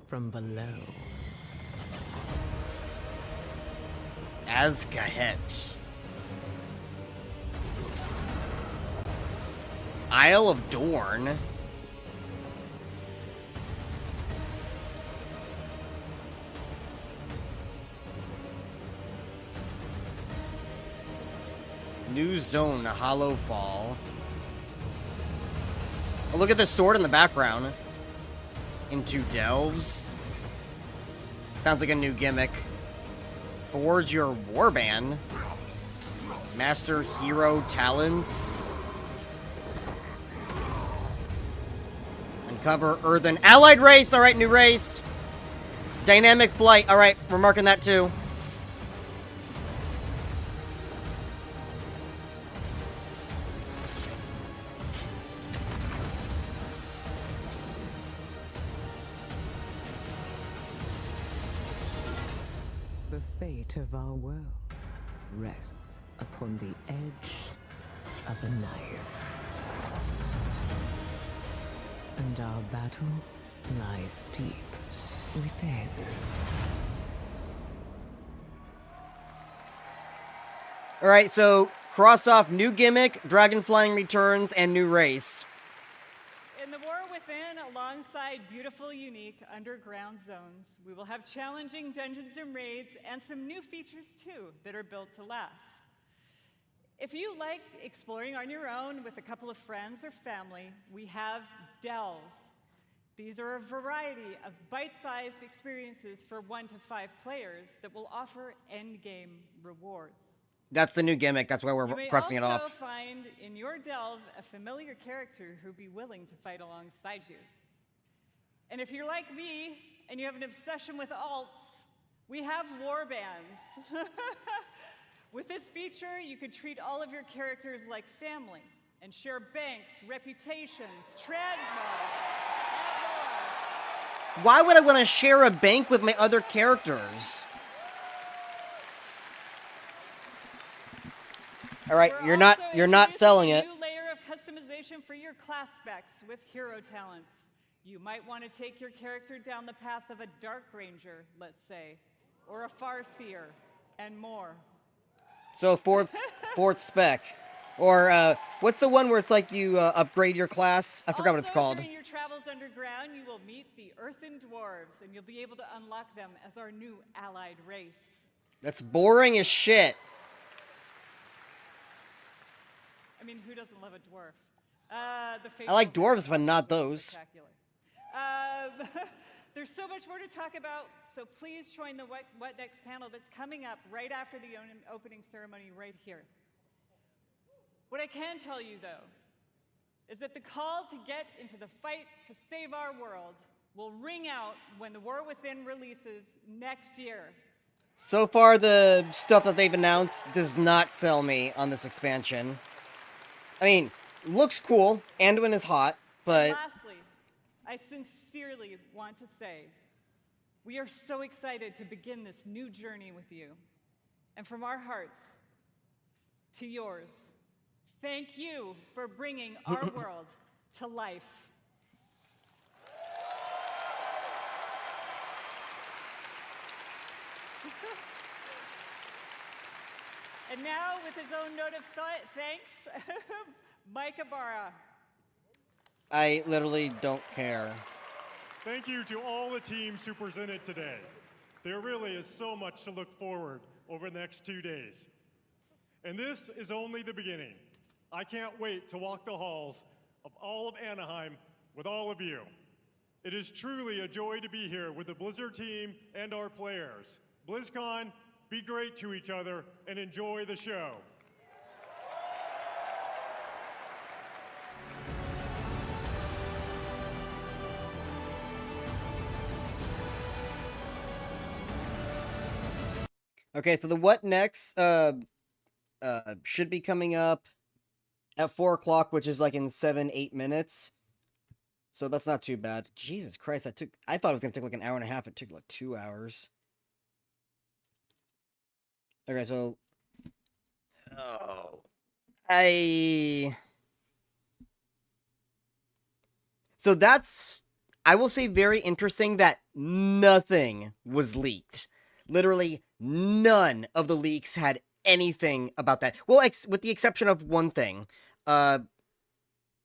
from below. Azkahet. Isle of Dorn. New zone, Hollow Fall. Oh, look at the sword in the background. Into Delves. Sounds like a new gimmick. Forge your warband. Master hero talents. Uncover earthen allied race. All right, new race. Dynamic flight. All right, we're marking that too. The fate of our world rests upon the edge of a knife. And our battle lies deep within. All right, so cross off new gimmick, dragon flying returns, and new race. In the War Within, alongside beautiful, unique underground zones, we will have challenging dungeons and raids and some new features too that are built to last. If you like exploring on your own with a couple of friends or family, we have Delves. These are a variety of bite-sized experiences for 1 to 5 players that will offer endgame rewards. That's the new gimmick. That's why we're crossing it You may off. also find in your delve a familiar character who'll be willing to fight alongside you. And if you're like me and you have an obsession with alts, we have warbands. With this feature, you could treat all of your characters like family and share banks, reputations, transmos, and more. Why would I want to share a bank with my other characters? All right, you're not selling it. A new layer of customization for your class specs with hero talents. You might want to take your character down the path of a Dark Ranger, let's say, or a Farseer, and more. So fourth spec, or what's the one where it's like you upgrade your class? I forgot what it's called. During your travels underground, you will meet the Earthen Dwarves, and you'll be able to unlock them as our new allied race. That's boring as shit. I mean, who doesn't love a dwarf? I like dwarves, but not those. There's so much more to talk about, so please join the What Next panel that's coming up right after the opening ceremony right here. What I can tell you, though, is that the call to get into the fight to save our world will ring out when The War Within releases next year. So far, the stuff that they've announced does not sell me on this expansion. I mean, looks cool. Anduin is hot, but... And lastly, I sincerely want to say, we are so excited to begin this new journey with you. And from our hearts to yours, thank you for bringing our world to life. And now, with his own note of thanks, Mike Ibarra. I literally don't care. Thank you to all the teams who presented today. There really is so much to look forward over the next 2 days. And this is only the beginning. I can't wait to walk the halls of all of Anaheim with all of you. It is truly a joy to be here with the Blizzard team and our players. Blizzcon, be great to each other and enjoy the show. Okay, so the what next should be coming up at 4 o'clock, which is like in 7-8 minutes. So that's not too bad. Jesus Christ, I thought it was gonna take like an hour and a half. It took like 2 hours. Okay, so so that's, I will say, very interesting that nothing was leaked. Literally none of the leaks had anything about that. Well, with the exception of one thing.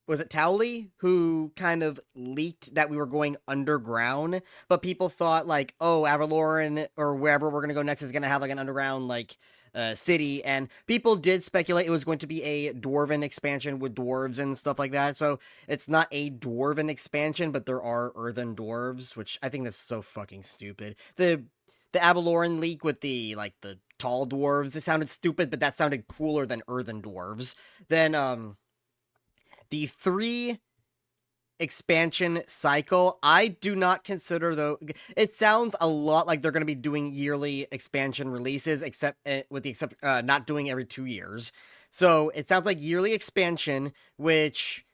Was it Towley who kind of leaked that we were going underground, but people thought like, oh, Avalloran or wherever we're going to go next is going to have like an underground like city, and people did speculate it was going to be a Dwarven expansion with dwarves and stuff like that. So it's not a Dwarven expansion, but there are earthen dwarves, which I think this is so fucking stupid. The Avalloran leak with the like the tall dwarves, it sounded stupid, but that sounded cooler than earthen dwarves. Then the 3 expansion cycle, I do not consider, though, it sounds a lot like they're going to be doing yearly expansion releases, except not doing every 2 years. So it sounds like yearly expansion, which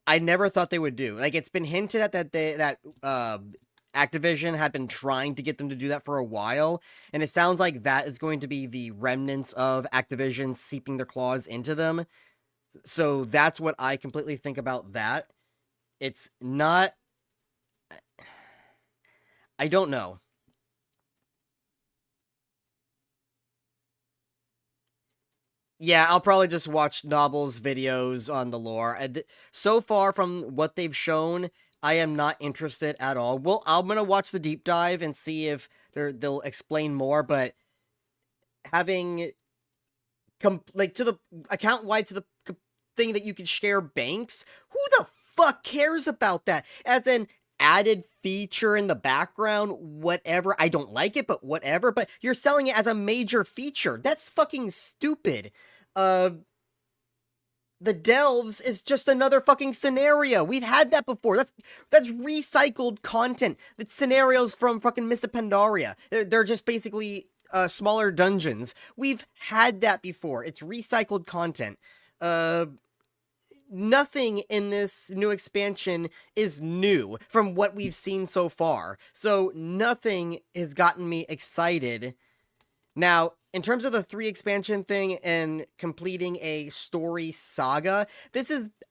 I never thought they would do. Like, it's been hinted at that Activision had been trying to get them to do that for a while, and it sounds like that is going to be the remnants of Activision seeping their claws into them. So that's what I completely think about that. It's not... I don't know. Yeah, I'll probably just watch Noble's videos on the lore. So far from what they've shown, I am not interested at all. Well, I'm going to watch the deep dive and see if they'll explain more, but having... like, to the account-wide, to the thing that you can share banks, who the fuck cares about that? As an added feature in the background, whatever. I don't like it, but whatever. But you're selling it as a major feature. That's fucking stupid. The Delves is just another fucking scenario. We've had that before. That's recycled content. That's scenarios from fucking Mists of Pandaria. They're just basically smaller dungeons. We've had that before. It's recycled content. Nothing in this new expansion is new from what we've seen so far. So nothing has gotten me excited. Now, in terms of the 3 expansion thing and completing a story saga,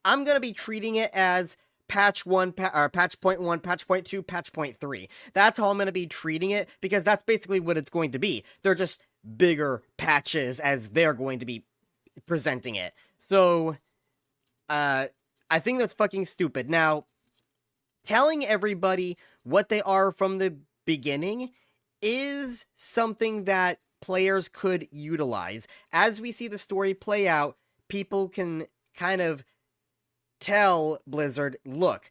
I'm going to be treating it as patch 1, patch point 1, patch point 2, patch point 3. That's how I'm going to be treating it, because that's basically what it's going to be. They're just bigger patches as they're going to be presenting it. So I think that's fucking stupid. Now, telling everybody what they are from the beginning is something that players could utilize. As we see the story play out, people can kind of tell Blizzard, look,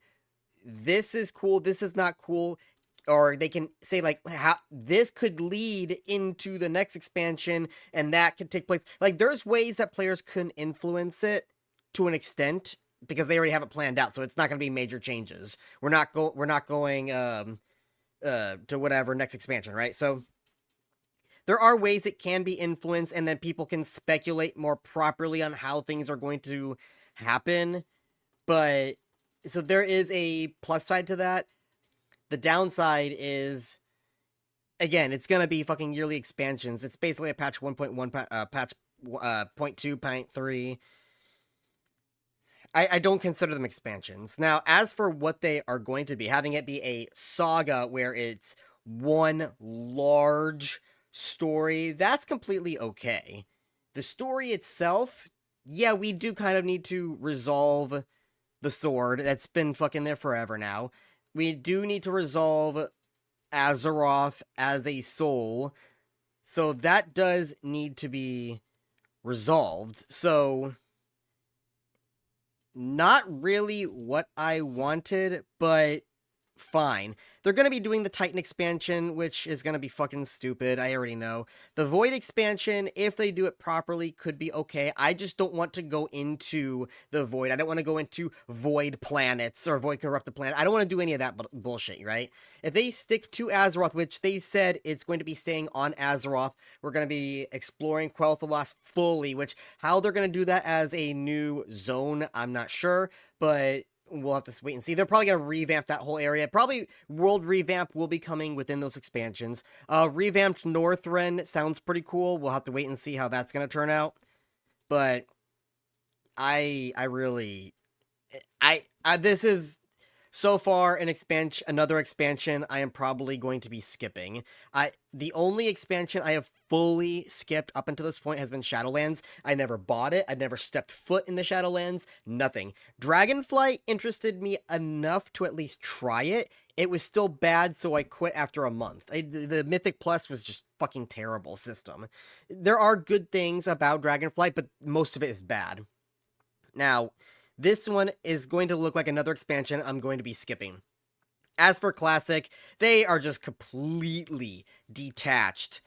this is cool, this is not cool, or they can say, like, how this could lead into the next expansion, and that could take place. Like, there's ways that players can influence it to an extent because they already have it planned out, so it's not going to be major changes. We're not going to whatever next expansion, right? So there are ways it can be influenced, and then people can speculate more properly on how things are going to happen. But so there is a plus side to that. The downside is, again, it's gonna be fucking yearly expansions. It's basically a patch 1.1, patch 0.2, 0.3. I don't consider them expansions. Now, as for what they are going to be, having it be a saga where it's one large story, that's completely okay. The story itself, yeah, we do kind of need to resolve the sword. That's been fucking there forever now. We do need to resolve Azeroth as a soul. So that does need to be resolved. So not really what I wanted, but fine. They're going to be doing the Titan expansion, which is going to be fucking stupid. I already know. The Void expansion, if they do it properly, could be okay. I just don't want to go into the Void. I don't want to go into Void planets or Void corrupted planet. I don't want to do any of that bullshit, right? If they stick to Azeroth, which they said it's going to be staying on Azeroth, we're going to be exploring Quel'Thalas fully, which how they're going to do that as a new zone, I'm not sure, but we'll have to wait and see. They're probably going to revamp that whole area. Probably world revamp will be coming within those expansions. Revamped Northrend sounds pretty cool. We'll have to wait and see how that's going to turn out. But this is so far an expansion, another expansion I am probably going to be skipping. The only expansion I have fully skipped up until this point has been Shadowlands. I never bought it. I never stepped foot in the Shadowlands. Nothing. Dragonflight interested me enough to at least try it. It was still bad, so I quit after a month. The Mythic Plus was just fucking terrible system. There are good things about Dragonflight, but most of it is bad. Now, this one is going to look like another expansion I'm going to be skipping. As for Classic, they are just completely detached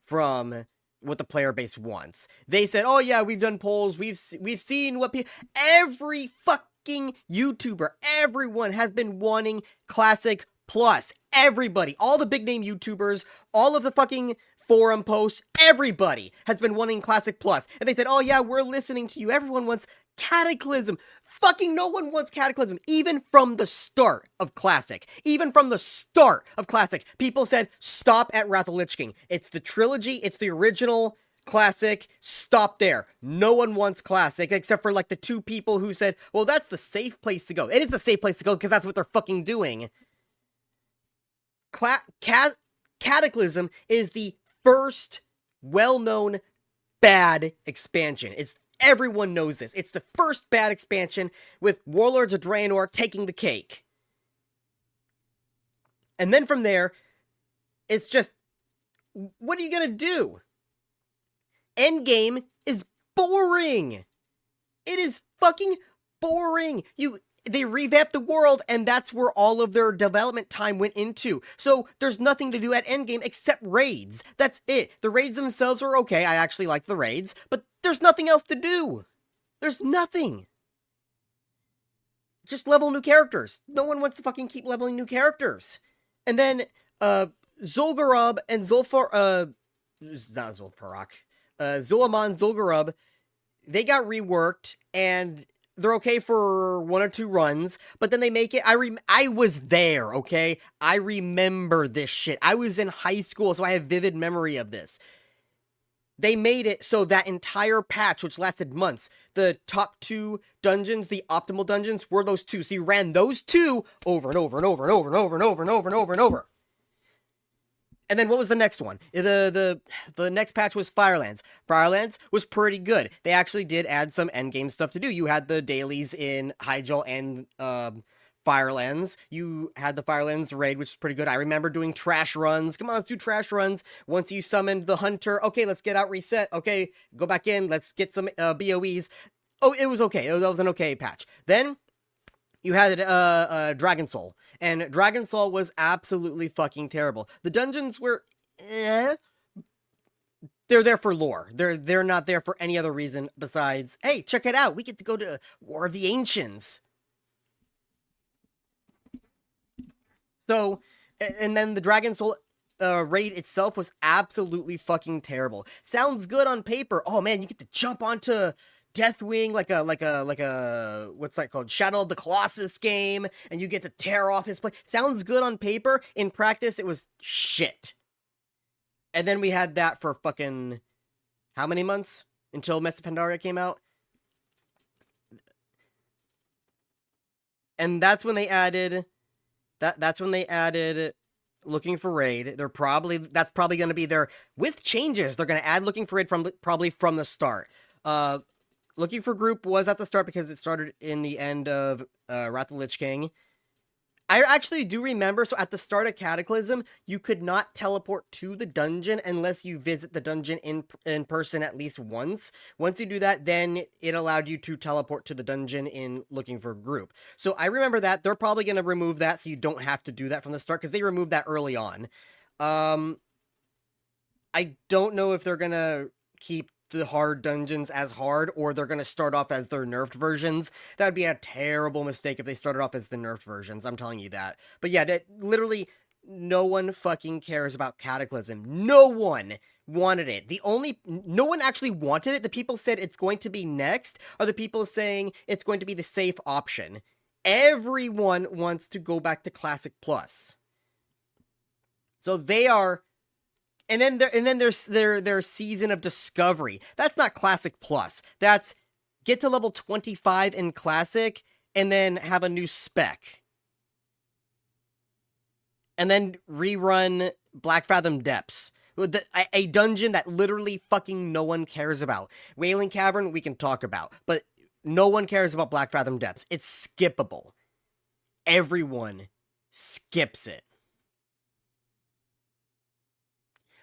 from what the player base wants. They said, oh yeah, we've done polls, we've seen what people... Every fucking YouTuber, everyone has been wanting Classic Plus. Everybody, all the big name YouTubers, all of the fucking forum posts, everybody has been wanting Classic Plus. And they said, oh yeah, we're listening to you. Everyone wants Cataclysm. Fucking no one wants Cataclysm. Even from the start of Classic. Even from the start of Classic. People said, stop at Wrath of Lich King. It's the trilogy. It's the original Classic. Stop there. No one wants Classic except for like the two people who said, well, that's the safe place to go. It is the safe place to go because that's what they're fucking doing. Cataclysm is the first well-known bad expansion. Everyone knows this. It's the first bad expansion with Warlords of Draenor taking the cake. And then from there, it's just, what are you gonna do? Endgame is boring. It is fucking boring. They revamped the world, and that's where all of their development time went into. So there's nothing to do at Endgame except raids. That's it. The raids themselves are okay. I actually like the raids, but there's nothing else to do. There's nothing. Just level new characters. No one wants to fucking keep leveling new characters. And then, Zul'Gurub and Zul'Farrak, Zulaman Zul'Gurub, they got reworked, and they're okay for 1 or 2 runs, but then they make it, I was there, okay? I remember this shit. I was in high school, so I have vivid memory of this. They made it so that entire patch, which lasted months, the top 2 dungeons, the optimal dungeons, were those 2. So you ran those 2 over and over and over and over and over and over and over and over and over. And then what was the next one? The next patch was Firelands. Firelands was pretty good. They actually did add some endgame stuff to do. You had the dailies in Hyjal and Firelands. You had the Firelands raid, which is pretty good. I remember doing trash runs. Come on, let's do trash runs. Once you summoned the hunter, okay, let's get out, reset. Okay, go back in. Let's get some BOEs. Oh, it was okay. That was an okay patch. Then you had Dragon Soul, and Dragon Soul was absolutely fucking terrible. The dungeons were They're there for lore. They're not there for any other reason besides, hey, check it out. We get to go to War of the Ancients. So, and then the Dragon Soul raid itself was absolutely fucking terrible. Sounds good on paper. Oh man, you get to jump onto Deathwing like a what's that called? Shadow of the Colossus game, and you get to tear off his plate. Sounds good on paper. In practice, it was shit. And then we had that for fucking how many months until Mesa Pandaria came out? And that's when they added that's when they added Looking for Raid. That's probably going to be their, with changes, they're going to add Looking for Raid probably from the start. Looking for Group was at the start because it started in the end of Wrath of the Lich King. I actually do remember, so at the start of Cataclysm, you could not teleport to the dungeon unless you visit the dungeon in person at least once. Once you do that, then it allowed you to teleport to the dungeon in Looking for Group. So I remember that. They're probably going to remove that so you don't have to do that from the start, because they removed that early on. I don't know if they're going to keep the hard dungeons as hard, or they're going to start off as their nerfed versions. That would be a terrible mistake if they started off as the nerfed versions, I'm telling you that. But yeah, literally, no one fucking cares about Cataclysm. No one wanted it. No one actually wanted it. The people said it's going to be next, are the people saying it's going to be the safe option. Everyone wants to go back to Classic Plus. So they are... And then there's their Season of Discovery. That's not Classic Plus. That's get to level 25 in Classic, and then have a new spec. And then rerun Black Fathom Depths. A dungeon that literally fucking no one cares about. Wailing Cavern, we can talk about. But no one cares about Black Fathom Depths. It's skippable. Everyone skips it.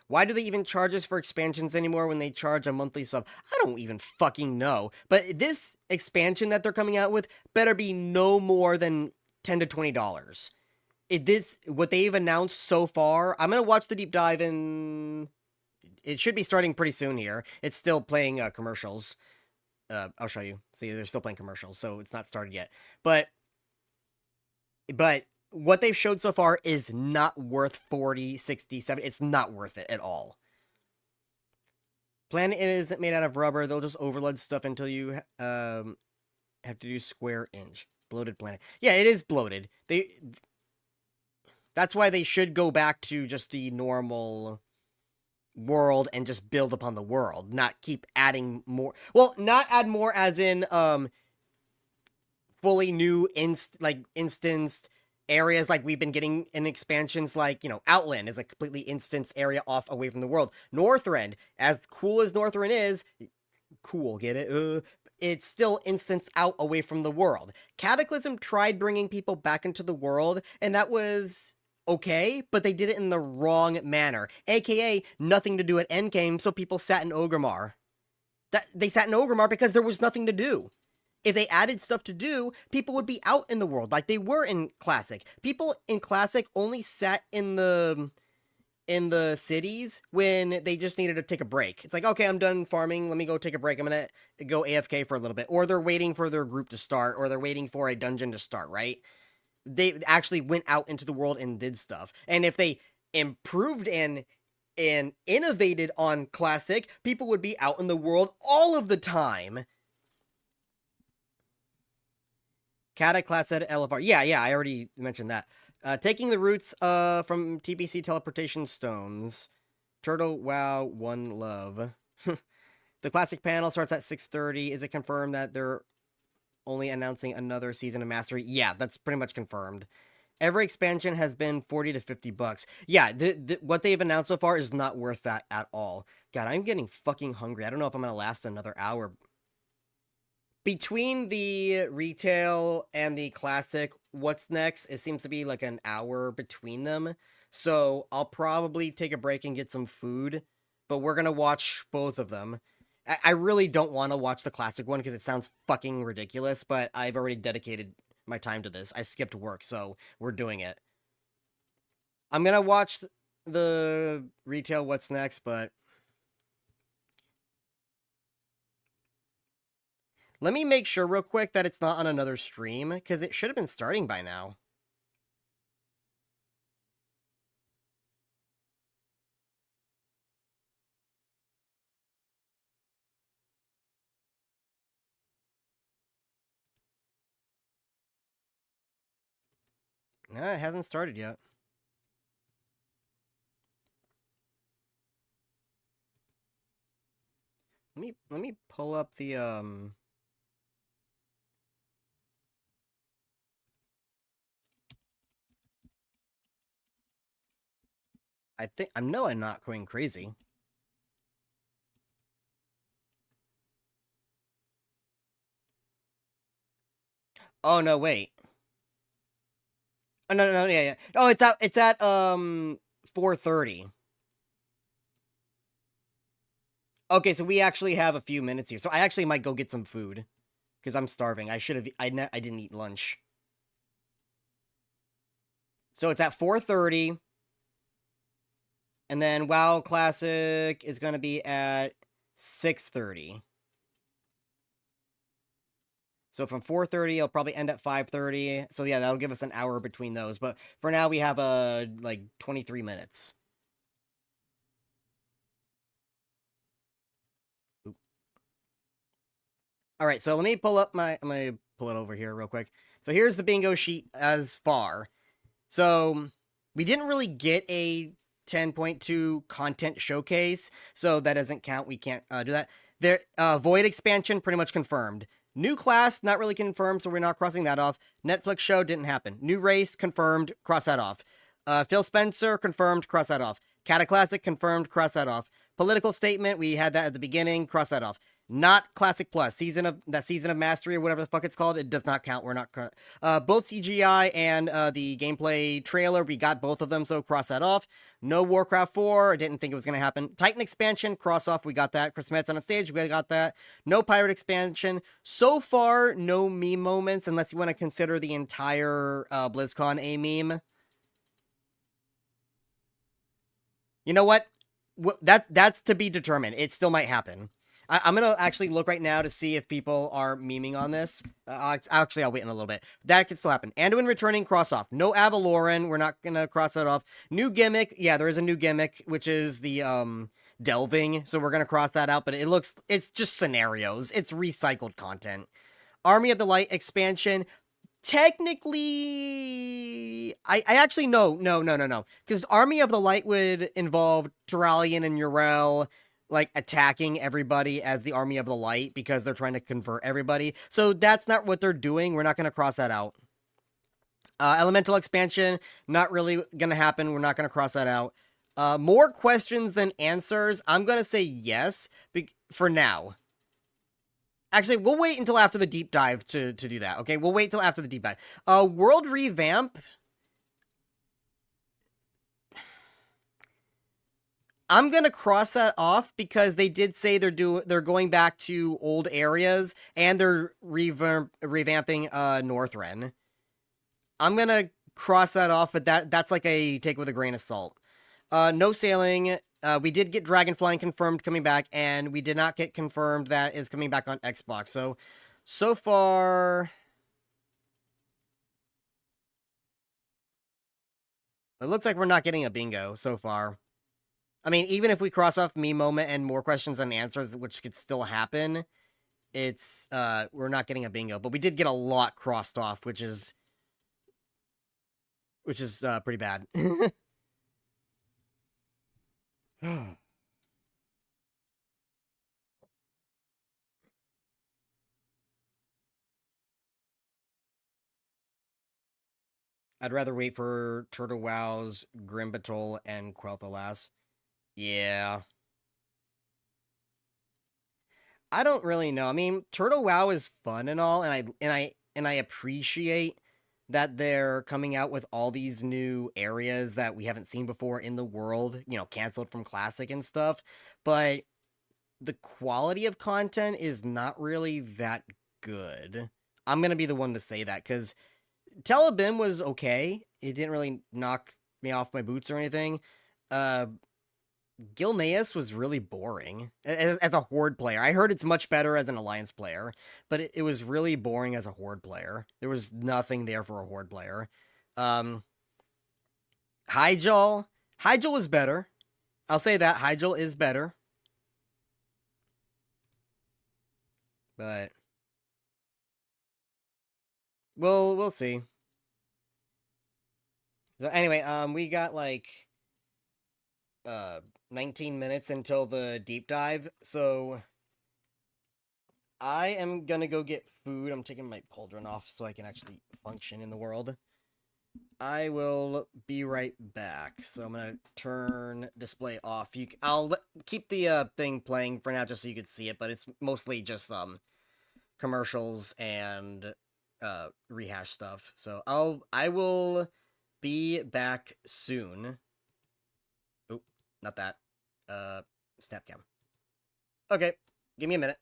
Why do they even charge us for expansions anymore when they charge a monthly sub? I don't even fucking know. But this expansion that they're coming out with better be no more than $10 to $20. What they've announced so far, I'm going to watch the deep dive in... It should be starting pretty soon here. It's still playing commercials. I'll show you. See, they're still playing commercials, so it's not started yet. But what they've showed so far is not worth 40, 60, 70. It's not worth it at all. Planet isn't made out of rubber. They'll just overload stuff until you have to do square inch. Bloated planet. Yeah, it is bloated. That's why they should go back to just the normal world and just build upon the world. Not keep adding more. Well, not add more as in fully new instanced areas like we've been getting in expansions like, Outland is a completely instanced area off away from the world. Northrend, as cool as Northrend is, cool, get it? It's still instanced out away from the world. Cataclysm tried bringing people back into the world, and that was okay, but they did it in the wrong manner. AKA, nothing to do at Endgame, so people sat in Orgrimmar. They sat in Orgrimmar because there was nothing to do. If they added stuff to do, people would be out in the world like they were in Classic. People in Classic only sat in the cities when they just needed to take a break. It's like, okay, I'm done farming. Let me go take a break. I'm going to go AFK for a little bit. Or they're waiting for their group to start, or they're waiting for a dungeon to start, right? They actually went out into the world and did stuff. And if they improved and innovated on Classic, people would be out in the world all of the time. Cataclass at LFR. Yeah, I already mentioned that. Taking the roots from TBC teleportation stones. Turtle, wow, one love. The Classic panel starts at 6:30. Is it confirmed that they're only announcing another season of Mastery? Yeah, that's pretty much confirmed. Every expansion has been $40 to $50. Yeah, what they've announced so far is not worth that at all. God, I'm getting fucking hungry. I don't know if I'm going to last another hour. Between the retail and the Classic, what's next? It seems to be like an hour between them. So I'll probably take a break and get some food. But we're going to watch both of them. I really don't want to watch the Classic one because it sounds fucking ridiculous. But I've already dedicated my time to this. I skipped work, so we're doing it. I'm going to watch the retail what's next, but Let me make sure real quick that it's not on another stream, because it should have been starting by now. No, it hasn't started yet. Let me pull up the I know I'm not going crazy. Oh no, wait. Oh no, yeah. Oh, it's at 4:30. Okay, so we actually have a few minutes here. So I actually might go get some food because I'm starving. I didn't eat lunch. So it's at 4:30. And then WoW Classic is going to be at 6:30. So from 4:30, it'll probably end at 5:30. So yeah, that'll give us an hour between those. But for now, we have like 23 minutes. Oop. All right, so let me pull up I'm gonna pull it over here real quick. So here's the bingo sheet as far. So we didn't really get a 10.2 content showcase, so that doesn't count. We can't do that. There, Void expansion pretty much confirmed. New class, not really confirmed, so we're not crossing that off. Netflix show didn't happen. New race, confirmed, cross that off. Phil Spencer, confirmed, cross that off. Cataclassic, confirmed, cross that off. Political statement, we had that at the beginning, cross that off. Not Classic Plus, season of Mastery or whatever the fuck it's called, it does not count, we're not, both CGI and, the gameplay trailer, we got both of them, so cross that off. No Warcraft 4, I didn't think it was gonna happen. Titan expansion, cross off, we got that. Chris Metz on stage, we got that. No Pirate expansion. So far, no meme moments, unless you want to consider the entire, BlizzCon a meme. You know what? That's to be determined. It still might happen. I'm going to actually look right now to see if people are memeing on this. Actually, I'll wait in a little bit. That could still happen. Anduin returning, cross off. No Avaloran, we're not going to cross that off. New gimmick, yeah, there is a new gimmick, which is the delving, so we're going to cross that out, but it's just scenarios. It's recycled content. Army of the Light expansion, technically, I actually, no, because Army of the Light would involve Turalian and Yrel, like, attacking everybody as the Army of the Light because they're trying to convert everybody. So that's not what they're doing. We're not going to cross that out. Elemental expansion, not really going to happen. We're not going to cross that out. More questions than answers. I'm going to say yes for now. Actually, we'll wait until after the deep dive to do that, okay? We'll wait till after the deep dive. World revamp. I'm gonna cross that off because they did say they're going back to old areas and they're revamping Northrend. I'm gonna cross that off, but that's like a take with a grain of salt. No sailing. We did get Dragonflying confirmed coming back, and we did not get confirmed that is coming back on Xbox. So far, it looks like we're not getting a bingo so far. I mean, even if we cross off me moment and more questions and answers, which could still happen, it's we're not getting a bingo. But we did get a lot crossed off, which is pretty bad. I'd rather wait for Turtle Wow's Grimbatol and Quel'Thalas. Yeah. I don't really know. I mean, Turtle WoW is fun and all, and I appreciate that they're coming out with all these new areas that we haven't seen before in the world, you know, canceled from Classic and stuff, but the quality of content is not really that good. I'm gonna be the one to say that, because Telebim was okay. It didn't really knock me off my boots or anything. Gilneas was really boring as a Horde player. I heard it's much better as an Alliance player, but it was really boring as a Horde player. There was nothing there for a Horde player. Hyjal is better. I'll say that. Hyjal is better. But we'll see. So anyway, we got like 19 minutes until the deep dive, so I am gonna go get food. I'm taking my pauldron off so I can actually function in the world. I will be right back. So I'm gonna turn display off. I'll keep the thing playing for now just so you can see it, but it's mostly just commercials and rehash stuff. So I will be back soon. Oh, not that. Snapcam. Okay, give me a minute.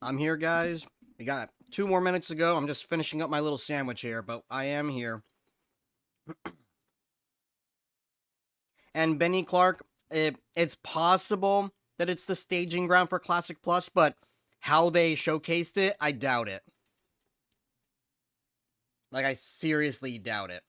I'm here, guys. We got 2 more minutes to go. I'm just finishing up my little sandwich here, but I am here. And Benny Clark, it's possible that it's the staging ground for Classic Plus, but how they showcased it, I doubt it. Like, I seriously doubt it.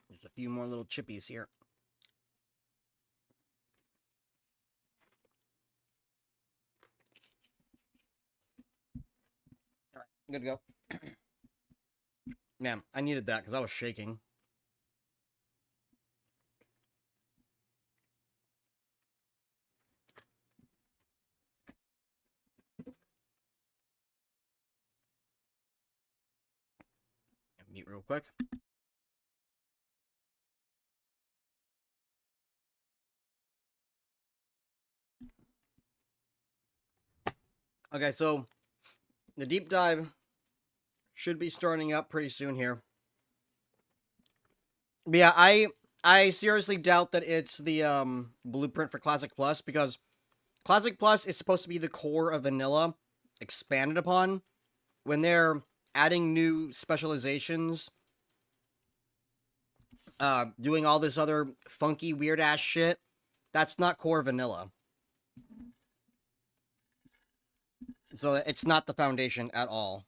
There's a few more little chippies here. Alright, good to go. Man, I needed that because I was shaking. Mute real quick. Okay, so the deep dive should be starting up pretty soon here. But yeah, I seriously doubt that it's the blueprint for Classic Plus, because Classic Plus is supposed to be the core of vanilla expanded upon. When they're adding new specializations, doing all this other funky weird ass shit, that's not core vanilla. So it's not the foundation at all.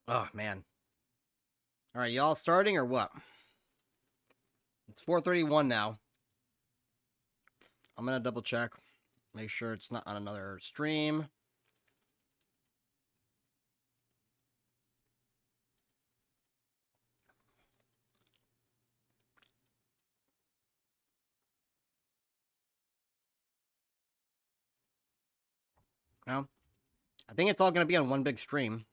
Oh, man. Alright, y'all starting or what? It's 4:31 now. I'm gonna double check. Make sure it's not on another stream. No. I think it's all gonna be on one big stream.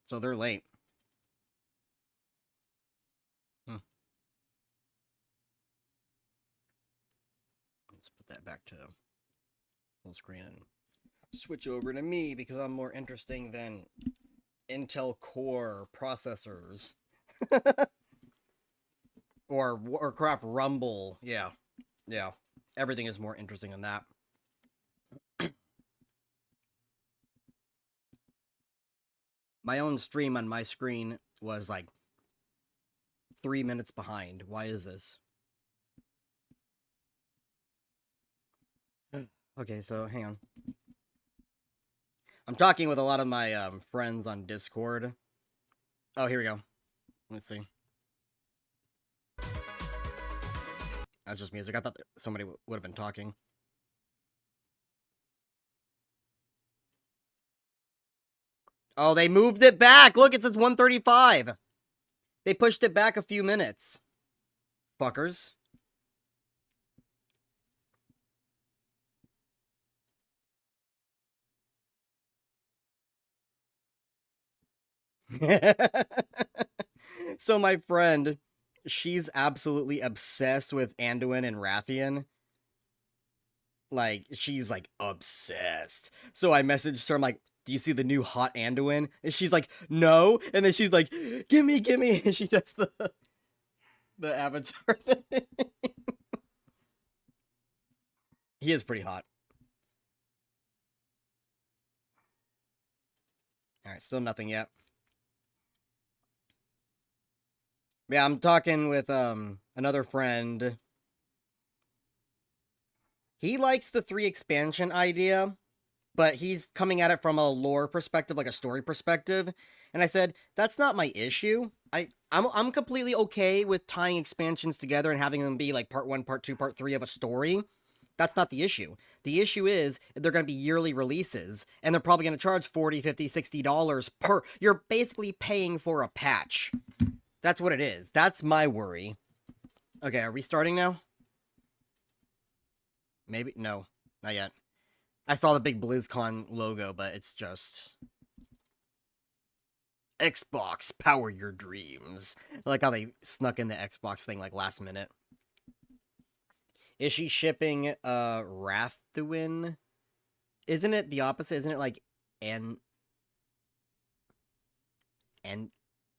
So they're late. Let's put that back to full screen and switch over to me because I'm more interesting than Intel Core processors. or Warcraft Rumble. Yeah. Yeah. Everything is more interesting than that. My own stream on my screen was like 3 minutes behind. Why is this? Okay, so hang on. I'm talking with a lot of my friends on Discord. Oh, here we go. Let's see. That's just music. I thought that somebody would have been talking. Oh, they moved it back! Look, it says 1:35! They pushed it back a few minutes. Fuckers. So my friend, she's absolutely obsessed with Anduin and Rathian. Like, she's like obsessed. So I messaged her, I'm like, do you see the new hot Anduin? And she's like, no. And then she's like, gimme. And she does the avatar thing. He is pretty hot. Alright, still nothing yet. Yeah, I'm talking with another friend. He likes the 3 expansion idea, but he's coming at it from a lore perspective, like a story perspective. And I said, that's not my issue. I'm completely okay with tying expansions together and having them be like part 1, part 2, part 3 of a story. That's not the issue. The issue is they're going to be yearly releases, and they're probably going to charge $40, $50, $60 per. You're basically paying for a patch. That's what it is. That's my worry. Okay, are we starting now? Maybe? No, not yet. I saw the big BlizzCon logo, but it's just... Xbox, power your dreams. I like how they snuck in the Xbox thing, like, last minute. Is she shipping, Rathuin? Isn't it the opposite? Isn't it, like,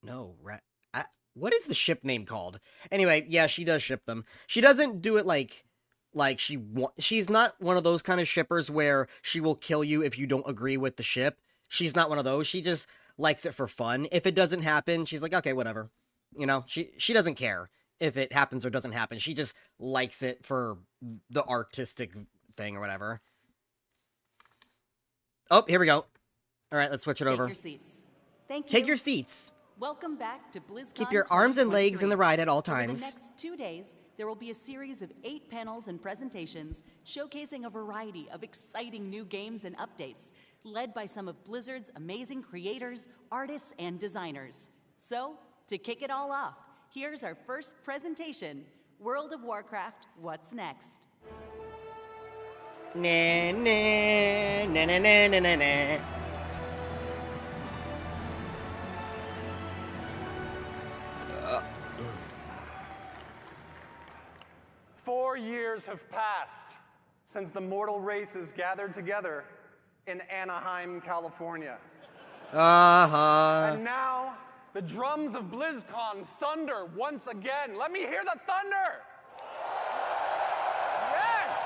no, what is the ship name called? Anyway, yeah, she does ship them. She doesn't do it like she's not one of those kind of shippers where she will kill you if you don't agree with the ship. She's not one of those. She just likes it for fun. If it doesn't happen, she's like, okay, whatever. You know, she doesn't care if it happens or doesn't happen. She just likes it for the artistic thing or whatever. Oh, here we go. All right, let's switch it over. Take your seats. Thank you. Take your seats. Welcome back to BlizzCon. Keep your arms and legs in the ride at all times. For the next 2 days, there will be a series of 8 panels and presentations showcasing a variety of exciting new games and updates, led by some of Blizzard's amazing creators, artists, and designers. So, to kick it all off, here's our first presentation, World of Warcraft, What's Next? Nah, nah, nah, nah, nah, nah, nah, nah. 4 years have passed since the mortal races gathered together in Anaheim, California. And now, the drums of BlizzCon thunder once again. Let me hear the thunder! Yes!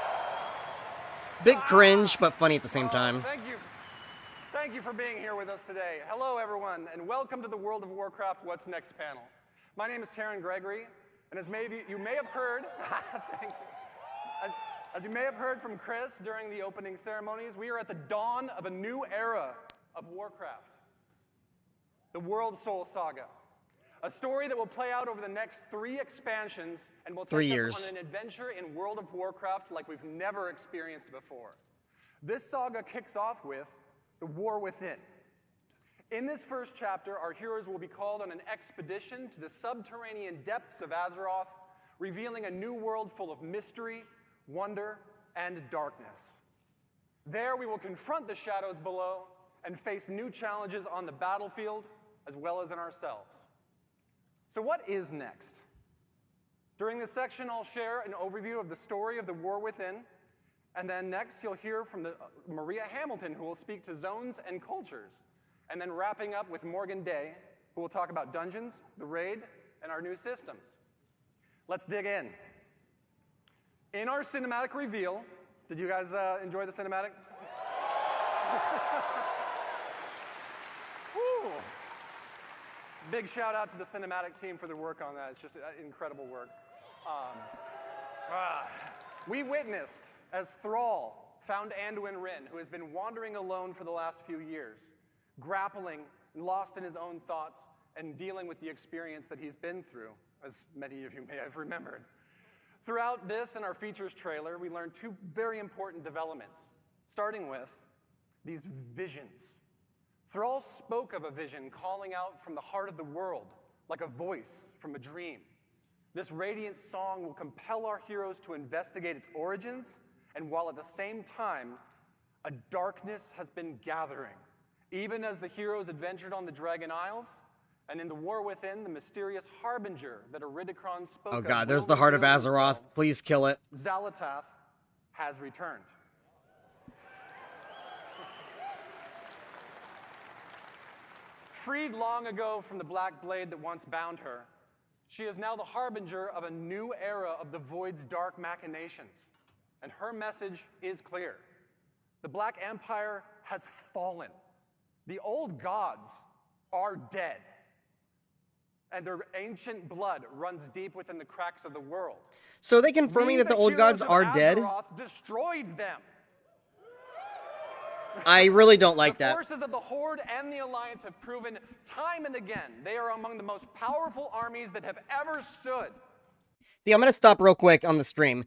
Bit cringe, but funny at the same time. Thank you. Thank you for being here with us today. Hello, everyone, and welcome to the World of Warcraft What's Next panel. My name is Taryn Gregory, and as you may have heard, thank you. As you may have heard from Chris during the opening ceremonies, we are at the dawn of a new era of Warcraft. The World Soul Saga. A story that will play out over the next 3 expansions and will take us on an adventure in World of Warcraft like we've never experienced before. This saga kicks off with the War Within. In this first chapter, our heroes will be called on an expedition to the subterranean depths of Azeroth, revealing a new world full of mystery, wonder, and darkness. There we will confront the shadows below and face new challenges on the battlefield as well as in ourselves. So what is next? During this section, I'll share an overview of the story of the War Within, and then next you'll hear from Maria Hamilton, who will speak to zones and cultures, and then wrapping up with Morgan Day, who will talk about dungeons, the raid, and our new systems. Let's dig in. In our cinematic reveal, did you guys enjoy the cinematic? Woo. Big shout out to the cinematic team for their work on that. It's just incredible work. We witnessed as Thrall found Anduin Wrynn, who has been wandering alone for the last few years, grappling and lost in his own thoughts and dealing with the experience that he's been through, as many of you may have remembered. Throughout this and our features trailer, we learned two very important developments, starting with these visions. Thrall spoke of a vision calling out from the heart of the world, like a voice from a dream. This radiant song will compel our heroes to investigate its origins, and while at the same time, a darkness has been gathering. Even as the heroes adventured on the Dragon Isles, and in the War Within, the mysterious harbinger that Iridikron spoke of. Oh god, there's the heart of Azeroth. Please kill it. Xal'atath has returned. Freed long ago from the black blade that once bound her, she is now the harbinger of a new era of the Void's dark machinations. And her message is clear. The Black Empire has fallen. The old gods are dead. And their ancient blood runs deep within the cracks of the world. So are they confirming that the old gods are dead? Azeroth destroyed them. I really don't like that. The forces of the Horde and the Alliance have proven time and again they are among the most powerful armies that have ever stood. See, I'm going to stop real quick on the stream.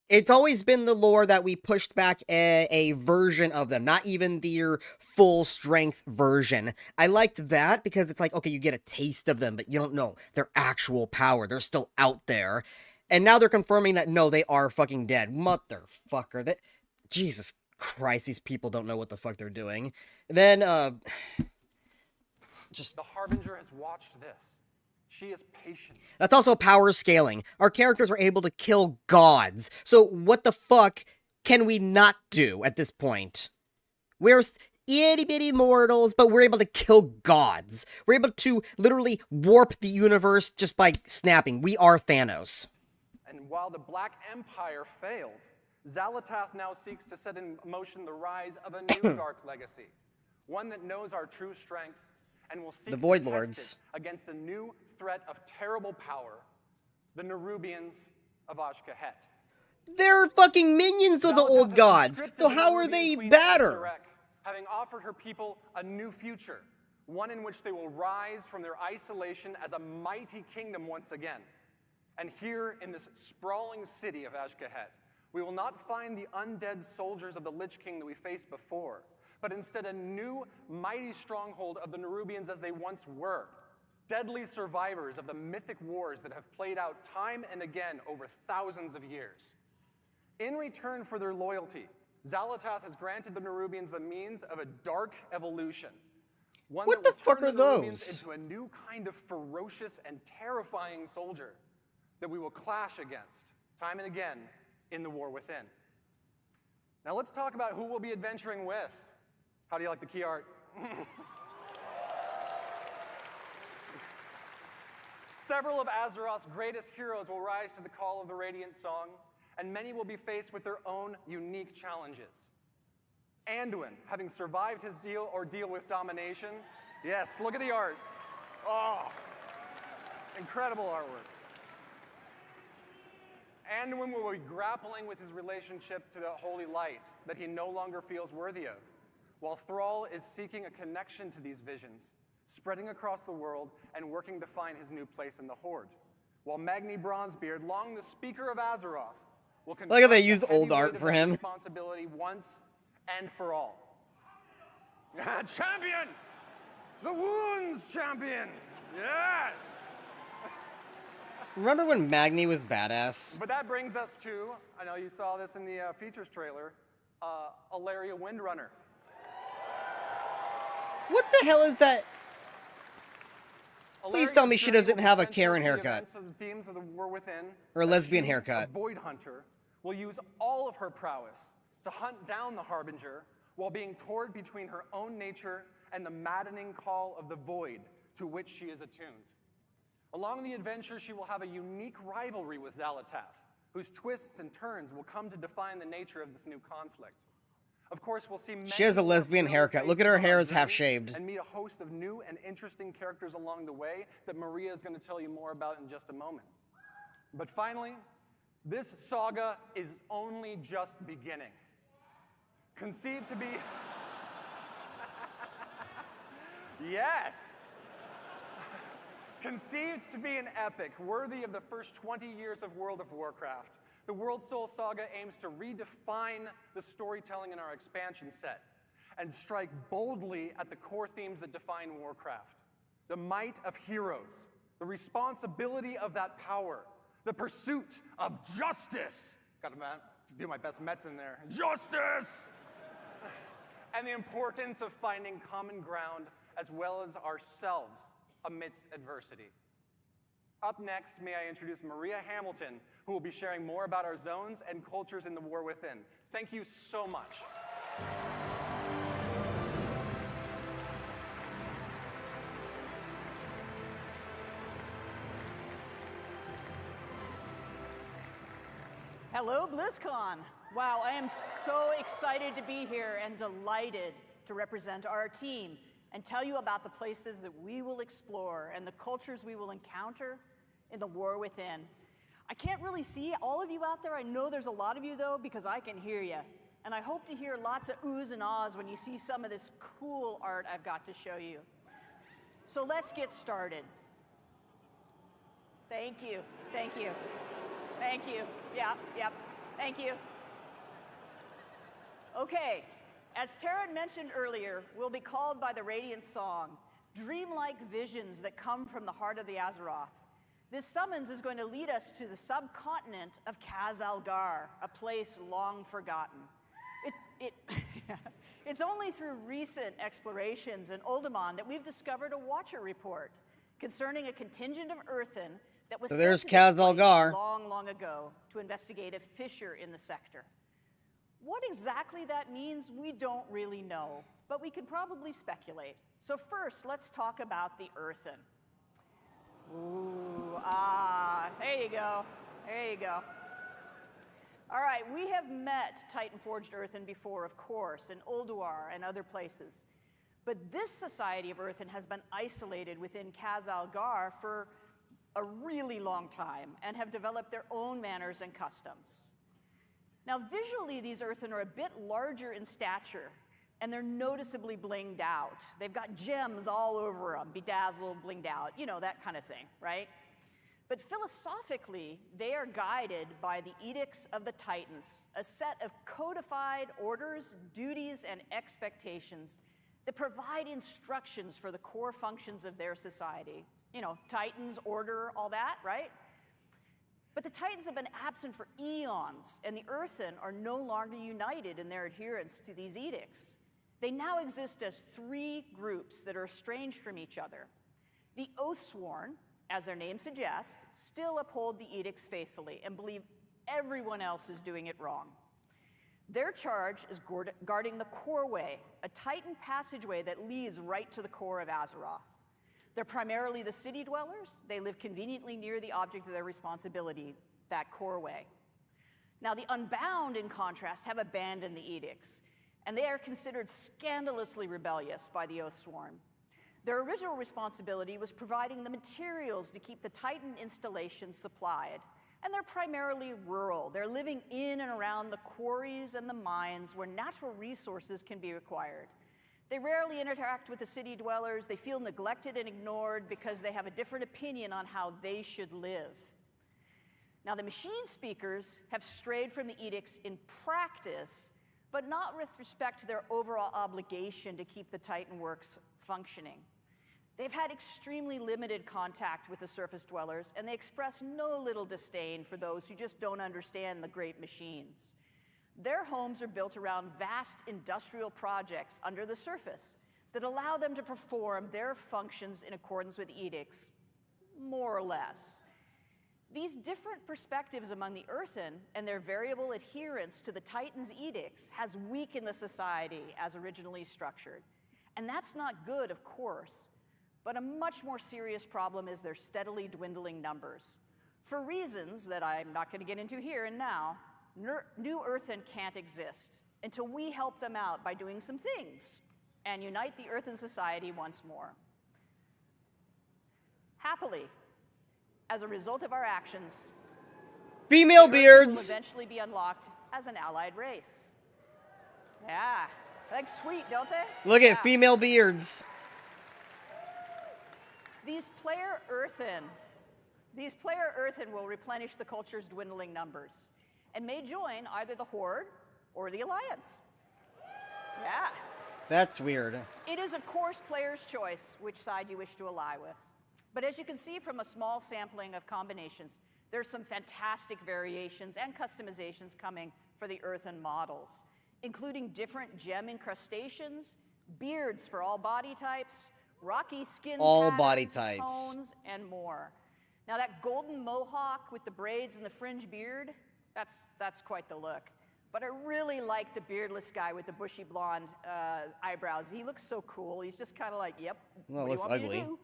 It's always been the lore that we pushed back a version of them, not even their full-strength version. I liked that because it's like, okay, you get a taste of them, but you don't know their actual power. They're still out there. And now they're confirming that, no, they are fucking dead. Motherfucker. Jesus Christ, these people don't know what the fuck they're doing. Then, The Harbinger has watched this. She is patient. That's also power scaling. Our characters are able to kill gods. So what the fuck can we not do at this point? We're itty-bitty mortals, but we're able to kill gods. We're able to literally warp the universe just by snapping. We are Thanos. And while the Black Empire failed, Xal'atath now seeks to set in motion the rise of a new dark legacy. One that knows our true strength and will seek The Void to test Lords. it against a new threat of terrible power, the Nerubians of Ashkahet. They're fucking minions of the old gods. So how are they better? Having offered her people a new future, one in which they will rise from their isolation as a mighty kingdom once again. And here in this sprawling city of Ashkahet, we will not find the undead soldiers of the Lich King that we faced before, but instead a new, mighty stronghold of the Nerubians as they once were, deadly survivors of the mythic wars that have played out time and again over thousands of years. In return for their loyalty, Xal'atath has granted the Nerubians the means of a dark evolution. One What that the will fuck turn are the Nerubians those? into a new kind of ferocious and terrifying soldier that we will clash against time and again in the War Within. Now let's talk about who we'll be adventuring with. How do you like the key art? Several of Azeroth's greatest heroes will rise to the call of the Radiant Song, and many will be faced with their own unique challenges. Anduin, having survived his ordeal with domination. Yes, look at the art. Oh, incredible artwork. Anduin will be grappling with his relationship to the Holy Light that he no longer feels worthy of, while Thrall is seeking a connection to these visions, spreading across the world and working to find his new place in the Horde. While Magni Bronzebeard, long the Speaker of Azeroth, will Like how they confront used the heavy old art weight of for that him. responsibility once and for all. Champion! The Wounds Champion! Yes! Remember when Magni was badass? But that brings us to, I know you saw this in the features trailer, Alaria Windrunner. What the hell is that? Please tell me she Alaria's doesn't journey have a will be Karen centered to the haircut. events of the themes of the War Within. Or a As lesbian she, haircut. A Void Hunter will use all of her prowess to hunt down the Harbinger while being torn between her own nature and the maddening call of the Void to which she is attuned. Along the adventure, she will have a unique rivalry with Xal'atath, whose twists and turns will come to define the nature of this new conflict. Of course, we'll see many She has a more lesbian familiar haircut. Look at her faces on hair our is half journey shaved. And meet a host of new and interesting characters along the way that Maria is going to tell you more about in just a moment. But finally, this saga is only just beginning. Conceived to be... Yes! Conceived to be an epic worthy of the first 20 years of World of Warcraft, the World Soul Saga aims to redefine the storytelling in our expansion set and strike boldly at the core themes that define Warcraft. The might of heroes, the responsibility of that power, the pursuit of justice. Got to do my best Mets in there. Justice! And the importance of finding common ground as well as ourselves amidst adversity. Up next, may I introduce Maria Hamilton, who will be sharing more about our zones and cultures in the War Within. Thank you so much. Hello, Blizzcon. Wow, I am so excited to be here and delighted to represent our team and tell you about the places that we will explore and the cultures we will encounter in the War Within. I can't really see all of you out there. I know there's a lot of you, though, because I can hear you. And I hope to hear lots of oohs and ahs when you see some of this cool art I've got to show you. So let's get started. Thank you. Thank you. Thank you. Yep. Thank you. Okay, as Taryn mentioned earlier, we'll be called by the Radiant Song, dreamlike visions that come from the heart of the Azeroth. This summons is going to lead us to the subcontinent of Khaz-Algar, a place long forgotten. It's only through recent explorations in Uldaman that we've discovered a Watcher report concerning a contingent of Earthen that was So there's sent to this place Khaz-Algar. long ago to investigate a fissure in the sector. What exactly that means, we don't really know, but we can probably speculate. So first, let's talk about the Earthen. Ooh, there you go. There you go. All right, we have met Titan-forged Earthen before, of course, in Ulduar and other places. But this society of Earthen has been isolated within Khaz-Algar for a really long time and have developed their own manners and customs. Now, visually, these Earthen are a bit larger in stature, and they're noticeably blinged out. They've got gems all over them, bedazzled, blinged out, you know, that kind of thing, right? But philosophically, they are guided by the Edicts of the Titans, a set of codified orders, duties, and expectations that provide instructions for the core functions of their society. You know, Titans, order, all that, right? But the Titans have been absent for eons, and the Earthen are no longer united in their adherence to these edicts. They now exist as three groups that are estranged from each other. The Oathsworn, as their name suggests, still uphold the edicts faithfully and believe everyone else is doing it wrong. Their charge is guarding the Core Way, a Titan passageway that leads right to the core of Azeroth. They're primarily the city dwellers. They live conveniently near the object of their responsibility, that Core Way. Now, the Unbound, in contrast, have abandoned the edicts, and they are considered scandalously rebellious by the Oathsworn. Their original responsibility was providing the materials to keep the Titan installations supplied, and they're primarily rural. They're living in and around the quarries and the mines where natural resources can be acquired. They rarely interact with the city dwellers. They feel neglected and ignored because they have a different opinion on how they should live. Now, the machine speakers have strayed from the edicts in practice, but not with respect to their overall obligation to keep the Titan works functioning. They've had extremely limited contact with the surface dwellers, and they express no little disdain for those who just don't understand the great machines. Their homes are built around vast industrial projects under the surface that allow them to perform their functions in accordance with edicts, more or less. These different perspectives among the Earthen and their variable adherence to the Titan's edicts has weakened the society as originally structured. And that's not good, of course, but a much more serious problem is their steadily dwindling numbers. For reasons that I'm not going to get into here and now, new Earthen can't exist. until we help them out by doing some things and unite the Earth and society once more. Happily, as a result of our actions, female the Earth will beards. eventually be unlocked as an allied race. Yeah, like sweet, don't they? Look Yeah. at female beards. These player Earthen will replenish the culture's dwindling numbers and may join either the Horde or the Alliance. Yeah. That's weird. It is, of course, player's choice which side you wish to ally with. But as you can see from a small sampling of combinations, there's some fantastic variations and customizations coming for the Earthen models, including different gem incrustations, beards for all body types, rocky skin All patterns, body types. tones, and more. Now that golden mohawk with the braids and the fringe beard, that's quite the look. But I really like the beardless guy with the bushy blonde eyebrows. He looks so cool. He's just kind of like, yep, Well, it what do looks you want me ugly. to do?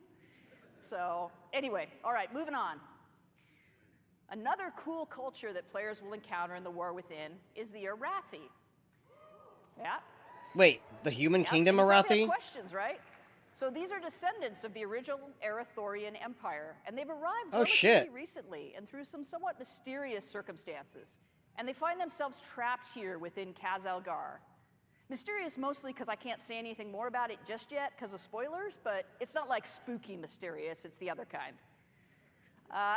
So anyway, all right, moving on. Another cool culture that players will encounter in the War Within is the Arathi. Yeah. Wait, the human kingdom, and you probably have Arathi? questions, right? So these are descendants of the original Arathorian Empire, and they've arrived Oh, relatively shit. recently and through some somewhat mysterious circumstances. And they find themselves trapped here within Khazalgar. Mysterious mostly because I can't say anything more about it just yet because of spoilers, but it's not like spooky mysterious, it's the other kind.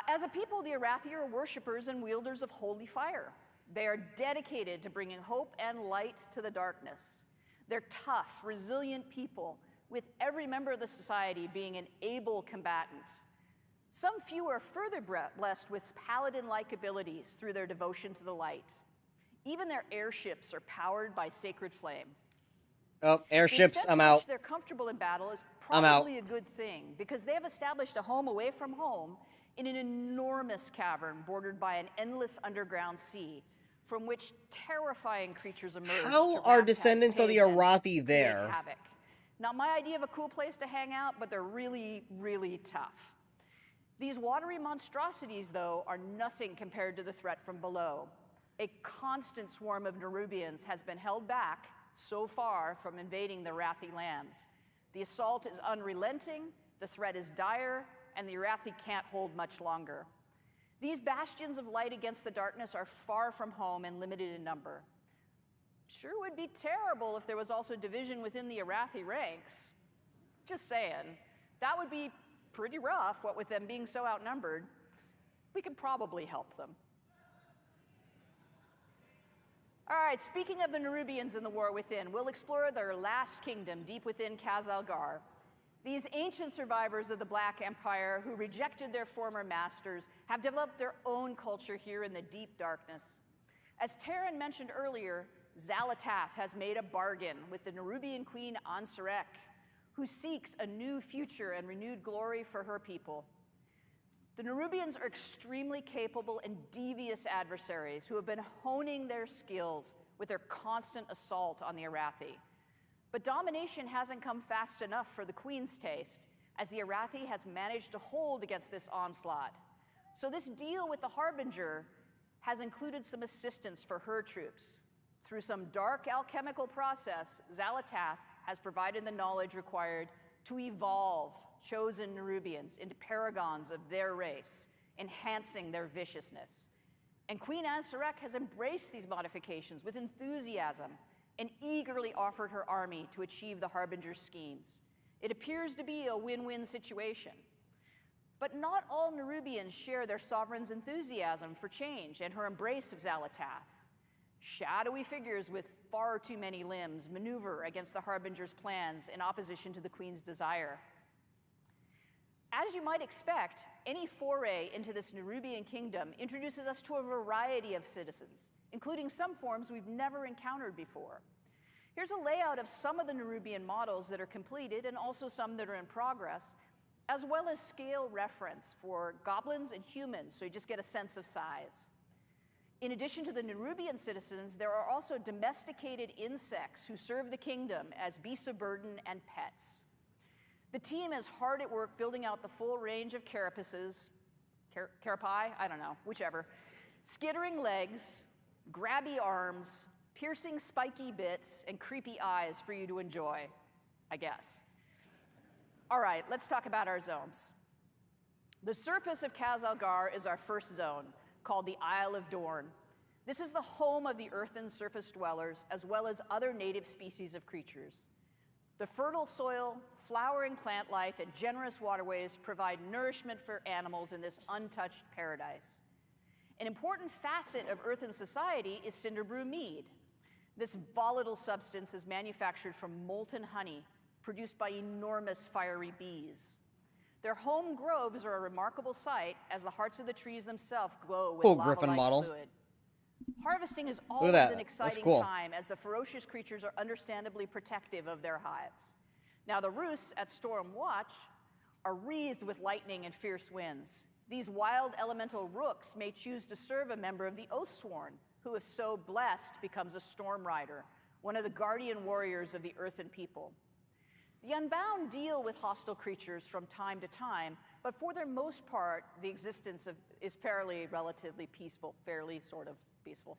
As a people, the Arathi are worshippers and wielders of holy fire. They are dedicated to bringing hope and light to the darkness. They're tough, resilient people, with every member of the society being an able combatant. Some few are further blessed with paladin-like abilities through their devotion to the light. Even their airships are powered by sacred flame. Oh, airships, The extent I'm to out. which they're comfortable in battle is I'm out. probably a good thing, because they have established a home away from home in an enormous cavern bordered by an endless underground sea, from which terrifying creatures emerge. How to are rat-tat descendants of the pagans, Arathi create there? havoc. Not my idea of a cool place to hang out, but they're really, really tough. These watery monstrosities, though, are nothing compared to the threat from below. A constant swarm of Nerubians has been held back so far from invading the Arathi lands. The assault is unrelenting, the threat is dire, and the Arathi can't hold much longer. These bastions of light against the darkness are far from home and limited in number. Sure would be terrible if there was also division within the Arathi ranks. Just saying. That would be pretty rough, what with them being so outnumbered. We could probably help them. All right, speaking of the Nerubians in the War Within, we'll explore their last kingdom deep within Khazalgar. These ancient survivors of the Black Empire who rejected their former masters have developed their own culture here in the deep darkness. As Taryn mentioned earlier, Xalatath has made a bargain with the Nerubian queen Ansarek, who seeks a new future and renewed glory for her people. The Nerubians are extremely capable and devious adversaries who have been honing their skills with their constant assault on the Arathi. But domination hasn't come fast enough for the Queen's taste, as the Arathi has managed to hold against this onslaught. So this deal with the Harbinger has included some assistance for her troops. Through some dark alchemical process, Xalatath has provided the knowledge required to evolve chosen Nerubians into paragons of their race, enhancing their viciousness. And Queen Ansarek has embraced these modifications with enthusiasm and eagerly offered her army to achieve the Harbinger's schemes. It appears to be a win-win situation. But not all Nerubians share their sovereign's enthusiasm for change and her embrace of Xalatath. Shadowy figures with far too many limbs maneuver against the Harbinger's plans in opposition to the Queen's desire. As you might expect, any foray into this Nerubian kingdom introduces us to a variety of citizens, including some forms we've never encountered before. Here's a layout of some of the Nerubian models that are completed and also some that are in progress, as well as scale reference for goblins and humans, so you just get a sense of size. In addition to the Nerubian citizens, there are also domesticated insects who serve the kingdom as beasts of burden and pets. The team is hard at work building out the full range of carapaces, carapae, I don't know, whichever, skittering legs, grabby arms, piercing spiky bits and creepy eyes for you to enjoy, I guess. All right, let's talk about our zones. The surface of Kaz-Algar is our first zone, called the Isle of Dorn. This is the home of the earthen surface dwellers, as well as other native species of creatures. The fertile soil, flowering plant life, and generous waterways provide nourishment for animals in this untouched paradise. An important facet of earthen society is Cinderbrew mead. This volatile substance is manufactured from molten honey, produced by enormous fiery bees. Their home groves are a remarkable sight, as the hearts of the trees themselves glow with Cool lava-like Griffin model. fluid. Harvesting is always that. an That's exciting cool. time, as the ferocious creatures are understandably protective of their hives. Now, the roosts at Storm Watch are wreathed with lightning and fierce winds. These wild elemental rooks may choose to serve a member of the Oathsworn, who, if so blessed, becomes a Storm Rider, one of the guardian warriors of the earthen people. The Unbound deal with hostile creatures from time to time, but for their most part, the existence is relatively peaceful, fairly sort of peaceful.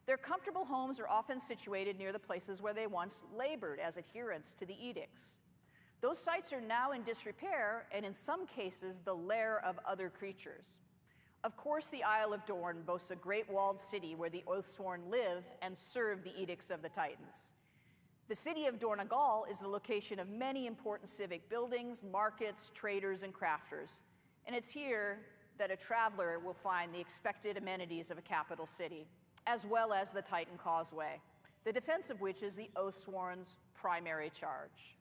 Their comfortable homes are often situated near the places where they once labored as adherents to the edicts. Those sites are now in disrepair, and in some cases, the lair of other creatures. Of course, the Isle of Dorn boasts a great walled city where the Oathsworn live and serve the edicts of the Titans. The city of Dornagal is the location of many important civic buildings, markets, traders, and crafters. And it's here that a traveler will find the expected amenities of a capital city, as well as the Titan Causeway, the defense of which is the Oathsworn's primary charge.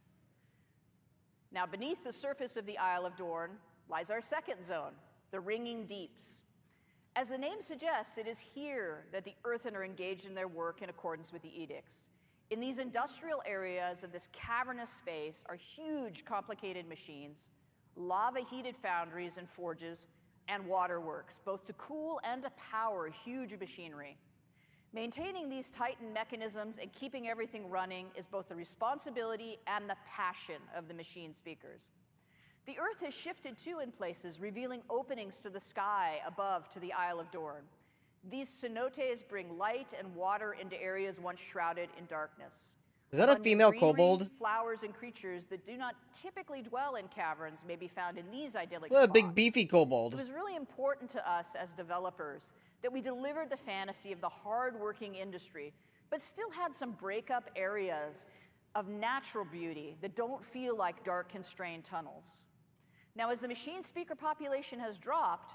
Now, beneath the surface of the Isle of Dorn lies our second zone, the Ringing Deeps. As the name suggests, it is here that the Earthen are engaged in their work in accordance with the edicts. In these industrial areas of this cavernous space are huge, complicated machines, lava-heated foundries and forges, and waterworks, both to cool and to power huge machinery. Maintaining these Titan mechanisms and keeping everything running is both the responsibility and the passion of the machine speakers. The Earth has shifted too in places, revealing openings to the sky above to the Isle of Dorn. These cenotes bring light and water into areas once shrouded in darkness. Is that a Among female greenery, kobold? Flowers and creatures that do not typically dwell in caverns may be found in these idyllic What a spots. big beefy kobold. It was really important to us as developers that we delivered the fantasy of the hard-working industry, but still had some break-up areas of natural beauty that don't feel like dark, constrained tunnels. Now, as the machine speaker population has dropped,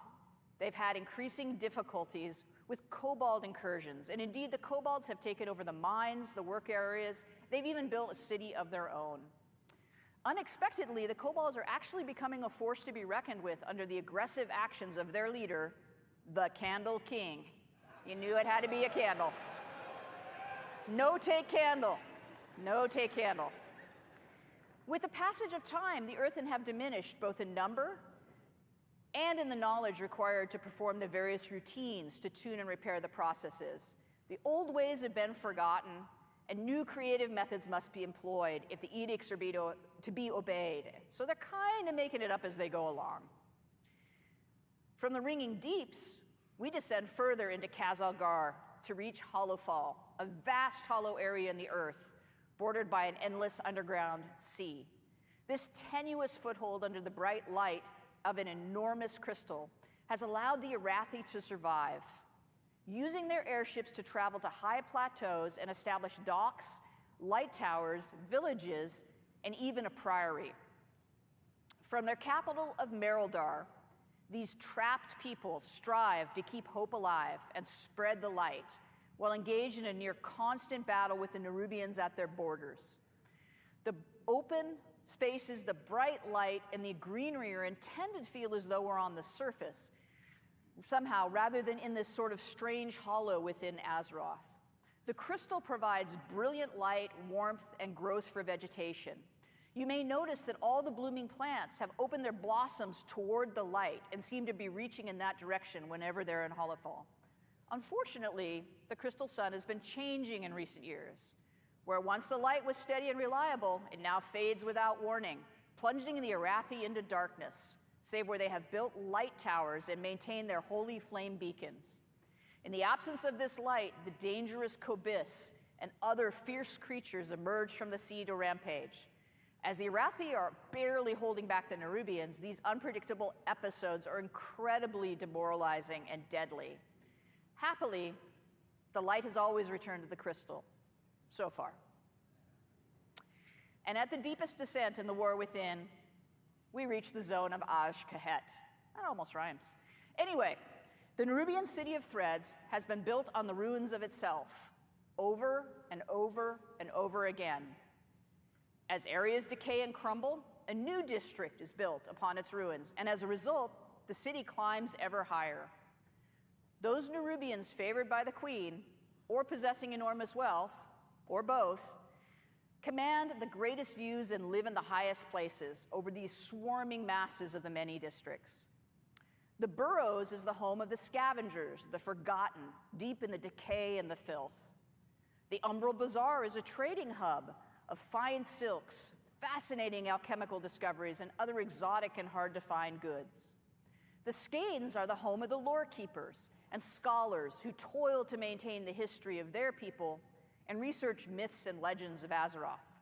they've had increasing difficulties with kobold incursions, and indeed the kobolds have taken over the mines, the work areas. They've even built a city of their own. Unexpectedly, the kobolds are actually becoming a force to be reckoned with under the aggressive actions of their leader, the Candle King. You knew it had to be a candle. No take candle. No take candle. With the passage of time, the Earthen have diminished both in number and in the knowledge required to perform the various routines to tune and repair the processes. The old ways have been forgotten, and new creative methods must be employed if the edicts are to be obeyed. So they're kind of making it up as they go along. From the Ringing Deeps, we descend further into Kaz-Algar to reach Hollowfall, a vast hollow area in the earth, bordered by an endless underground sea. This tenuous foothold under the bright light of an enormous crystal has allowed the Arathi to survive, using their airships to travel to high plateaus and establish docks, light towers, villages, and even a priory. From their capital of Merildar, these trapped people strive to keep hope alive and spread the light, while engaged in a near constant battle with the Nerubians at their borders. The open spaces, the bright light, and the greenery are intended to feel as though we're on the surface, somehow, rather than in this sort of strange hollow within Azeroth. The crystal provides brilliant light, warmth, and growth for vegetation. You may notice that all the blooming plants have opened their blossoms toward the light and seem to be reaching in that direction whenever they're in Hollowfall. Unfortunately, the crystal sun has been changing in recent years. Where once the light was steady and reliable, it now fades without warning, plunging the Arathi into darkness, save where they have built light towers and maintain their holy flame beacons. In the absence of this light, the dangerous Kobis and other fierce creatures emerge from the sea to rampage. As the Arathi are barely holding back the Nerubians, these unpredictable episodes are incredibly demoralizing and deadly. Happily, the light has always returned to the crystal, so far. And at the deepest descent in the war within, we reach the zone of Aj-Kahet. That almost rhymes. Anyway, the Nerubian city of Threads has been built on the ruins of itself, over and over and over again. As areas decay and crumble, a new district is built upon its ruins, and as a result, the city climbs ever higher. Those Nerubians favored by the queen, or possessing enormous wealth, or both, command the greatest views and live in the highest places over these swarming masses of the many districts. The Burrows is the home of the scavengers, the forgotten, deep in the decay and the filth. The Umbral Bazaar is a trading hub of fine silks, fascinating alchemical discoveries, and other exotic and hard-to-find goods. The Skeins are the home of the lore keepers and scholars who toil to maintain the history of their people and research myths and legends of Azeroth.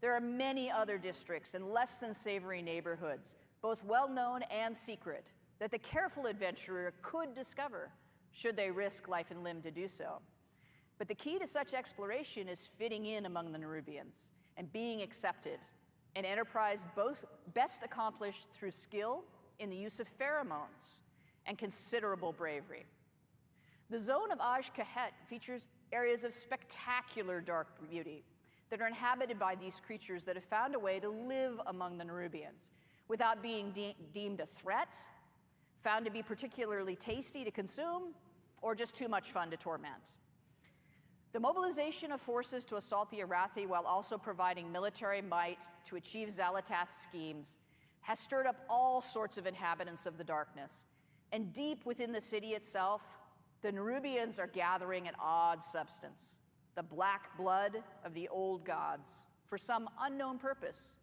There are many other districts and less than savory neighborhoods, both well-known and secret, that the careful adventurer could discover should they risk life and limb to do so. But the key to such exploration is fitting in among the Nerubians and being accepted, an enterprise best accomplished through skill in the use of pheromones and considerable bravery. The zone of Aj-Kahet features areas of spectacular dark beauty that are inhabited by these creatures that have found a way to live among the Nerubians without being deemed a threat, found to be particularly tasty to consume, or just too much fun to torment. The mobilization of forces to assault the Arathi while also providing military might to achieve Xalatath's schemes has stirred up all sorts of inhabitants of the darkness. And deep within the city itself, the Nerubians are gathering an odd substance, the black blood of the old gods, for some unknown purpose.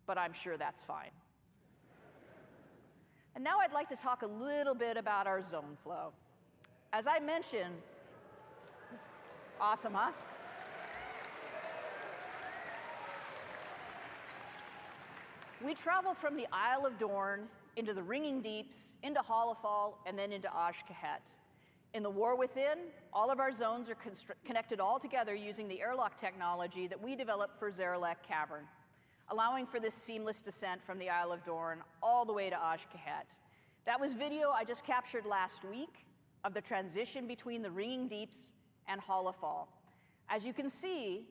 But I'm sure that's fine. And now I'd like to talk a little bit about our zone flow. As I mentioned, awesome, huh? We travel from the Isle of Dorn into the Ringing Deeps, into Hollowfall, and then into Aj-Kahet. In the War Within, all of our zones are connected all together using the airlock technology that we developed for Zaralek Cavern, allowing for this seamless descent from the Isle of Dorn all the way to Aj-Kahet. That was video I just captured last week of the transition between the Ringing Deeps and Hollowfall. As you can see,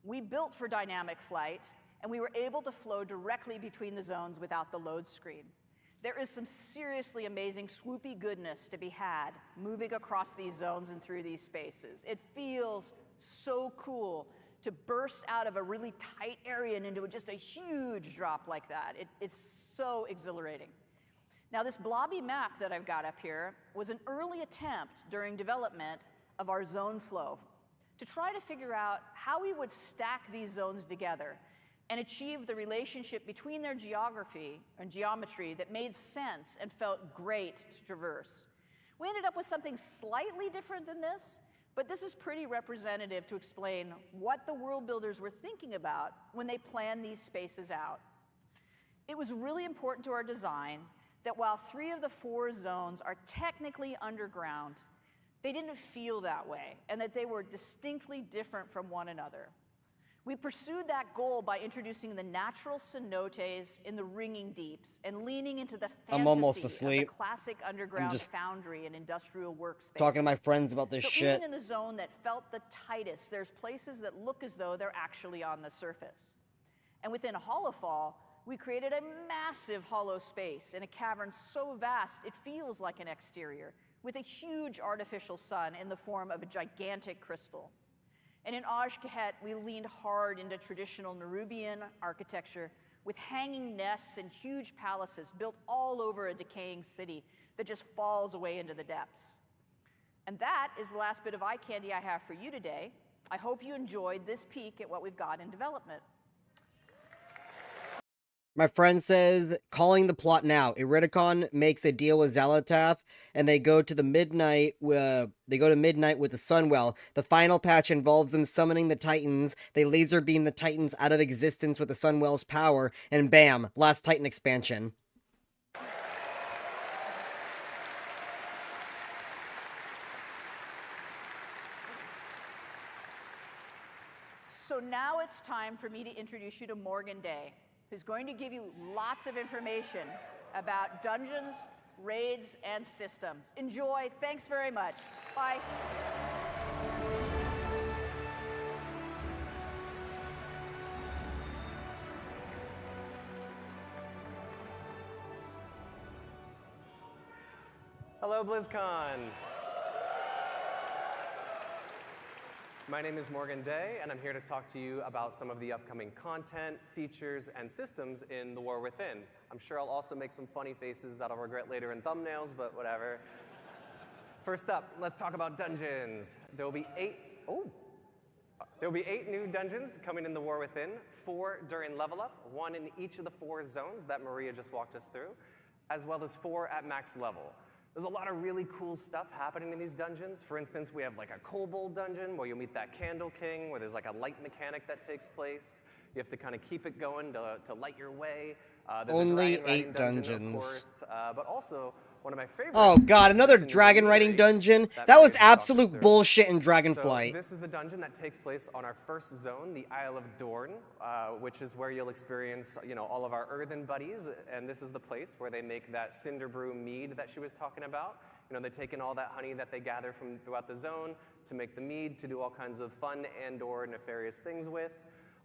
we built for dynamic flight, and we were able to flow directly between the zones without the load screen. There is some seriously amazing swoopy goodness to be had moving across these zones and through these spaces. It feels so cool to burst out of a really tight area and into just a huge drop like that. It's so exhilarating. Now, this blobby map that I've got up here was an early attempt during development of our zone flow to try to figure out how we would stack these zones together and achieve the relationship between their geography and geometry that made sense and felt great to traverse. We ended up with something slightly different than this, but this is pretty representative to explain what the world builders were thinking about when they planned these spaces out. It was really important to our design that while 3 of the 4 zones are technically underground, they didn't feel that way, and that they were distinctly different from one another. We pursued that goal by introducing the natural cenotes in the Ringing Deeps and leaning into the I'm almost fantasy of asleep. the classic underground just foundry and industrial workspace. Talking to my friends about this So shit. even in the zone that felt the tightest, there's places that look as though they're actually on the surface. And within Hollowfall, we created a massive hollow space in a cavern so vast it feels like an exterior, with a huge artificial sun in the form of a gigantic crystal. And in Aj-Kahet, we leaned hard into traditional Nerubian architecture with hanging nests and huge palaces built all over a decaying city that just falls away into the depths. And that is the last bit of eye candy I have for you today. I hope you enjoyed this peek at what we've got in development. My friend says, calling the plot now. Iridicon makes a deal with Xalatath, and they go to midnight with the Sunwell. The final patch involves them summoning the Titans. They laser beam the Titans out of existence with the Sunwell's power, and bam, last Titan expansion. So now it's time for me to introduce you to Morgan Day, who's going to give you lots of information about dungeons, raids, and systems. Enjoy. Thanks very much. Bye. Hello, BlizzCon. My name is Morgan Day, and I'm here to talk to you about some of the upcoming content, features, and systems in The War Within. I'm sure I'll also make some funny faces that I'll regret later in thumbnails, but whatever. First up, let's talk about dungeons. There will be 8 new dungeons coming in The War Within, 4 during level up, 1 in each of the 4 zones that Maria just walked us through, as well as 4 at max level. There's a lot of really cool stuff happening in these dungeons. For instance, we have like a kobold dungeon where you'll meet that Candle King, where there's like a light mechanic that takes place. You have to kind of keep it going to light your way. There's Only a dragon 8 dungeon, dungeons. Of course, but also one of my favorites. Oh god, another dragon riding dungeon? That was absolute bullshit in So Dragonflight. this is a dungeon that takes place on our first zone, the Isle of Dorn, which is where you'll experience, all of our earthen buddies, and this is the place where they make that cinder brew mead that she was talking about. They take in all that honey that they gather from throughout the zone to make the mead, to do all kinds of fun and/or nefarious things with.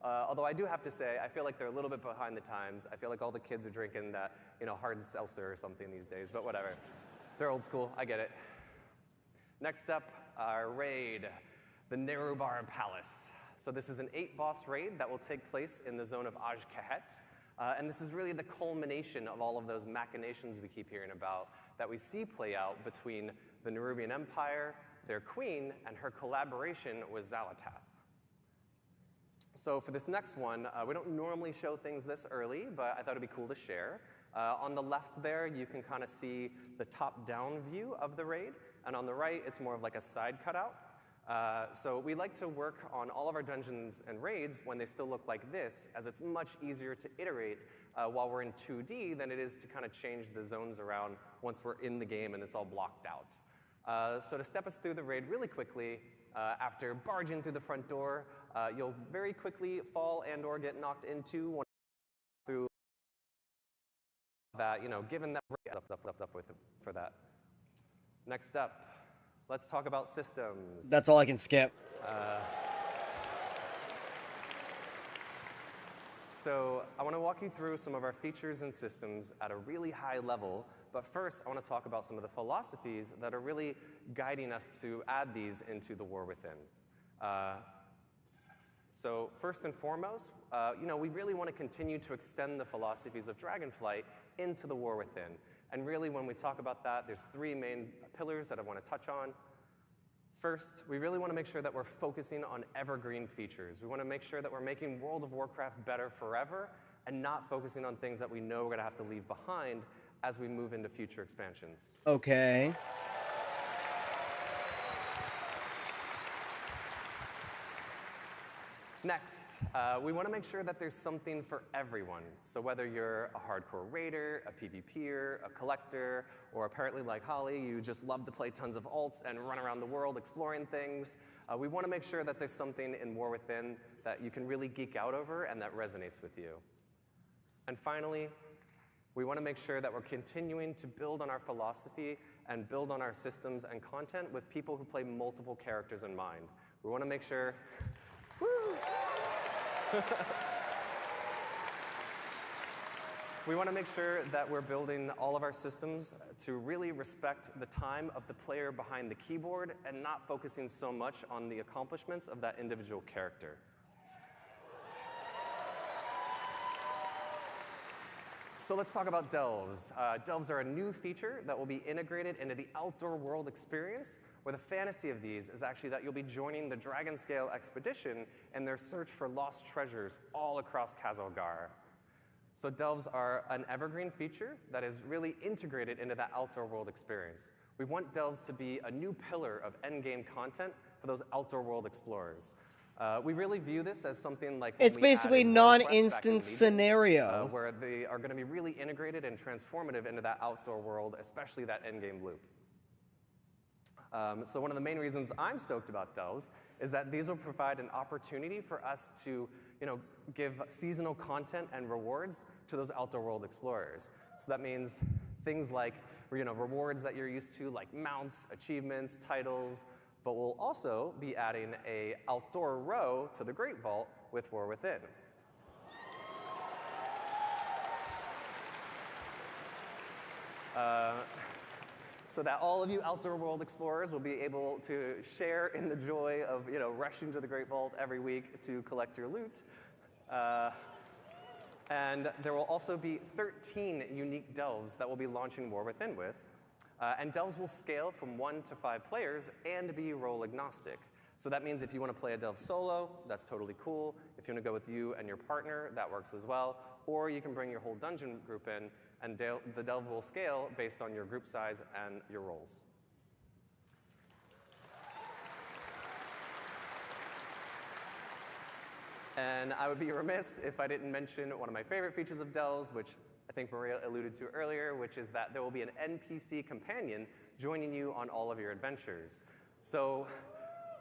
Although I do have to say, I feel like they're a little bit behind the times. I feel like all the kids are drinking that, hard seltzer or something these days, but whatever. They're old school, I get it. Next up, our raid, the Nerubar Palace. So this is an 8-boss raid that will take place in the zone of Aj-Kahet. And this is really the culmination of all of those machinations we keep hearing about that we see play out between the Nerubian Empire, their queen, and her collaboration with Xalatath. So for this next one, we don't normally show things this early, but I thought it'd be cool to share. On the left there, you can kind of see the top-down view of the raid, and on the right, it's more of like a side cutout. So we like to work on all of our dungeons and raids when they still look like this, as it's much easier to iterate while we're in 2D than it is to kind of change the zones around once we're in the game and it's all blocked out. So to step us through the raid really quickly, after barging through the front door, you'll very quickly fall and/or get knocked into one through that, given that for that. Next up, let's talk about systems. That's all I can skip. So I want to walk you through some of our features and systems at a really high level, but first I want to talk about some of the philosophies that are really guiding us to add these into The War Within. So first and foremost, we really want to continue to extend the philosophies of Dragonflight into The War Within. And really, when we talk about that, there's 3 main pillars that I want to touch on. First, we really want to make sure that we're focusing on evergreen features. We want to make sure that we're making World of Warcraft better forever and not focusing on things that we know we're going to have to leave behind as we move into future expansions. Okay. Next, we want to make sure that there's something for everyone. So whether you're a hardcore raider, a PvPer, a collector, or apparently like Holly, you just love to play tons of alts and run around the world exploring things, we want to make sure that there's something in War Within that you can really geek out over and that resonates with you. And finally, we want to make sure that we're continuing to build on our philosophy and build on our systems and content with people who play multiple characters in mind. We want to make sure... We want to make sure that we're building all of our systems to really respect the time of the player behind the keyboard and not focusing so much on the accomplishments of that individual character. So let's talk about Delves. Delves are a new feature that will be integrated into the outdoor world experience, where the fantasy of these is actually that you'll be joining the Dragonscale expedition in their search for lost treasures all across Kazalgar. So delves are an evergreen feature that is really integrated into that outdoor world experience. We want delves to be a new pillar of endgame content for those outdoor world explorers. We really view this as something like It's basically non-instant scenario. where they are going to be really integrated and transformative into that outdoor world, especially that endgame loop. So one of the main reasons I'm stoked about delves is that these will provide an opportunity for us to, give seasonal content and rewards to those outdoor world explorers. So that means things like, rewards that you're used to, like mounts, achievements, titles, but we'll also be adding a outdoor row to the Great Vault with War Within. So that all of you outdoor world explorers will be able to share in the joy of rushing to the Great Vault every week to collect your loot. And there will also be 13 unique delves that we'll be launching War Within with. And delves will scale from 1 to 5 players and be role agnostic. So that means if you want to play a delve solo, that's totally cool. If you want to go with you and your partner, that works as well. Or you can bring your whole dungeon group in, and the delve will scale based on your group size and your roles. And I would be remiss if I didn't mention one of my favorite features of delves, which I think Maria alluded to earlier, which is that there will be an NPC companion joining you on all of your adventures. So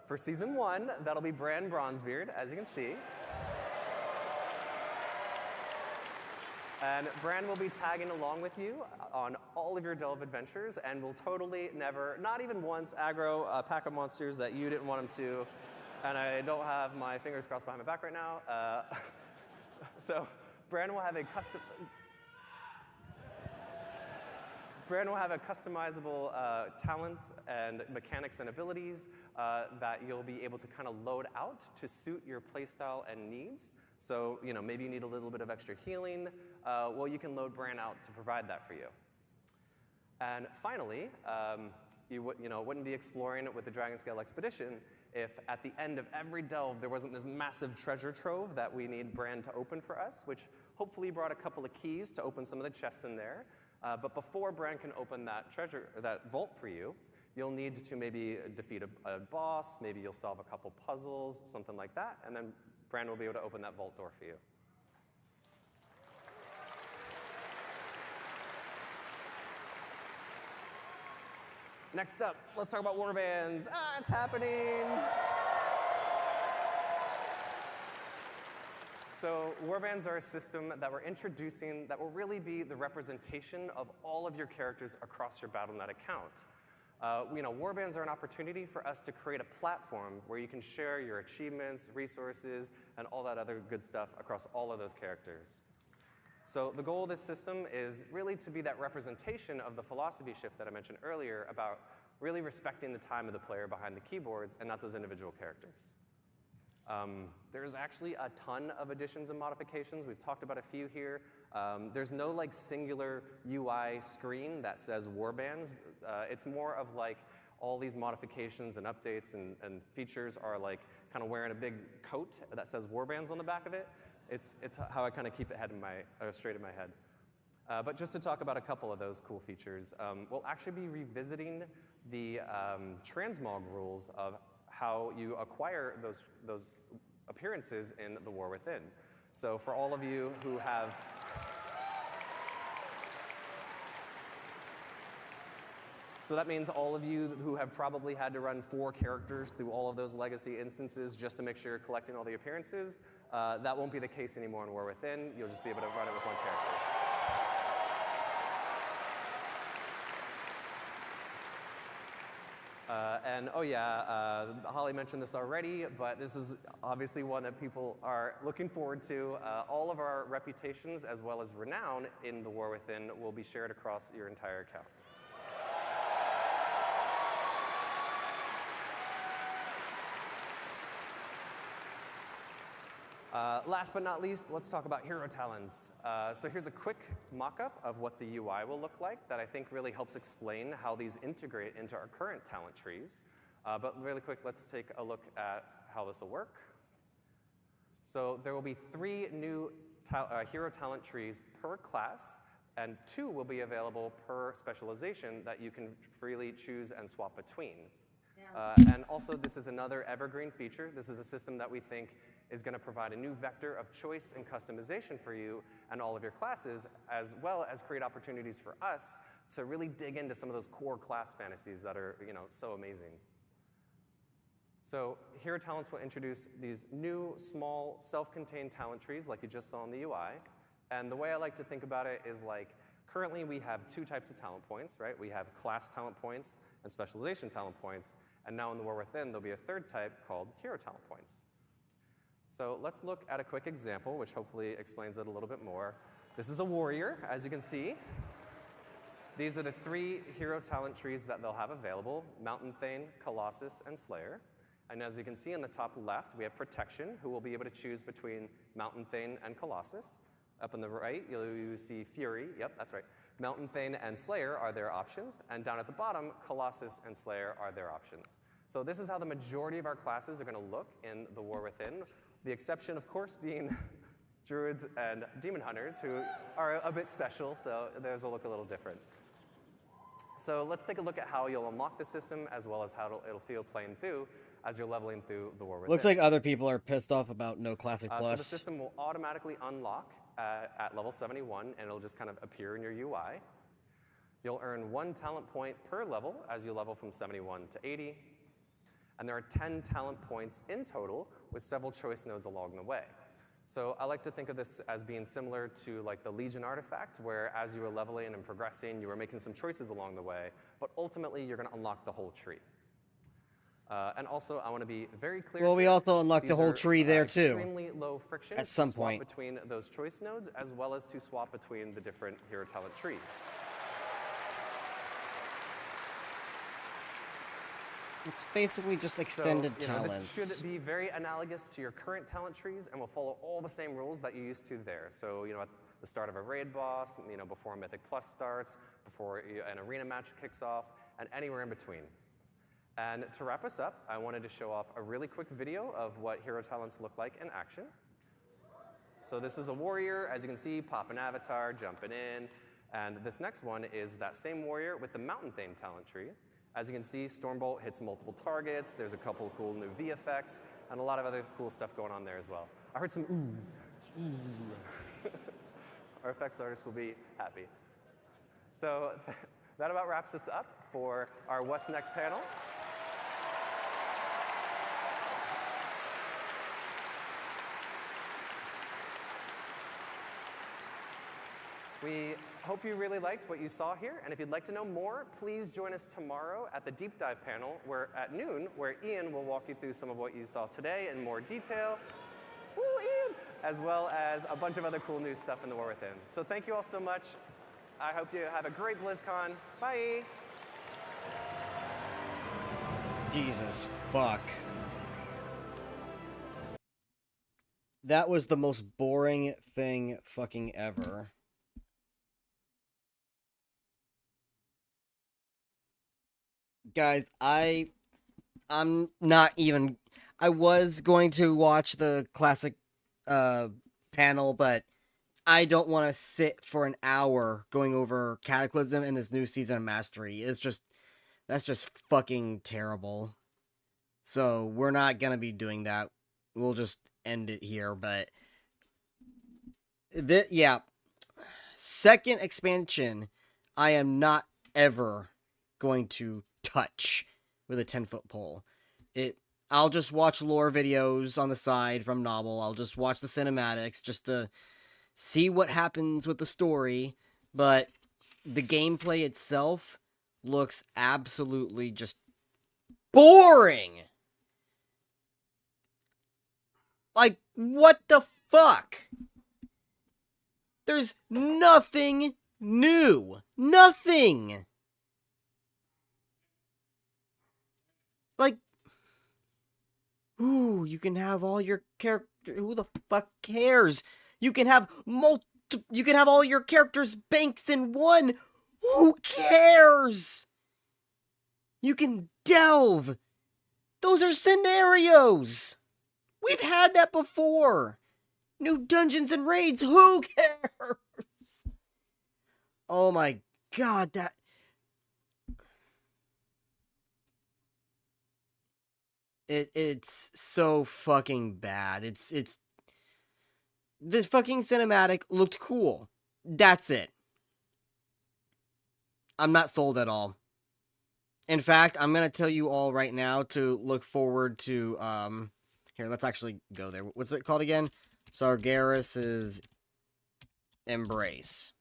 for Season 1, that'll be Bran Bronzebeard, as you can see. And Bran will be tagging along with you on all of your delve adventures and will totally never, not even once, aggro a pack of monsters that you didn't want him to. And I don't have my fingers crossed behind my back right now. So Bran will have a customizable talents and mechanics and abilities that you'll be able to kind of load out to suit your playstyle and needs. So, maybe you need a little bit of extra healing. Well, you can load Bran out to provide that for you. And finally, you wouldn't be exploring with the Dragon Scale Expedition if at the end of every delve there wasn't this massive treasure trove that we need Bran to open for us, which hopefully brought a couple of keys to open some of the chests in there. But before Bran can open that vault for you, you'll need to maybe defeat a boss, maybe you'll solve a couple puzzles, something like that, and then Bran will be able to open that vault door for you. Next up, let's talk about warbands. It's happening! So warbands are a system that we're introducing that will really be the representation of all of your characters across your Battle.net account. Warbands are an opportunity for us to create a platform where you can share your achievements, resources, and all that other good stuff across all of those characters. So the goal of this system is really to be that representation of the philosophy shift that I mentioned earlier about really respecting the time of the player behind the keyboards and not those individual characters. There's actually a ton of additions and modifications. We've talked about a few here. There's no singular UI screen that says warbands. It's more of all these modifications and updates and features are kind of wearing a big coat that says warbands on the back of it. It's how I kind of keep it straight in my head. But just to talk about a couple of those cool features, we'll actually be revisiting the transmog rules of how you acquire those appearances in the War Within. So for all of you who have So that means all of you who have probably had to run 4 characters through all of those legacy instances just to make sure you're collecting all the appearances, that won't be the case anymore in War Within. You'll just be able to run it with 1 character. And oh yeah, Holly mentioned this already, but this is obviously one that people are looking forward to. All of our reputations as well as renown in the War Within will be shared across your entire account. Last but not least, let's talk about hero talents. So here's a quick mock-up of what the UI will look like that I think really helps explain how these integrate into our current talent trees. But really quick, let's take a look at how this will work. So there will be 3 new hero talent trees per class, and 2 will be available per specialization that you can freely choose and swap between. And also, this is another evergreen feature. This is a system that we think is going to provide a new vector of choice and customization for you and all of your classes, as well as create opportunities for us to really dig into some of those core class fantasies that are, so amazing. So Hero Talents will introduce these new, small, self-contained talent trees like you just saw in the UI. And the way I like to think about it is like, currently we have 2 types of talent points, right? We have class talent points and specialization talent points. And now in the War Within, there'll be a 3rd type called hero talent points. So let's look at a quick example, which hopefully explains it a little bit more. This is a warrior, as you can see. These are the 3 hero talent trees that they'll have available: Mountain Thane, Colossus, and Slayer. And as you can see in the top left, we have Protection, who will be able to choose between Mountain Thane and Colossus. Up on the right, you see Fury. Yep, that's right. Mountain Thane and Slayer are their options. And down at the bottom, Colossus and Slayer are their options. So this is how the majority of our classes are going to look in the War Within. The exception, of course, being Druids and Demon Hunters, who are a bit special, so theirs will look a little different. So let's take a look at how you'll unlock the system, as well as how it'll feel playing through as you're leveling through the War Within. Looks like other people are pissed off about no Classic Plus. So the system will automatically unlock at level 71, and it'll just kind of appear in your UI. You'll earn 1 talent point per level as you level from 71 to 80. And there are 10 talent points in total, with several choice nodes along the way. So I like to think of this as being similar to like the Legion artifact, where as you were leveling and progressing, you were making some choices along the way, but ultimately you're going to unlock the whole tree. And also, I want to be very clear. Well, we also unlocked the whole tree there too. Extremely low friction at some to swap point between those choice nodes, as well as to swap between the different hero talent trees. It's basically just extended talents. This should be very analogous to your current talent trees and will follow all the same rules that you used to there. So, at the start of a raid boss, before Mythic Plus starts, before an arena match kicks off, and anywhere in between. And to wrap us up, I wanted to show off a really quick video of what hero talents look like in action. So this is a warrior, as you can see, pop an avatar, jumping in. And this next one is that same warrior with the Mountain Thane talent tree. As you can see, Stormbolt hits multiple targets. There's a couple cool new V effects, and a lot of other cool stuff going on there as well. I heard some oohs. Ooh. Our effects artists will be happy. So that about wraps us up for our What's Next panel. We hope you really liked what you saw here, and if you'd like to know more, please join us tomorrow at the Deep Dive panel at noon, where Ian will walk you through some of what you saw today in more detail. Woo, Ian! As well as a bunch of other cool new stuff in the War Within. So thank you all so much. I hope you have a great BlizzCon. Bye! Jesus fuck. That was the most boring thing fucking ever. Guys, I'm not even... I was going to watch the classic panel, but I don't want to sit for an hour going over Cataclysm and this new season of Mastery. It's just... That's just fucking terrible. So, we're not gonna be doing that. We'll just end it here, but... yeah. Second expansion, I am not ever going to touch with a 10-foot pole. I'll just watch lore videos on the side from Novel. I'll just watch the cinematics just to see what happens with the story, but the gameplay itself looks absolutely just boring. Like, what the fuck? There's nothing new. Nothing. Like, ooh, you can have all your character. Who the fuck cares? You can have you can have all your characters' banks in one. Who cares? You can delve. Those are scenarios. We've had that before. New dungeons and raids, who cares? Oh my god, that... It's so fucking bad. It's... This fucking cinematic looked cool. That's it. I'm not sold at all. In fact, I'm gonna tell you all right now to look forward to, here, let's actually go there. What's it called again? Sargeras's Embrace.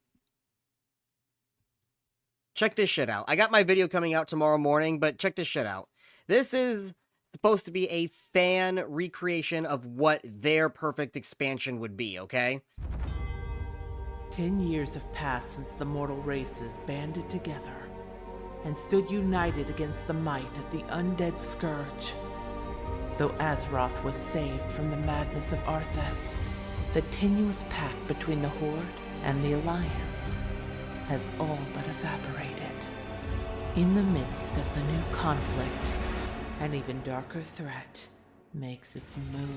Check this shit out. I got my video coming out tomorrow morning, but check this shit out. This is supposed to be a fan recreation of what their perfect expansion would be, okay? 10 years have passed since the mortal races banded together and stood united against the might of the undead scourge. Though Azeroth was saved from the madness of Arthas, the tenuous pact between the Horde and the Alliance has all but evaporated. In the midst of the new conflict, an even darker threat makes its move.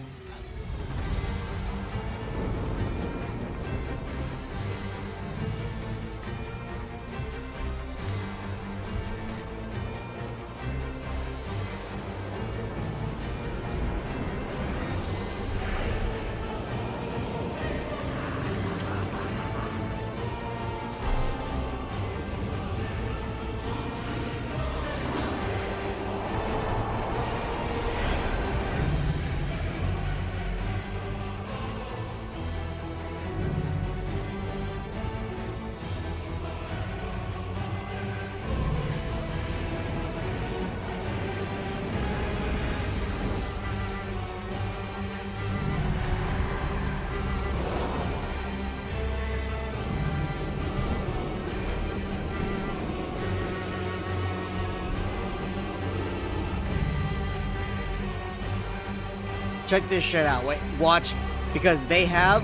Check this shit out. Wait, watch, because they have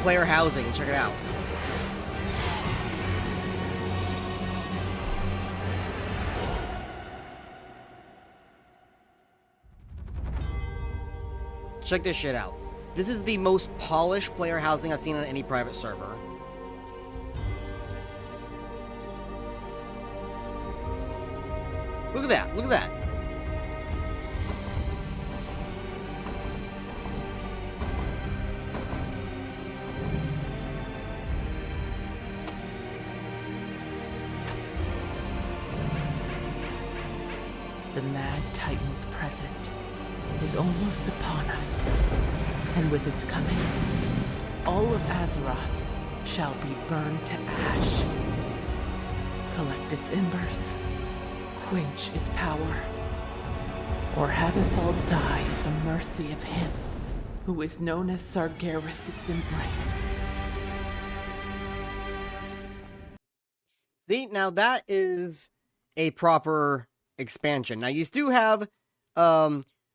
player housing. Check it out. Check this shit out. This is the most polished player housing I've seen on any private server. Look at that. Look at that. The mad Titan's present is almost upon us, and with its coming, all of Azeroth shall be burned to ash. Collect its embers, quench its power, or have us all die at the mercy of him who is known as Sargeras' Embrace. See, now that is a proper expansion. Now, you do have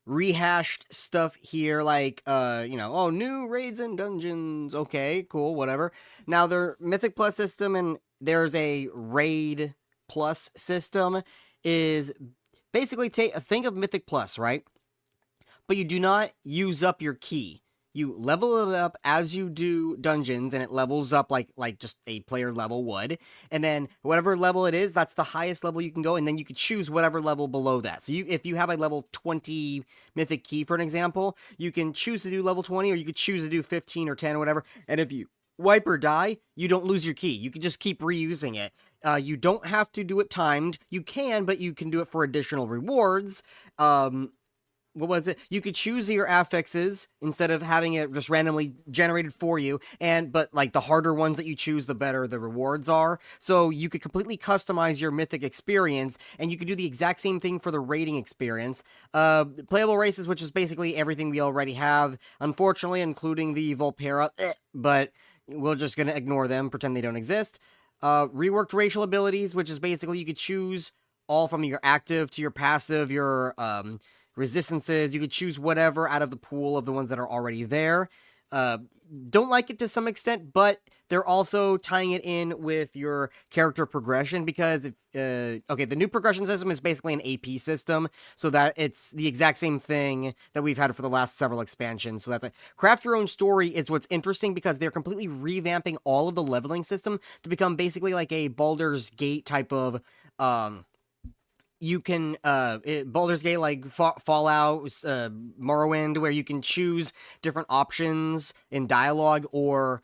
rehashed stuff here, like, you know, oh, new raids and dungeons. Okay, cool, whatever. Now, their Mythic Plus system and there's a Raid Plus system is basically think of Mythic Plus, right? But you do not use up your key. You level it up as you do dungeons, and it levels up like just a player level would. And then whatever level it is, that's the highest level you can go, and then you could choose whatever level below that. So if you have a level 20 mythic key, for an example, you can choose to do level 20, or you could choose to do 15 or 10 or whatever. And if you wipe or die, you don't lose your key. You can just keep reusing it. You don't have to do it timed. You can, but you can do it for additional rewards. What was it? You could choose your affixes instead of having it just randomly generated for you. But like the harder ones that you choose, the better the rewards are. So you could completely customize your mythic experience, and you could do the exact same thing for the raiding experience. Playable races, which is basically everything we already have, unfortunately, including the Volpera, but we're just going to ignore them, pretend they don't exist. Reworked racial abilities, which is basically you could choose all from your active to your passive, your resistances. You could choose whatever out of the pool of the ones that are already there. don't like it to some extent, but they're also tying it in with your character progression because, okay, the new progression system is basically an AP system, so that it's the exact same thing that we've had for the last several expansions. So that's like, craft your own story is what's interesting because they're completely revamping all of the leveling system to become basically like a Baldur's Gate type of, you can, Baldur's Gate, like Fallout, Morrowind, where you can choose different options in dialogue or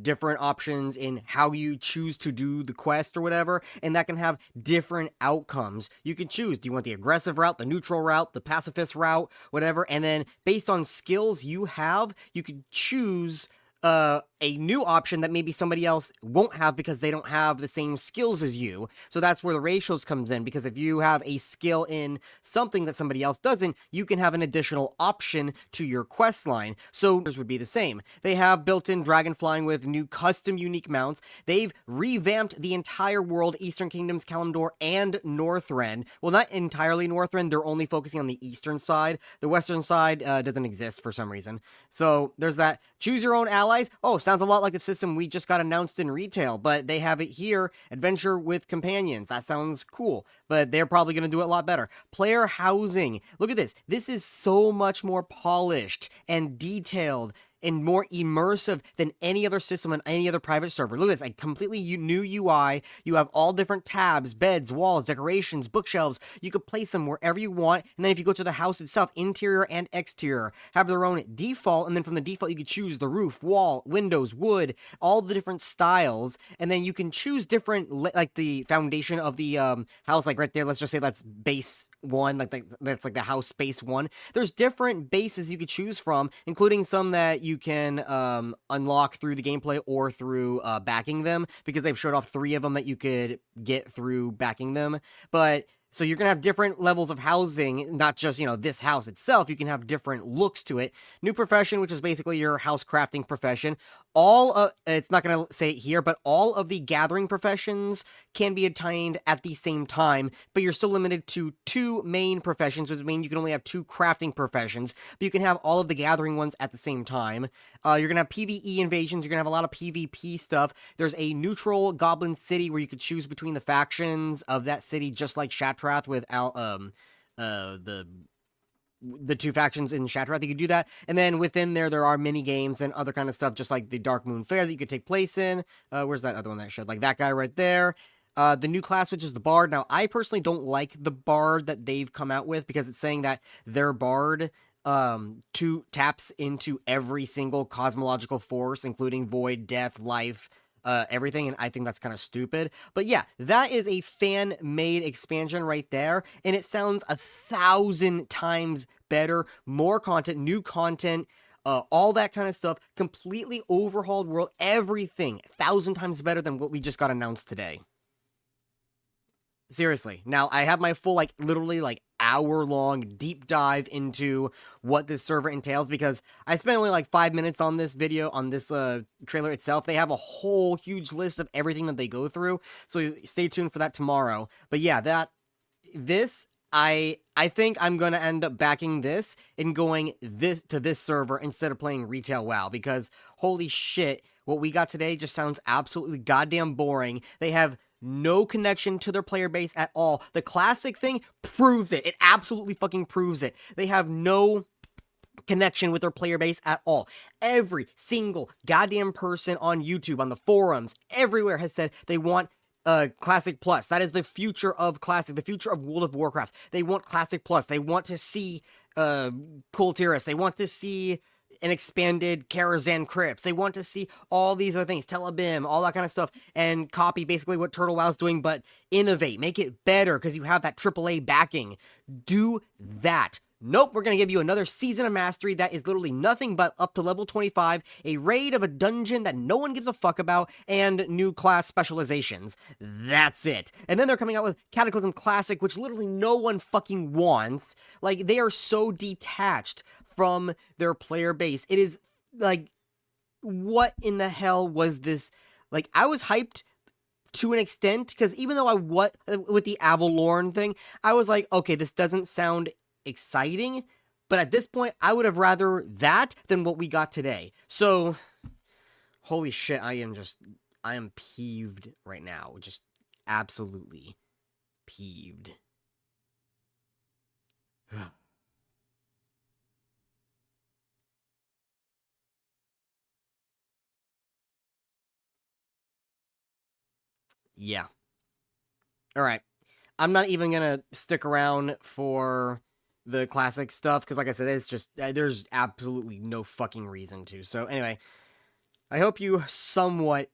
different options in how you choose to do the quest or whatever, and that can have different outcomes. You can choose, do you want the aggressive route, the neutral route, the pacifist route, whatever, and then based on skills you have, you can choose a new option that maybe somebody else won't have because they don't have the same skills as you. So that's where the ratios comes in, because if you have a skill in something that somebody else doesn't, you can have an additional option to your quest line. So this would be the same. They have built-in dragon flying with new custom unique mounts. They've revamped the entire world, Eastern Kingdoms, Kalimdor, and Northrend. Well, not entirely Northrend, they're only focusing on the eastern side. The western side doesn't exist for some reason. So there's that. Choose your own allies. Oh, sounds a lot like the system we just got announced in retail, but they have it here, Adventure with Companions. That sounds cool, but they're probably going to do it a lot better. Player housing. Look at this. This is so much more polished and detailed and more immersive than any other system on any other private server. Look at this, a completely new UI. You have all different tabs, beds, walls, decorations, bookshelves. You could place them wherever you want, and then if you go to the house itself, interior and exterior have their own default, and then from the default you could choose the roof, wall, windows, wood, all the different styles, and then you can choose different, like the foundation of the house, like right there, let's just say that's base 1, that's like the house base 1. There's different bases you could choose from, including some that you can unlock through the gameplay or through backing them, because they've showed off 3 of them that you could get through backing them. But so you're going to have different levels of housing, not just, you know, this house itself. You can have different looks to it. New profession, which is basically your house crafting profession. All of, it's not going to say it here, but all of the gathering professions can be attained at the same time, but you're still limited to 2 main professions, which means you can only have 2 crafting professions, but you can have all of the gathering ones at the same time. You're going to have PvE invasions. You're going to have a lot of PvP stuff. There's a neutral goblin city where you could choose between the factions of that city, just like Shatrath with the 2 factions in Shatrath. You could do that, and then within there are mini games and other kind of stuff, just like the Dark Moon Fair that you could take place in. Where's that other one that I showed? Like that guy right there. The new class, which is the Bard. Now, I personally don't like the Bard that they've come out with, because it's saying that their Bard taps into every single cosmological force, including void, death, life, everything, and I think that's kind of stupid. But yeah, that is a fan-made expansion right there, and it sounds 1,000 times better, more content, new content, all that kind of stuff, completely overhauled world, everything 1,000 times better than what we just got announced today. Seriously. Now, I have my full, like, literally, like, hour-long deep dive into what this server entails, because I spent only, like, 5 minutes on this video, on this trailer itself. They have a whole huge list of everything that they go through, so stay tuned for that tomorrow. But yeah, I think I'm going to end up backing this and going to this server instead of playing Retail WoW, because holy shit, what we got today just sounds absolutely goddamn boring. They have no connection to their player base at all. The classic thing proves it. It absolutely fucking proves it. They have no connection with their player base at all. Every single goddamn person on YouTube, on the forums, everywhere has said they want Classic Plus. That is the future of Classic, the future of World of Warcraft. They want Classic Plus. They want to see Cool Tiras. They want to see an expanded Karazhan Crypts. They want to see all these other things, Telebim, all that kind of stuff, and copy basically what Turtle WoW's doing, but innovate, make it better, because you have that AAA backing. Do that. Nope, we're going to give you another Season of Mastery that is literally nothing but up to level 25, a raid of a dungeon that no one gives a fuck about, and new class specializations. That's it. And then they're coming out with Cataclysm Classic, which literally no one fucking wants. Like, they are so detached from their player base. It is, like, what in the hell was this? Like, I was hyped to an extent, because even though with the Avalorn thing, I was like, okay, this doesn't sound exciting, But at this point, I would have rather that than what we got today. So, holy shit, I am peeved right now. Just absolutely peeved. Yeah. Alright. I'm not even gonna stick around for the classic stuff, because like I said, it's just, there's absolutely no fucking reason to. So anyway, I hope you somewhat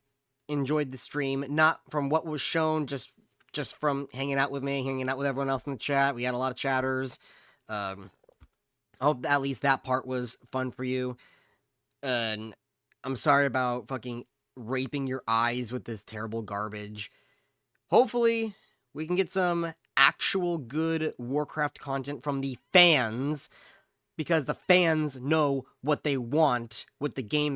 enjoyed the stream, not from what was shown, just from hanging out with me, hanging out with everyone else in the chat. We had a lot of chatters. I hope at least that part was fun for you. And I'm sorry about fucking raping your eyes with this terrible garbage. Hopefully, we can get some actual good Warcraft content from the fans, because the fans know what they want with the game